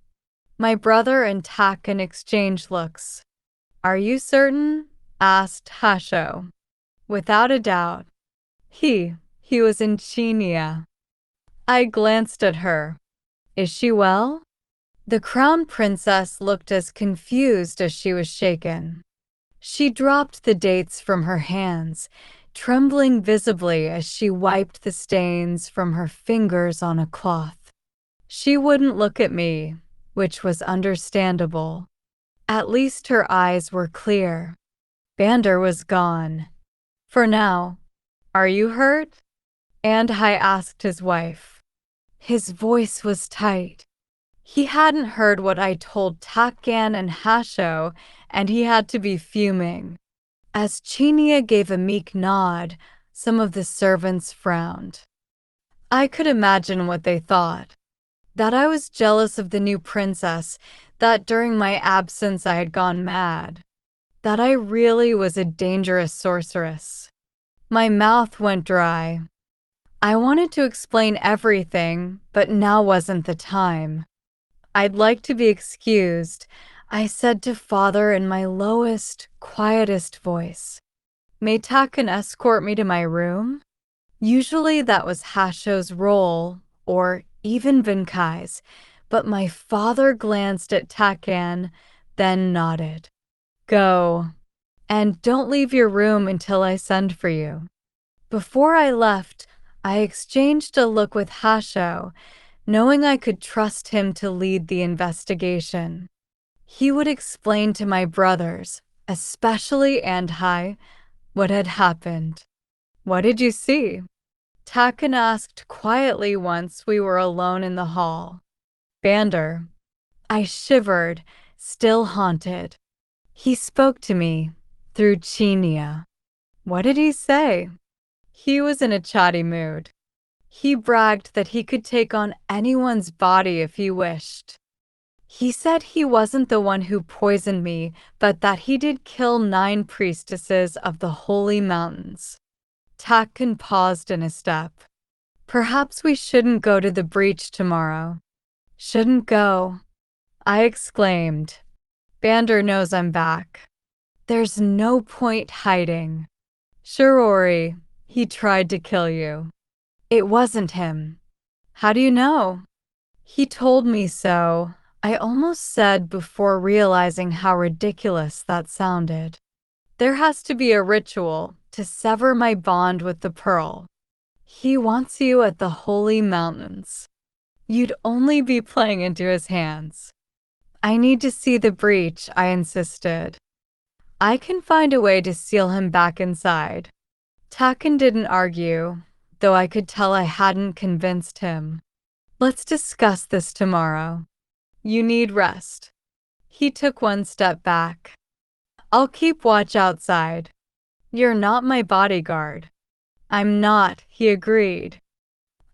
S1: My brother and Takan exchanged looks. Are you certain? Asked Hasho. Without a doubt. He was in Chinia. I glanced at her. Is she well? The crown princess looked as confused as she was shaken. She dropped the dates from her hands, trembling visibly as she wiped the stains from her fingers on a cloth. She wouldn't look at me, which was understandable. At least her eyes were clear. Vander was gone. For now. Are you hurt? Andhai asked his wife. His voice was tight. He hadn't heard what I told Takgan and Hasho, and he had to be fuming. As Chinia gave a meek nod, some of the servants frowned. I could imagine what they thought. That I was jealous of the new princess, that during my absence I had gone mad. That I really was a dangerous sorceress. My mouth went dry. I wanted to explain everything, but now wasn't the time. I'd like to be excused, I said to father in my lowest, quietest voice. May Takan escort me to my room? Usually that was Hasho's role, or even Vinkai's, but my father glanced at Takan, then nodded. Go, and don't leave your room until I send for you. Before I left, I exchanged a look with Hasho, knowing I could trust him to lead the investigation. He would explain to my brothers, especially Andhai, what had happened. What did you see? Takan asked quietly once we were alone in the hall. Bander. I shivered, still haunted. He spoke to me, through Chinia. What did he say? He was in a chatty mood. He bragged that he could take on anyone's body if he wished. He said he wasn't the one who poisoned me, but that he did kill 9 priestesses of the holy mountains. Takan paused in a step. Perhaps we shouldn't go to the breach tomorrow. Shouldn't go, I exclaimed. Bander knows I'm back. There's no point hiding. Shirori, he tried to kill you. It wasn't him. How do you know? He told me so, I almost said before realizing how ridiculous that sounded. There has to be a ritual to sever my bond with the pearl. He wants you at the holy mountains. You'd only be playing into his hands. I need to see the breach, I insisted. I can find a way to seal him back inside. Takan didn't argue, though I could tell I hadn't convinced him. Let's discuss this tomorrow. You need rest. He took one step back. I'll keep watch outside. You're not my bodyguard. I'm not, he agreed.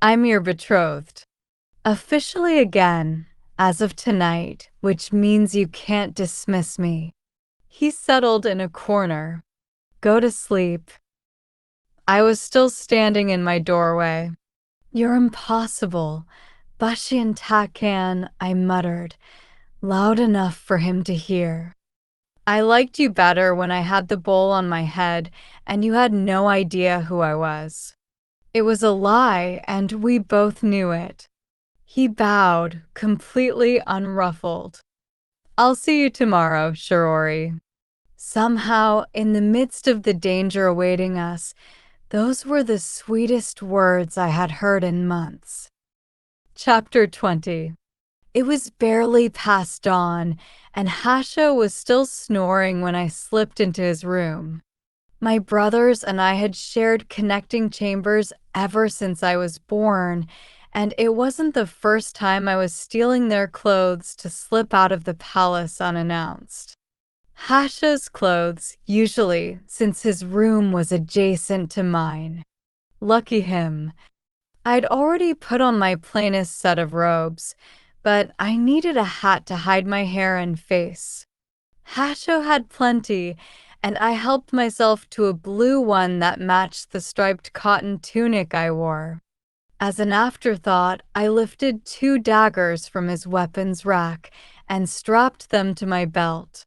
S1: I'm your betrothed. Officially again, as of tonight, which means you can't dismiss me. He settled in a corner. Go to sleep. I was still standing in my doorway. You're impossible. Bashian Takan, I muttered, loud enough for him to hear. I liked you better when I had the bowl on my head and you had no idea who I was. It was a lie, and we both knew it. He bowed, completely unruffled. I'll see you tomorrow, Shirori. Somehow, in the midst of the danger awaiting us, those were the sweetest words I had heard in months. Chapter 20. It was barely past dawn, and Hasho was still snoring when I slipped into his room. My brothers and I had shared connecting chambers ever since I was born, and it wasn't the first time I was stealing their clothes to slip out of the palace unannounced. Hasho's clothes, usually, since his room was adjacent to mine. Lucky him. I'd already put on my plainest set of robes, but I needed a hat to hide my hair and face. Hasho had plenty, and I helped myself to a blue one that matched the striped cotton tunic I wore. As an afterthought, I lifted 2 daggers from his weapons rack and strapped them to my belt.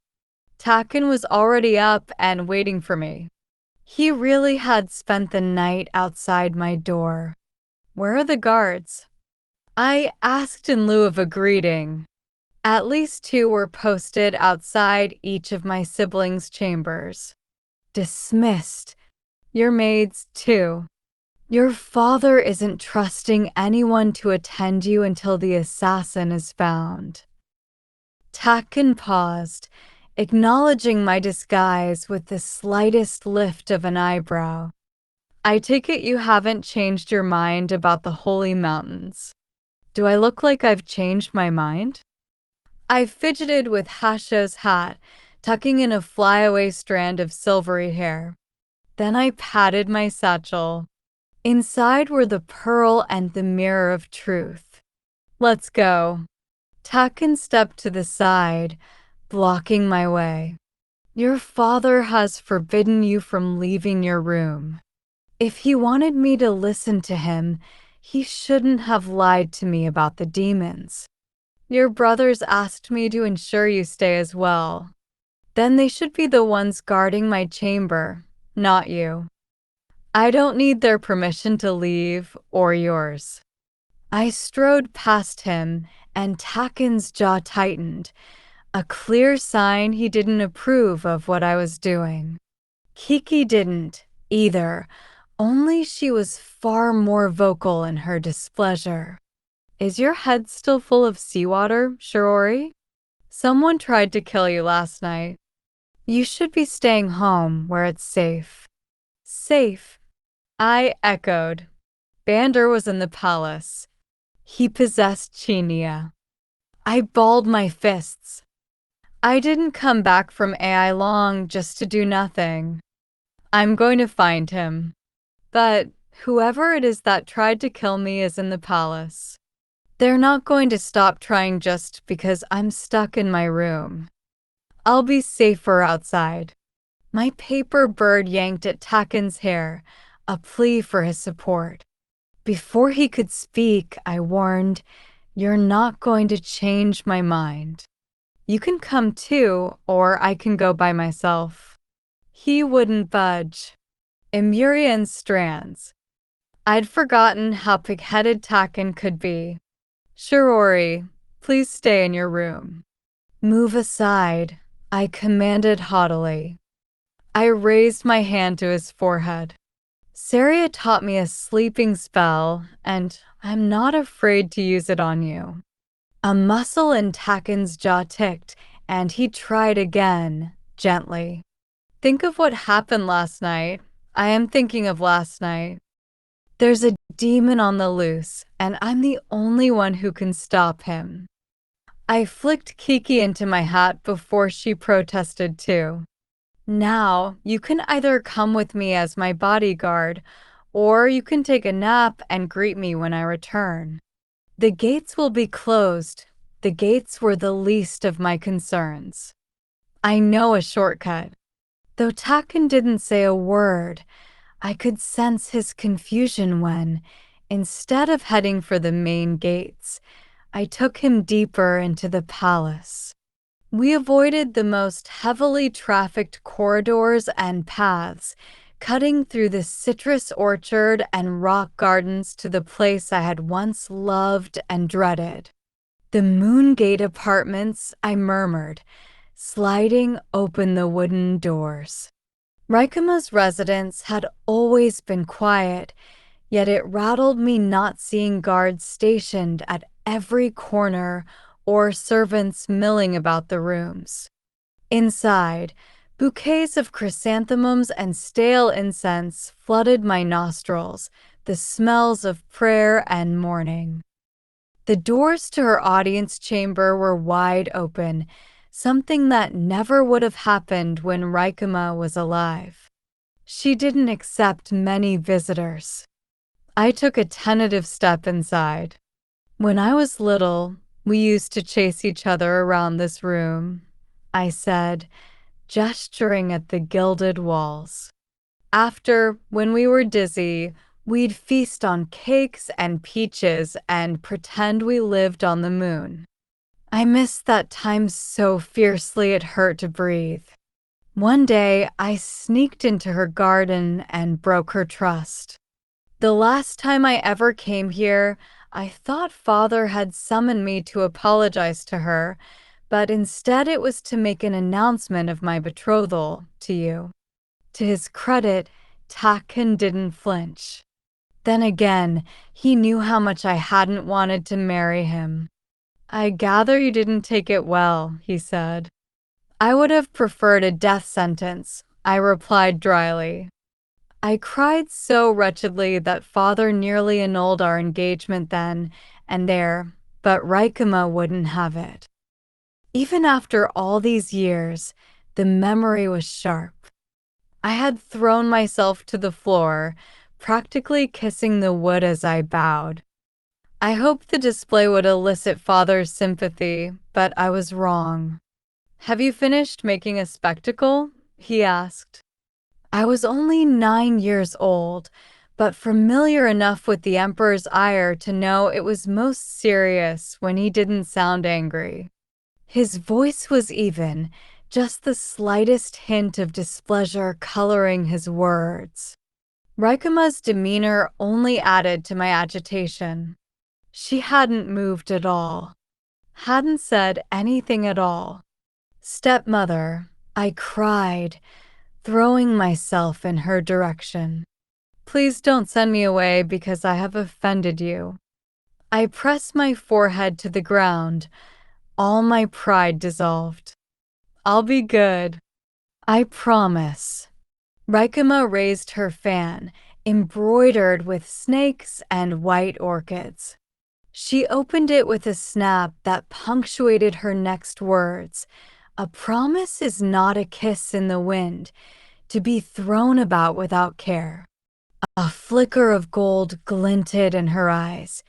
S1: Takan was already up and waiting for me. He really had spent the night outside my door. Where are the guards? I asked in lieu of a greeting. At least 2 were posted outside each of my siblings' chambers. Dismissed. Your maids, too. Your father isn't trusting anyone to attend you until the assassin is found. Takan paused, acknowledging my disguise with the slightest lift of an eyebrow. I take it you haven't changed your mind about the holy mountains. Do I look like I've changed my mind? I fidgeted with Hasho's hat, tucking in a flyaway strand of silvery hair. Then I patted my satchel. Inside were the pearl and the mirror of truth. Let's go. Takken stepped to the side, blocking my way. Your father has forbidden you from leaving your room. If he wanted me to listen to him, he shouldn't have lied to me about the demons. Your brothers asked me to ensure you stay as well. Then they should be the ones guarding my chamber, not you. I don't need their permission to leave, or yours. I strode past him, and Takken's jaw tightened, a clear sign he didn't approve of what I was doing. Kiki didn't, either, only she was far more vocal in her displeasure. Is your head still full of seawater, Shirori? Someone tried to kill you last night. You should be staying home where it's safe. Safe, I echoed. Bander was in the palace. He possessed Chinia. I balled my fists. I didn't come back from AI long just to do nothing. I'm going to find him. But whoever it is that tried to kill me is in the palace. They're not going to stop trying just because I'm stuck in my room. I'll be safer outside. My paper bird yanked at Takken's hair, a plea for his support. Before he could speak, I warned, "You're not going to change my mind. You can come too, or I can go by myself." He wouldn't budge. Emurian strands. I'd forgotten how pig-headed Takken could be. Shirori, please stay in your room. Move aside, I commanded haughtily. I raised my hand to his forehead. Saria taught me a sleeping spell, and I'm not afraid to use it on you. A muscle in Takken's jaw ticked, and he tried again, gently. Think of what happened last night. I am thinking of last night. There's a demon on the loose, and I'm the only one who can stop him. I flicked Kiki into my hat before she protested too. Now, you can either come with me as my bodyguard, or you can take a nap and greet me when I return. The gates will be closed. The gates were the least of my concerns. I know a shortcut. Though Takken didn't say a word, I could sense his confusion when, instead of heading for the main gates, I took him deeper into the palace. We avoided the most heavily trafficked corridors and paths, cutting through the citrus orchard and rock gardens to the place I had once loved and dreaded. The Moongate Apartments, I murmured, sliding open the wooden doors. Raikama's residence had always been quiet, yet it rattled me not seeing guards stationed at every corner or servants milling about the rooms. Inside, bouquets of chrysanthemums and stale incense flooded my nostrils, the smells of prayer and mourning. The doors to her audience chamber were wide open, something that never would have happened when Raikama was alive. She didn't accept many visitors. I took a tentative step inside. When I was little, we used to chase each other around this room, I said, gesturing at the gilded walls. After, when we were dizzy, we'd feast on cakes and peaches and pretend we lived on the moon. I missed that time so fiercely it hurt to breathe. One day, I sneaked into her garden and broke her trust. The last time I ever came here, I thought Father had summoned me to apologize to her, but instead it was to make an announcement of my betrothal to you. To his credit, Takken didn't flinch. Then again, he knew how much I hadn't wanted to marry him. I gather you didn't take it well, he said. I would have preferred a death sentence, I replied dryly. I cried so wretchedly that Father nearly annulled our engagement then, and there, but Rikema wouldn't have it. Even after all these years, the memory was sharp. I had thrown myself to the floor, practically kissing the wood as I bowed. I hoped the display would elicit Father's sympathy, but I was wrong. "Have you finished making a spectacle?" he asked. I was only 9 years old, but familiar enough with the Emperor's ire to know it was most serious when he didn't sound angry. His voice was even, just the slightest hint of displeasure coloring his words. Rikema's demeanor only added to my agitation. She hadn't moved at all, hadn't said anything at all. "Stepmother," I cried, throwing myself in her direction. "Please don't send me away because I have offended you." I pressed my forehead to the ground, all my pride dissolved. "I'll be good. I promise." Rikema raised her fan, embroidered with snakes and white orchids. She opened it with a snap that punctuated her next words. "A promise is not a kiss in the wind, to be thrown about without care." A flicker of gold glinted in her eyes.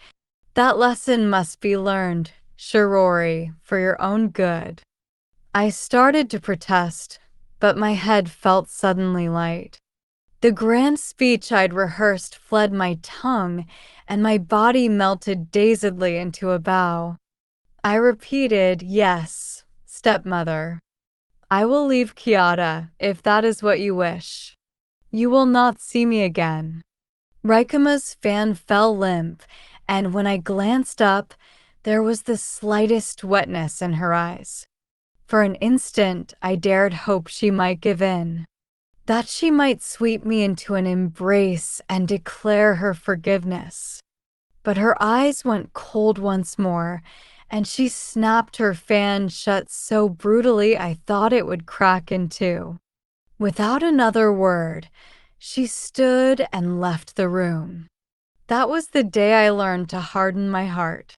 S1: "That lesson must be learned, Shirori, for your own good." I started to protest, but my head felt suddenly light. The grand speech I'd rehearsed fled my tongue, and my body melted dazedly into a bow. I repeated, "Yes, stepmother. I will leave Kyoto if that is what you wish. You will not see me again." Rikema's fan fell limp, and when I glanced up, there was the slightest wetness in her eyes. For an instant, I dared hope she might give in, that she might sweep me into an embrace and declare her forgiveness. But her eyes went cold once more, and she snapped her fan shut so brutally I thought it would crack in two. Without another word, she stood and left the room. That was the day I learned to harden my heart.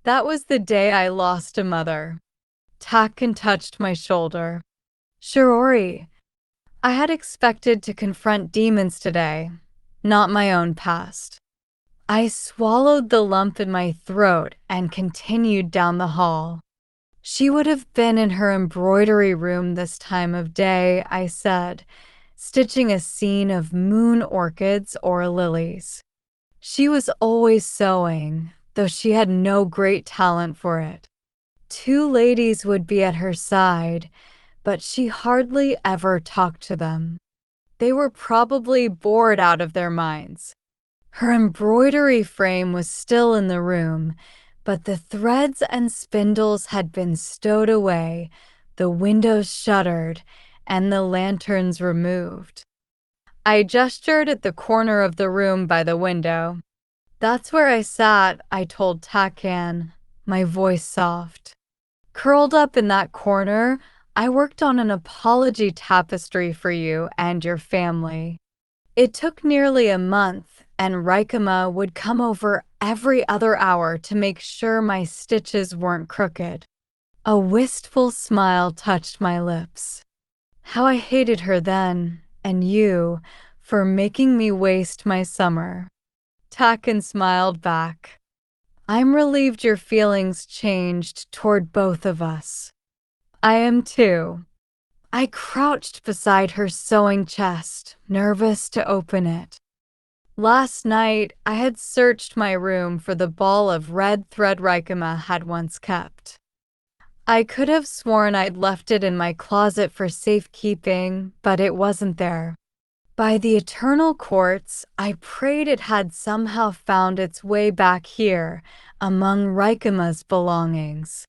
S1: That was the day I lost a mother. Takken touched my shoulder. "Shirori, I had expected to confront demons today, not my own past." I swallowed the lump in my throat and continued down the hall. "She would have been in her embroidery room this time of day," I said, stitching a scene of moon orchids or lilies. "She was always sewing, though she had no great talent for it. 2 ladies would be at her side, but she hardly ever talked to them. They were probably bored out of their minds." Her embroidery frame was still in the room, but the threads and spindles had been stowed away, the windows shuttered, and the lanterns removed. I gestured at the corner of the room by the window. "That's where I sat," I told Takken, my voice soft. "Curled up in that corner, I worked on an apology tapestry for you and your family. It took nearly a month, and Rikema would come over every other hour to make sure my stitches weren't crooked." A wistful smile touched my lips. How I hated her then, and you, for making me waste my summer. Takken smiled back. "I'm relieved your feelings changed toward both of us." "I am too." I crouched beside her sewing chest, nervous to open it. Last night, I had searched my room for the ball of red thread Rikema had once kept. I could have sworn I'd left it in my closet for safekeeping, but it wasn't there. By the eternal courts, I prayed it had somehow found its way back here, among Rikema's belongings.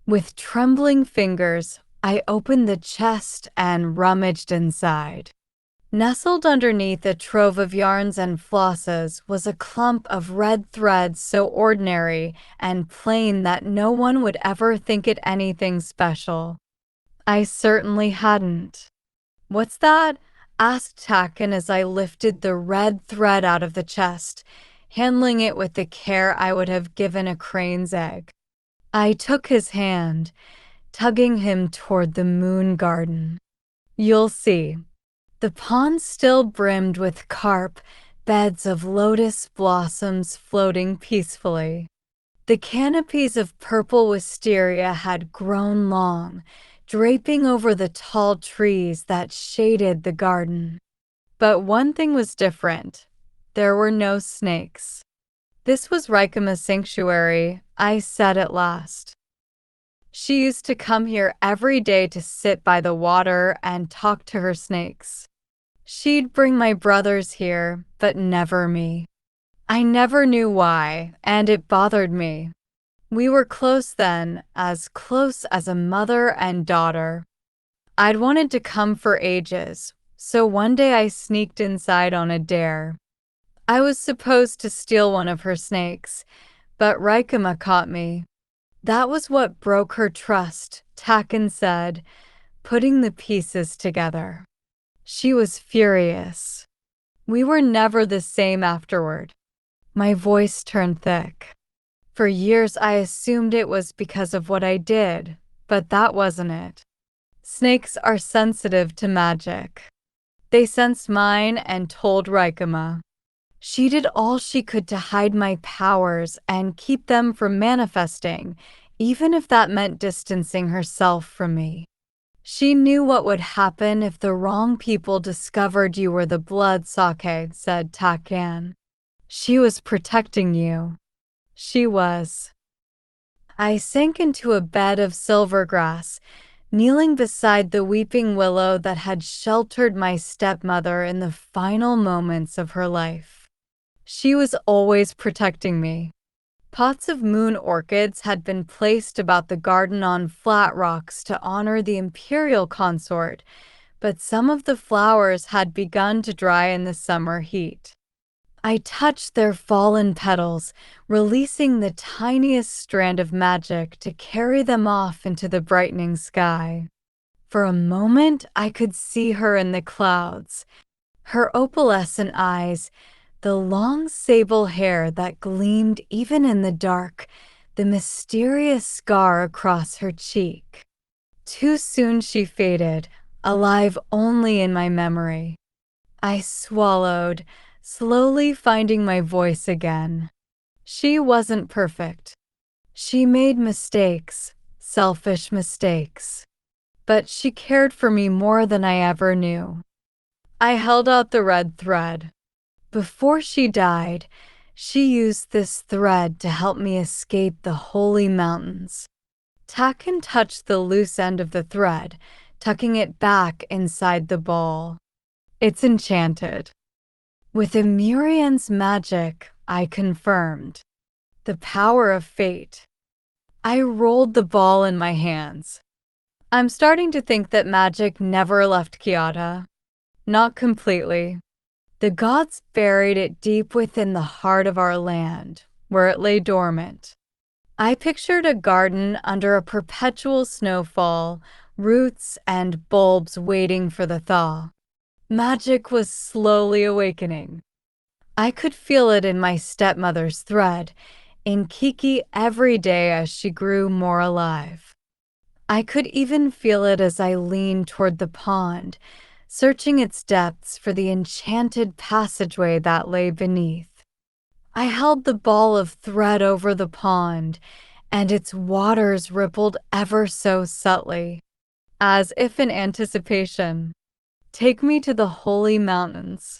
S1: With trembling fingers, I opened the chest and rummaged inside. Nestled underneath a trove of yarns and flosses was a clump of red threads so ordinary and plain that no one would ever think it anything special. I certainly hadn't. "What's that?" asked Takken as I lifted the red thread out of the chest, handling it with the care I would have given a crane's egg. I took his hand, tugging him toward the moon garden. You'll see. The pond still brimmed with carp, beds of lotus blossoms floating peacefully. The canopies of purple wisteria had grown long, draping over the tall trees that shaded the garden. But one thing was different. There were no snakes. This was Rikema's sanctuary, I said at last. She used to come here every day to sit by the water and talk to her snakes. She'd bring my brothers here, but never me. I never knew why, and it bothered me. We were close then, as close as a mother and daughter. I'd wanted to come for ages, so one day I sneaked inside on a dare. I was supposed to steal one of her snakes, but Rikema caught me. That was what broke her trust, Taken said, putting the pieces together. She was furious. We were never the same afterward. My voice turned thick. For years I assumed it was because of what I did, but that wasn't it. Snakes are sensitive to magic. They sensed mine and told Rikema. She did all she could to hide my powers and keep them from manifesting, even if that meant distancing herself from me. She knew what would happen if the wrong people discovered you were the blood, Sake said Takan. She was protecting you. She was. I sank into a bed of silvergrass, kneeling beside the weeping willow that had sheltered my stepmother in the final moments of her life. She was always protecting me. Pots of moon orchids had been placed about the garden on flat rocks to honor the imperial consort, but some of the flowers had begun to dry in the summer heat. I touched their fallen petals, releasing the tiniest strand of magic to carry them off into the brightening sky. For a moment, I could see her in the clouds, her opalescent eyes, the long sable hair that gleamed even in the dark, the mysterious scar across her cheek. Too soon she faded, alive only in my memory. I swallowed, slowly finding my voice again. She wasn't perfect. She made mistakes, selfish mistakes. But she cared for me more than I ever knew. I held out the red thread. Before she died, she used this thread to help me escape the holy mountains. Taken touched the loose end of the thread, tucking it back inside the ball. It's enchanted. With Emurian's magic, I confirmed. The power of fate. I rolled the ball in my hands. I'm starting to think that magic never left Kyoto. Not completely. The gods buried it deep within the heart of our land, where it lay dormant. I pictured a garden under a perpetual snowfall, roots and bulbs waiting for the thaw. Magic was slowly awakening. I could feel it in my stepmother's thread, in Kiki every day as she grew more alive. I could even feel it as I leaned toward the pond, searching its depths for the enchanted passageway that lay beneath. I held the ball of thread over the pond, and its waters rippled ever so subtly, as if in anticipation. Take me to the holy mountains.